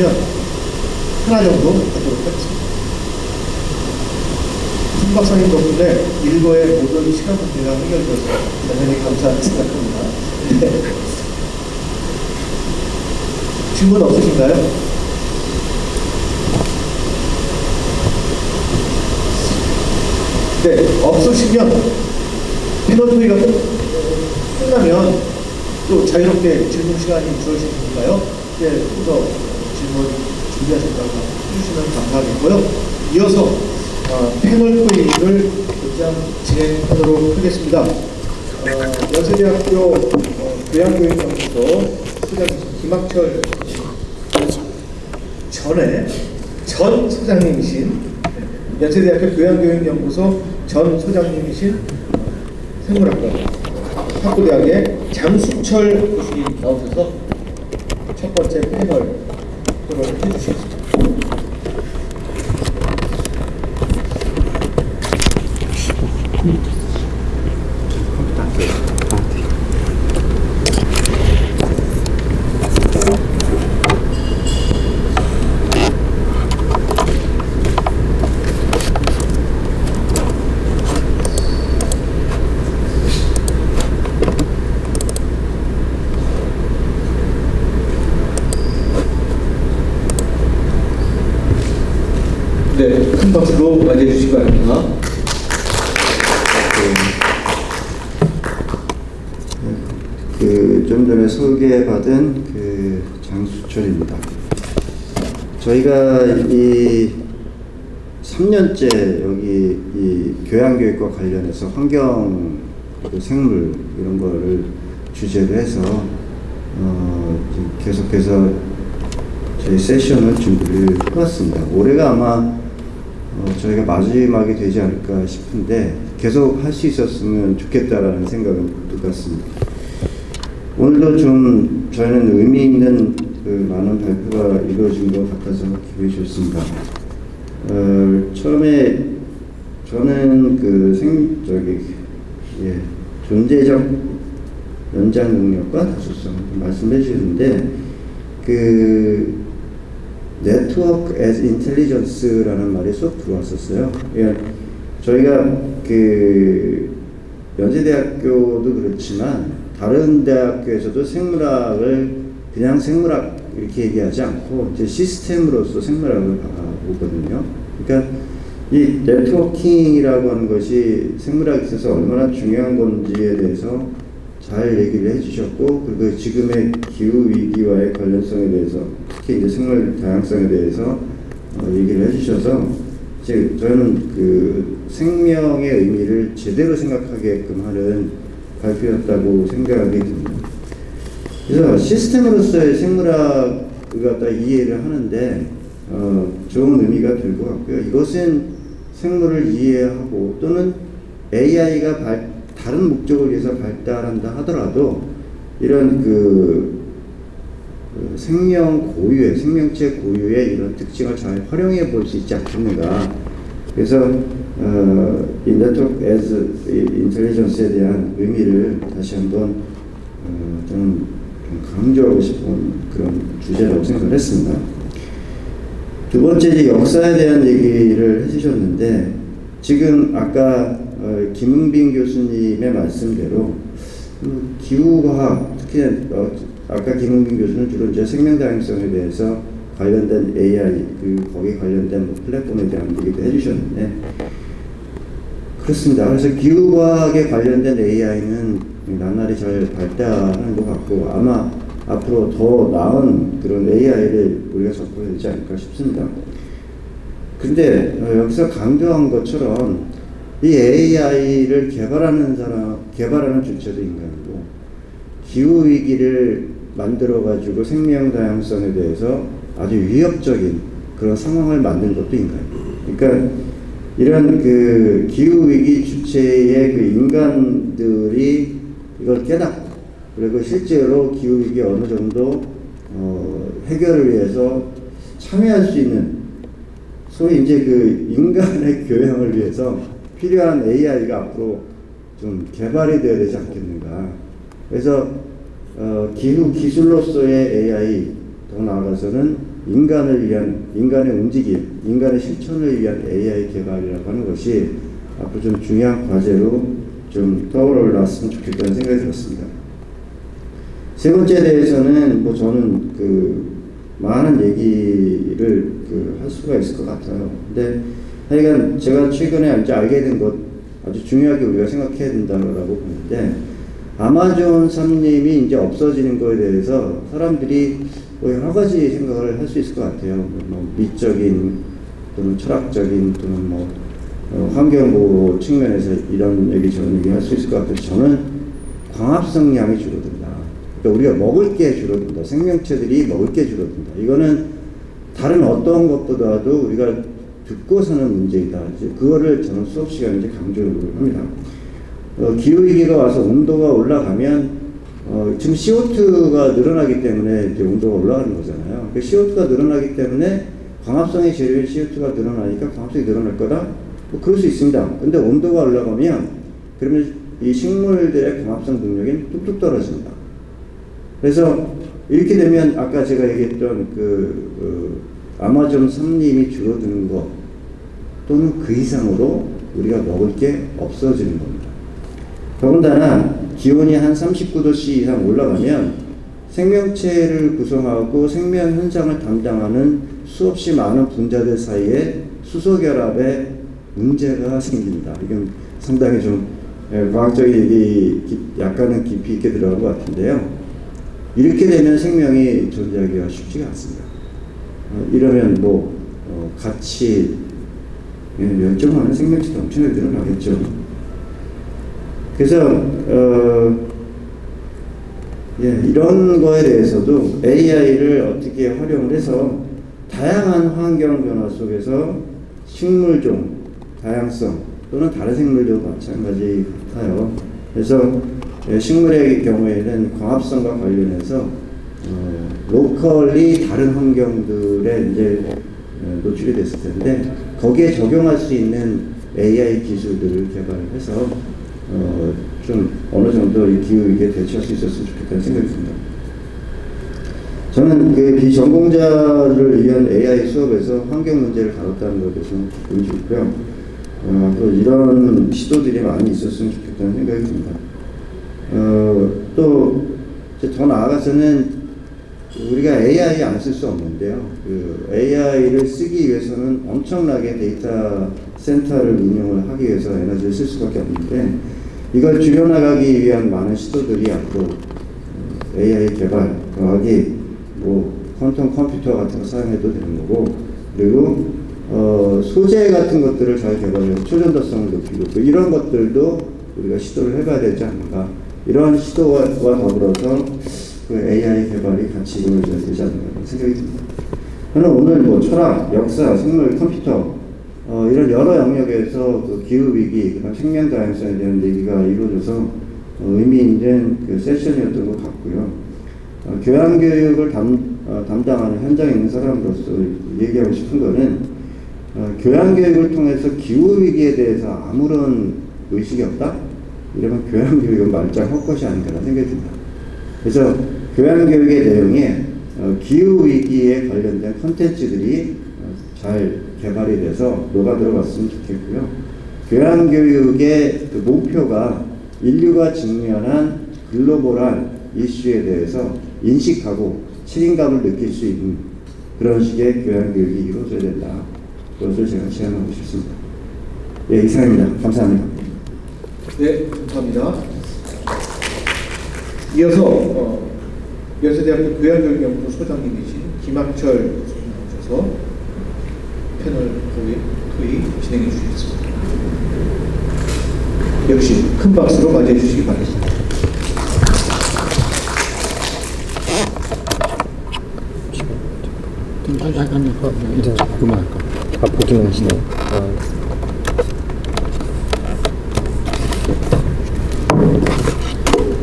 하나 정도 하도록 하겠습니다. 손 박사님 덕분에 일거의 모든 시간 문제가 해결되어서 대단히 감사하게 생각합니다. 네. 질문 없으신가요? 네, 없으시면 패널 토의가 끝나면 또 자유롭게 질문 시간이 주어지니까요. 네, 또 질문 준비하셨다고 해주시면 감사하겠고요. 이어서 패널 토의를 곧장 진행하도록 하겠습니다. 연세대학교 교양교육연구소 소장이신 김학철 전 소장님이신 연세대학교 교양교육연구소 전 소장님이신 생물학과 학부대학의 장수철 교수님 나오셔서 첫 번째 패널 토론을 해주시겠습니다. 네, 큰 박수로 맞이해 주시기 바랍니다. 좀 전에 소개받은 장수철입니다. 저희가 이 3년째 여기 이 교양교육과 관련해서 환경, 생물 이런 거를 주제로 해서 계속해서 저희 세션을 준비를 해왔습니다. 올해가 아마 저희가 마지막이 되지 않을까 싶은데 계속 할 수 있었으면 좋겠다라는 생각은 들었습니다. 오늘도 좀 저희는 의미 있는 많은 발표가 이루어진 것 같아서 기분이 좋습니다. 처음에 저는 존재적 연장 능력과 다수성 말씀해 주셨는데 네트워크 as intelligence라는 말이 쏙 들어왔었어요. 저희가 연세대학교도 그렇지만 다른 대학교에서도 생물학을 그냥 생물학 이렇게 얘기하지 않고 이제 시스템으로서 생물학을 보거든요. 그러니까 이 네트워킹이라고 하는 것이 생물학에 있어서 얼마나 중요한 건지에 대해서 잘 얘기를 해주셨고, 그리고 지금의 기후 위기와의 관련성에 대해서, 특히 이제 생물 다양성에 대해서 얘기를 해주셔서, 이제 저는 그 생명의 의미를 제대로 생각하게끔 하는 발표였다고 생각이 듭니다. 그래서 시스템으로서의 생물학을 갖다 이해를 하는데 좋은 의미가 될 것 같고요. 이것은 생물을 이해하고 또는 AI가 다른 목적을 위해서 발달한다 하더라도 이런 생명 고유의, 생명체 고유의 이런 특징을 잘 활용해 볼 수 있지 않겠는가. 그래서 이 네트워크 에즈 인텔리전스에 대한 의미를 다시 한번 저는 강조하고 싶은 그런 주제라고 생각을 했습니다. 두 번째, 이제 역사에 대한 얘기를 해주셨는데, 지금 아까 김은빈 교수님의 말씀대로 기후과학, 특히 아까 김은빈 교수는 주로 이제 생명 다양성에 대해서 관련된 AI, 거기에 관련된 플랫폼에 대한 얘기도 해주셨는데, 그렇습니다. 그래서 기후과학에 관련된 AI는 나날이 잘 발달하는 것 같고, 아마 앞으로 더 나은 그런 AI를 우리가 접해야 되지 않을까 싶습니다. 근데 여기서 강조한 것처럼 이 AI를 개발하는 주체도 인간이고, 기후 위기를 만들어 가지고 생명 다양성에 대해서 아주 위협적인 그런 상황을 만든 것도 인간이고, 그러니까 이런 그 기후 위기 주체의 그 인간들이 이걸 깨닫고, 그리고 실제로 기후 위기 어느 정도 해결을 위해서 참여할 수 있는, 소위 이제 그 인간의 교양을 위해서 필요한 AI가 앞으로 좀 개발이 되어야 되지 않겠는가. 그래서 기후 기술로서의 AI, 더 나아가서는 인간을 위한, 인간의 움직임, 인간의 실천을 위한 AI 개발이라고 하는 것이 앞으로 좀 중요한 과제로 좀 떠올랐으면 좋겠다는 생각이 들었습니다. 세 번째에 대해서는 뭐 저는 많은 얘기를 할 수가 있을 것 같아요. 근데 하여간 제가 최근에 이제 알게 된 것, 아주 중요하게 우리가 생각해야 된다고 보는데, 아마존 산림이 이제 없어지는 거에 대해서 사람들이 뭐 여러 가지 생각을 할 수 있을 것 같아요. 뭐 미적인 또는 철학적인 또는 뭐 환경보호 측면에서 이런 얘기 저런 얘기 할 수 있을 것 같아서, 저는 광합성량이 줄어든다. 그러니까 우리가 먹을 게 줄어든다. 생명체들이 먹을 게 줄어든다. 이거는 다른 어떤 것보다도 우리가 듣고 사는 문제이다. 이제 그거를 저는 수업 시간에 이제 강조를 합니다. 기후위기가 와서 온도가 올라가면 지금 CO2가 늘어나기 때문에 이제 온도가 올라가는 거잖아요. 그 CO2가 늘어나기 때문에 광합성의 재료인 CO2가 늘어나니까 광합성이 늘어날 거다? 뭐 그럴 수 있습니다. 근데 온도가 올라가면 그러면 이 식물들의 광합성 능력이 뚝뚝 떨어집니다. 그래서 이렇게 되면 아까 제가 얘기했던 아마존 산림이 줄어드는 것 또는 그 이상으로 우리가 먹을 게 없어지는 겁니다. 더군다나 기온이 한 39도씨 이상 올라가면 생명체를 구성하고 생명 현상을 담당하는 수없이 많은 분자들 사이에 수소결합에 문제가 생깁니다. 이건 상당히 좀 과학적인 얘기 약간은 깊이 있게 들어간 것 같은데요. 이렇게 되면 생명이 존재하기가 쉽지가 않습니다. 이러면 같이 멸종하는 생명체도 엄청나게 늘어나겠죠. 그래서 이런 거에 대해서도 AI를 어떻게 활용을 해서 다양한 환경 변화 속에서 식물종 다양성 또는 다른 생물도 마찬가지 같아요. 그래서 식물의 경우에는 광합성과 관련해서 로컬리 다른 환경들에 이제 노출이 됐을 텐데, 거기에 적용할 수 있는 AI 기술들을 개발해서 좀 어느 정도 이 기후위기에 대처할 수 있었으면 좋겠다는 생각이 듭니다. 저는 비전공자를 위한 AI 수업에서 환경 문제를 다뤘다는 것에 대해서는 의지 있고요. 또 이런 시도들이 많이 있었으면 좋겠다는 생각이 듭니다. 또 더 나아가서는 우리가 AI 안 쓸 수 없는데요. AI를 쓰기 위해서는 엄청나게 데이터 센터를 운영을 하기 위해서 에너지를 쓸 수밖에 없는데, 이걸 줄여나가기 위한 많은 시도들이 앞으로 AI 개발, 더하기 뭐 퀀텀 컴퓨터 같은 거 사용해도 되는 거고, 그리고 소재 같은 것들을 잘 개발해서 초전도성을 높이고 또 이런 것들도 우리가 시도를 해봐야 되지 않는가. 이런 시도와 더불어서 그 AI 개발이 같이 이루어져야 되지 않는가 생각이 듭니다. 저는 오늘 뭐 철학, 역사, 생물, 컴퓨터 이런 여러 영역에서 그 기후위기, 그다음 생명 다양성에 대한 얘기가 이루어져서 의미 있는 그 세션이었던 것 같고요. 교양교육을 담당하는 현장에 있는 사람으로서 얘기하고 싶은 거는 교양교육을 통해서 기후위기에 대해서 아무런 의식이 없다? 이러면 교양교육은 말짱 헛것이 아닌가라는 생각이 듭니다. 그래서 교양교육의 내용에 기후위기에 관련된 콘텐츠들이 잘 개발이 돼서 녹아 들어갔으면 좋겠고요. 교양교육의 그 목표가 인류가 직면한 글로벌한 이슈에 대해서 인식하고 책임감을 느낄 수 있는 그런 식의 교양교육이 이루어져야 된다. 그것을 제가 제안하고 싶습니다. 예, 이상입니다. 감사합니다. 네, 감사합니다. 이어서 연세대학교 교양교육연구소 소장님이신 김학철 교수님 나오셔서 패널 토의 진행해 주시겠습니다. 역시 큰 박수로 맞이해 주시기 바랍니다. 이제 그만할까? 보기만 하시네.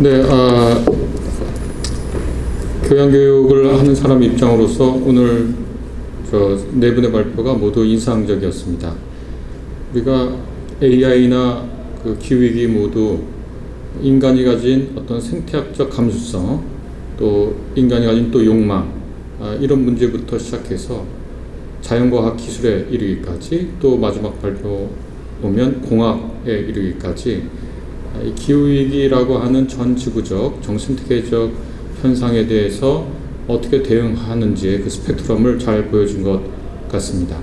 네, 교양교육을 하는 사람 입장으로서 오늘 저 네 분의 발표가 모두 인상적이었습니다. 우리가 AI나 그 기후위기 모두 인간이 가진 어떤 생태학적 감수성, 또 인간이 가진 또 욕망, 이런 문제부터 시작해서 자연과학 기술에 이르기까지, 또 마지막 발표 보면 공학에 이르기까지 이 기후위기라고 하는 전 지구적, 정생태계적 현상에 대해서 어떻게 대응하는지의 그 스펙트럼을 잘 보여준 것 같습니다.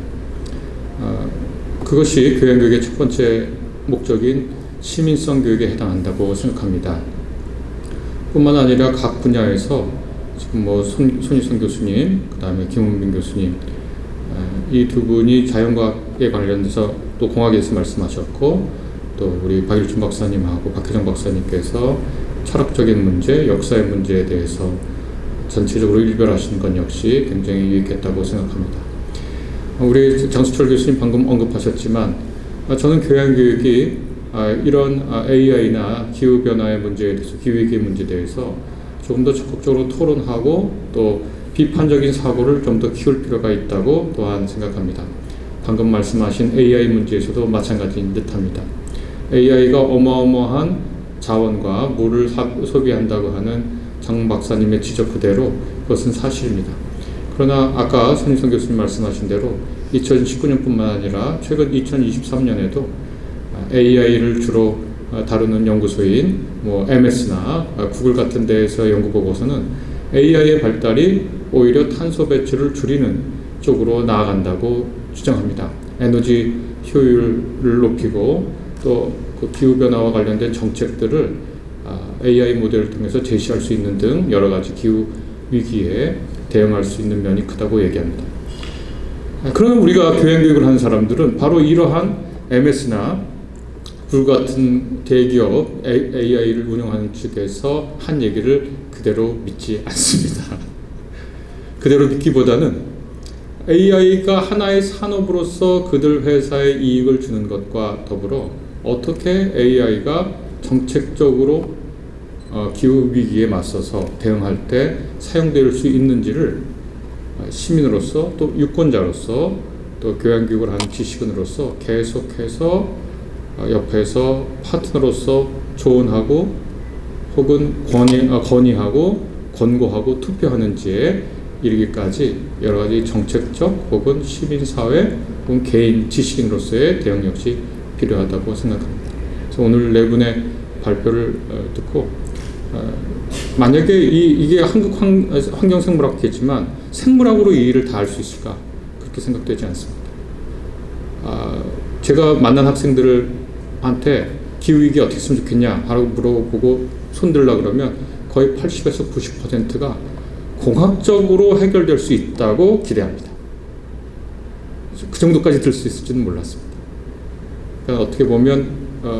그것이 교양교육의 첫 번째 목적인 시민성 교육에 해당한다고 생각합니다. 뿐만 아니라 각 분야에서 지금 뭐 손희선 교수님, 그 다음에 김은빈 교수님, 이 두 분이 자연과학에 관련돼서 또 공학에서 말씀하셨고, 또 우리 박일준 박사님하고 박혜정 박사님께서 철학적인 문제, 역사의 문제에 대해서 전체적으로 일별하시는 건 역시 굉장히 유익했다고 생각합니다. 우리 장수철 교수님 방금 언급하셨지만 저는 교양교육이 이런 AI나 기후변화의 문제에 대해서, 기후위기의 문제에 대해서 조금 더 적극적으로 토론하고 또 비판적인 사고를 좀 더 키울 필요가 있다고 또한 생각합니다. 방금 말씀하신 AI 문제에서도 마찬가지인 듯합니다. AI가 어마어마한 자원과 물을 소비한다고 하는 장 박사님의 지적 그대로 그것은 사실입니다. 그러나 아까 손희선 교수님 말씀하신 대로 2019년뿐만 아니라 최근 2023년에도 AI를 주로 다루는 연구소인 뭐 MS나 구글 같은 데에서 연구 보고서는 AI의 발달이 오히려 탄소 배출을 줄이는 쪽으로 나아간다고 주장합니다. 에너지 효율을 높이고 또 그 기후변화와 관련된 정책들을 AI 모델을 통해서 제시할 수 있는 등 여러 가지 기후 위기에 대응할 수 있는 면이 크다고 얘기합니다. 그러나 우리가 교양교육을 하는 사람들은 바로 이러한 MS나 구글 같은 대기업 AI를 운영하는 측에서 한 얘기를 그대로 믿지 않습니다. 그대로 믿기보다는 AI가 하나의 산업으로서 그들 회사에 이익을 주는 것과 더불어 어떻게 AI가 정책적으로 기후위기에 맞서서 대응할 때 사용될 수 있는지를 시민으로서 또 유권자로서 또 교양교육을 하는 지식인으로서 계속해서 옆에서 파트너로서 조언하고 혹은 건의하고 권고하고 투표하는지에 이르기까지 여러 가지 정책적 혹은 시민사회 혹은 개인 지식인으로서의 대응 역시 필요하다고 생각합니다. 그래서 오늘 네 분의 발표를 듣고 만약에 이게 한국 환경생물학이겠지만 생물학으로 이 일을 다 할 수 있을까? 그렇게 생각되지 않습니다. 제가 만난 학생들한테 기후위기 어떻게 했으면 좋겠냐 하고 물어보고 손들라 그러면 거의 80에서 90%가 공학적으로 해결될 수 있다고 기대합니다. 그 정도까지 들 수 있을지는 몰랐습니다. 그러니까 어떻게 보면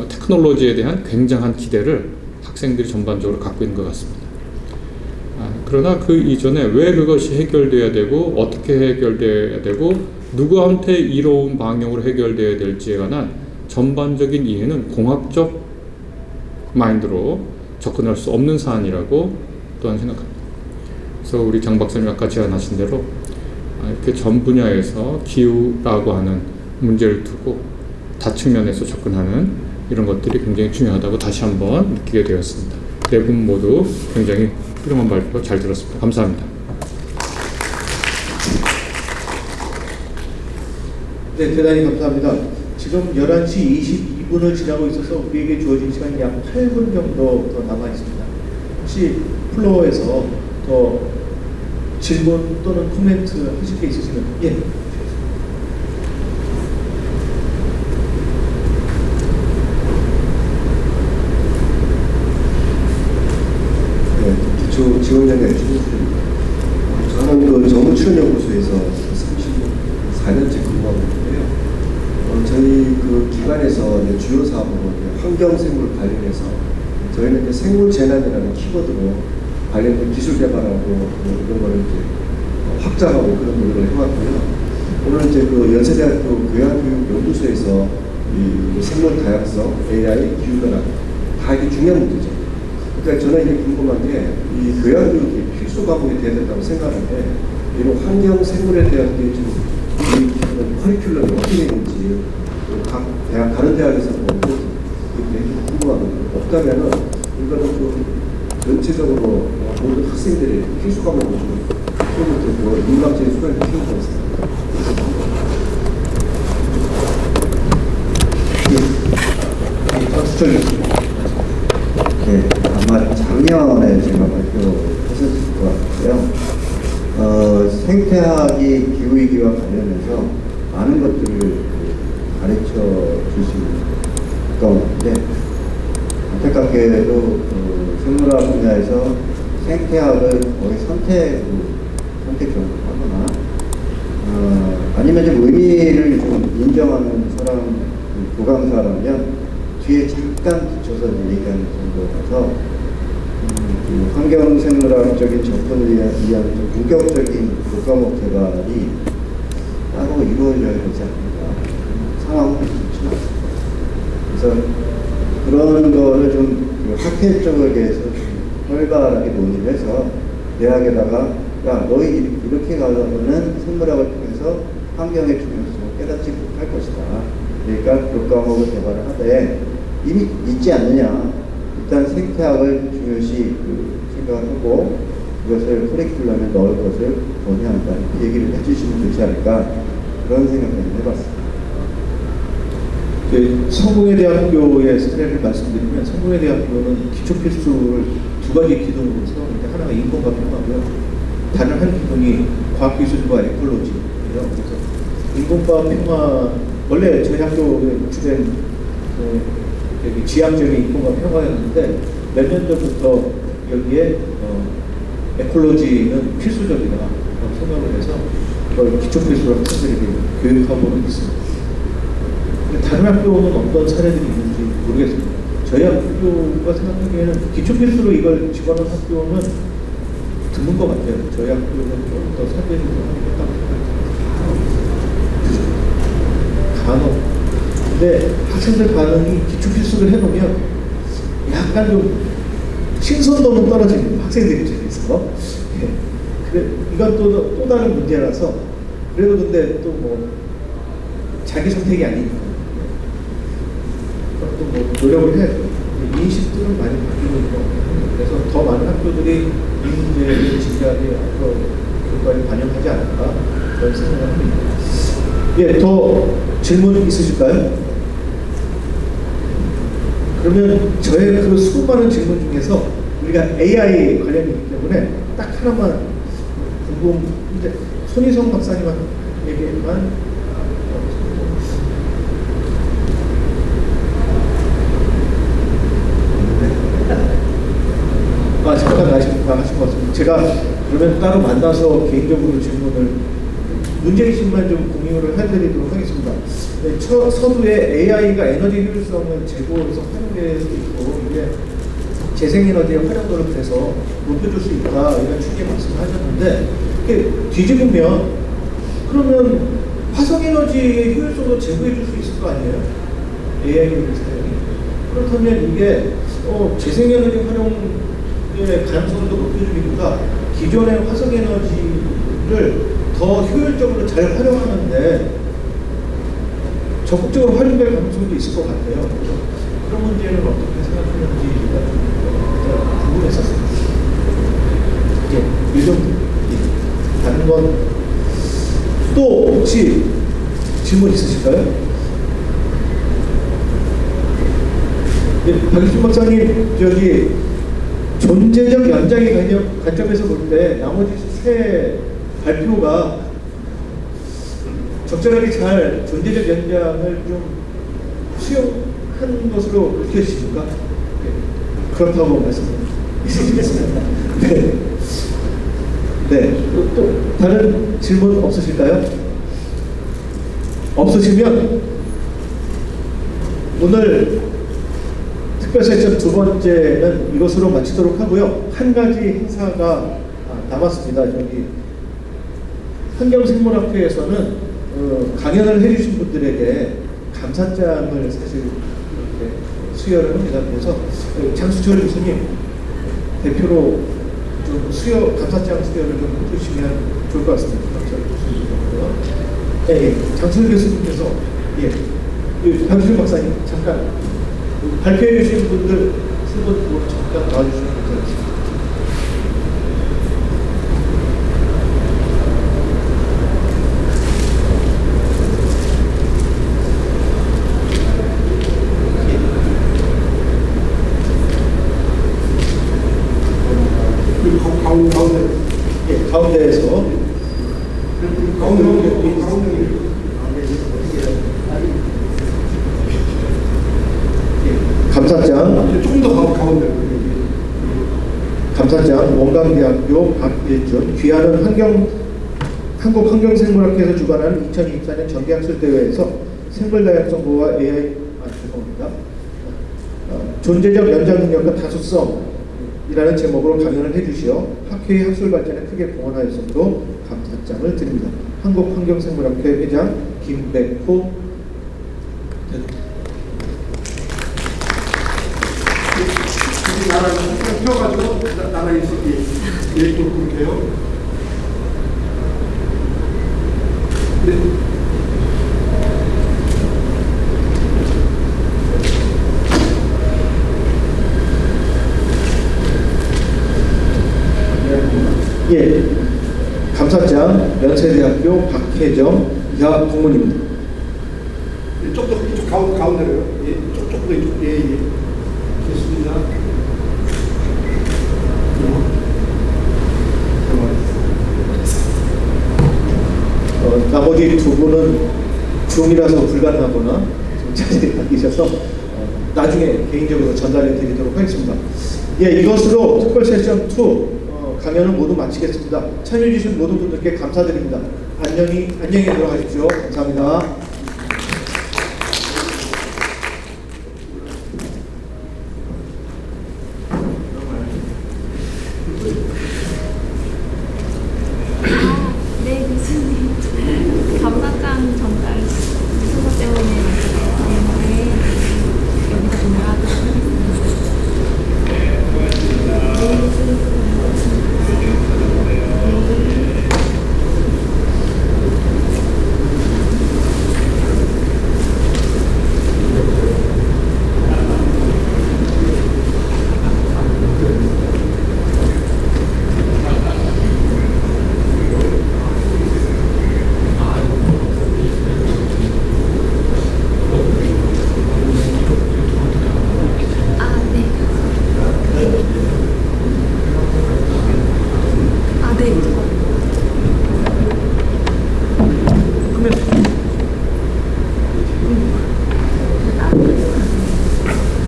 테크놀로지에 대한 굉장한 기대를 학생들이 전반적으로 갖고 있는 것 같습니다. 그러나 그 이전에 왜 그것이 해결돼야 되고 어떻게 해결돼야 되고 누구한테 이로운 방향으로 해결돼야 될지에 관한 전반적인 이해는 공학적 마인드로 접근할 수 없는 사안이라고 또한 생각합니다. 그래서 우리 장 박사님 아까 제안하신 대로 이렇게 전 분야에서 기후라고 하는 문제를 두고 다측면에서 접근하는 이런 것들이 굉장히 중요하다고 다시 한번 느끼게 되었습니다. 네 분 모두 굉장히 훌륭한 발표 잘 들었습니다. 감사합니다. 네, 대단히 감사합니다. 지금 11시 22분을 지나고 있어서 우리에게 주어진 시간이 약 8분 정도 더 남아 있습니다. 혹시 플로어에서 더 질문 또는 코멘트 하실 게 있으시면 예. 기초 지원자의 최진수입니다. 저는 그 정부출연연구소에서 34년째 근무하고 있는데요. 저희 그 기관에서 이제 주요 사업으로 환경생물 관련해서 저희는 이제 생물재난이라는 키워드로 관련된 기술 개발하고 이런 거를 이제 확장하고 그런 노력을 해왔고요. 오늘 이제 그 연세대학교 교양교육연구소에서 이 생물 다양성, AI, 기후변화 다 이게 중요한 문제죠. 그러니까 저는 이게 궁금한 게 이 교양교육이 필수 과목이 돼야 된다고 생각하는데 이런 환경 생물에 대한 게 좀 이 커리큘럼이 어떻게 되는지 각 대학 다른 대학에서 뭐 이게 궁금하거든요. 없다면은 이거는 좀 전체적으로 모든 학생들이 필수 과목으로 좀 인문학적인 수련을 키우는 것 같습니다. 네, 아마 작년에 제가 발표했었을 것 같고요. 생태학이 기후위기와 관련해서 많은 것들을 가르쳐 줄 수 있는 가운데 안타깝게도 생물학 분야에서 생태학을 거의 선택 정도 하거나 아니면 좀 의미를 좀 인정하는 사람, 교강사라면 뒤에 잠깐 붙여서 얘기하는 정도라서 환경생물학적인 접근을 위한 좀 본격적인 교과목 개발이 따로 이루어져야 되지 않는가 상황은 좋지는 않습니다. 그래서 그런 거를 좀 학회 쪽에서 좀 활발하게 논의를 해서 대학에다가 야 너희 이렇게 가서는 생물학을 통해서 환경의 중요성을 깨닫지 못할 것이다. 그러니까 교과목을 개발을 하되 이미 있지 않느냐. 일단 생태학을 중요시 생각을 하고 그것을 커리큘럼에 넣을 것을 권유한다. 이렇게 얘기를 해주시면 되지 않을까 그런 생각을 해봤습니다. 성공회대학교의 사례를 말씀드리면 성공회대학교는 기초필수를 두 가지 기둥으로 세우는데 하나가 인권과 평화고요. 다른 한 기둥이 과학기술과 에콜로지예요. 그래서 인권과 평화 원래 저희 학교의 주된 지향적인 인권과 평화였는데 몇 년 전부터 여기에 에콜로지는 필수적이다 생각을 해서 그걸 기초필수로 학생들에게 교육하고는 있습니다. 다른 학교는 어떤 사례들이 있는지 모르겠습니다. 저희 학교가 생각하기에는 기초필수로 이걸 집어넣은 학교는 드문 것 같아요. 저희 학교는 좀 더 사례를 하겠다고 생각합니다. 간혹 근데 학생들 반응이 기초 필수를 해놓으면 약간 좀 신선도는 떨어집니다. 학생들 입장에서. 예. 그래, 이건 또 다른 문제라서 그래도 근데 또 뭐 자기 선택이 아니니까 또 뭐 노력을 해야죠. 인식들은 많이 바뀌고 있고 그래서 더 많은 학교들이 이 문제를 진지하게 앞으로 교육관이 반영하지 않을까 그런 생각을 합니다. 예, 더 질문 있으실까요? 그러면 저의 그 수많은 질문 중에서 우리가 AI 관련이기 때문에 딱 하나만 이제 손희성 박사님에게만 제가 그러면 따로 만나서 개인적으로 질문을 문제의식만 좀 공유를 해드리도록 하겠습니다. 네, 서두에 AI가 에너지 효율성을 제고해서 활용될 수 있고 이게 재생에너지의 활용도를 그래서 높여줄 수 있다 이런 취지의 말씀을 하셨는데 이게 뒤집으면 그러면 화석에너지의 효율성도 제고해줄 수 있을 거 아니에요? AI 시스템이. 그렇다면 이게 재생에너지 활용의 가능성도 높여주기보다 기존의 화석에너지를 더 효율적으로 잘 활용하는데 적극적으로 활용될 가능성도 있을 것 같아요. 그런 문제는 어떻게 생각하는지가 좀 궁금했었습니다. 이 정도. 다른 건 또 혹시 질문 있으실까요? 박유신 박사님, 저기 존재적 연장의 관점에서 볼 때 나머지 세 발표가 적절하게 잘 존재적 연장을 좀 수용한 것으로 느껴지십니까? 네. 그렇다고 말씀드리겠습니다. 네. 네. 또 다른 질문 없으실까요? 없으시면 오늘 특별 세션 두 번째는 이것으로 마치도록 하고요. 한 가지 행사가 남았습니다. 저기 환경생물학회에서는 강연을 해주신 분들에게 감사장을 사실 이렇게 수여를 합니다. 그래서 장수철 교수님 대표로 좀 감사장 수여를 좀 해주시면 좋을 것 같습니다. 네, 장수철 교수님께서 박유신 박사님 잠깐 발표해 주신 분들 세 분 잠깐 나와주시면 감사하겠습니다. 가운데에서 감사장 조금 더 가운데 감사장 원광대학교 박일준 귀하는 한국환경생물학회에서 주관하는 2024년 전개학술대회에서 생물다양성 보호와 AI 죄송합니다. 존재적 연장 능력과 다수성이라는 제목으로 강연을 해주시어 학회의 학술 발전에 크게 공헌하였으므로 감사장을 드립니다. 한국환경생물학회 회장 김백호 펴가지고 나라에 있었기 예쁘고 그렇게 해요. 네. 예, 감사장 연세대학교 박혜정 이하 동문입니다. 이쪽 가운데로요. 예, 조금 더 이쪽. 예. 됐습니다. 나머지 두 분은 줌이라서 불가능하거나 좀 자리에 바뀌셔서 나중에 개인적으로 전달해 드리도록 하겠습니다. 예, 이것으로 특별 세션 2 강연을 모두 마치겠습니다. 참여해 주신 모든 분들께 감사드립니다. 안녕히 들어가십시오. 감사합니다.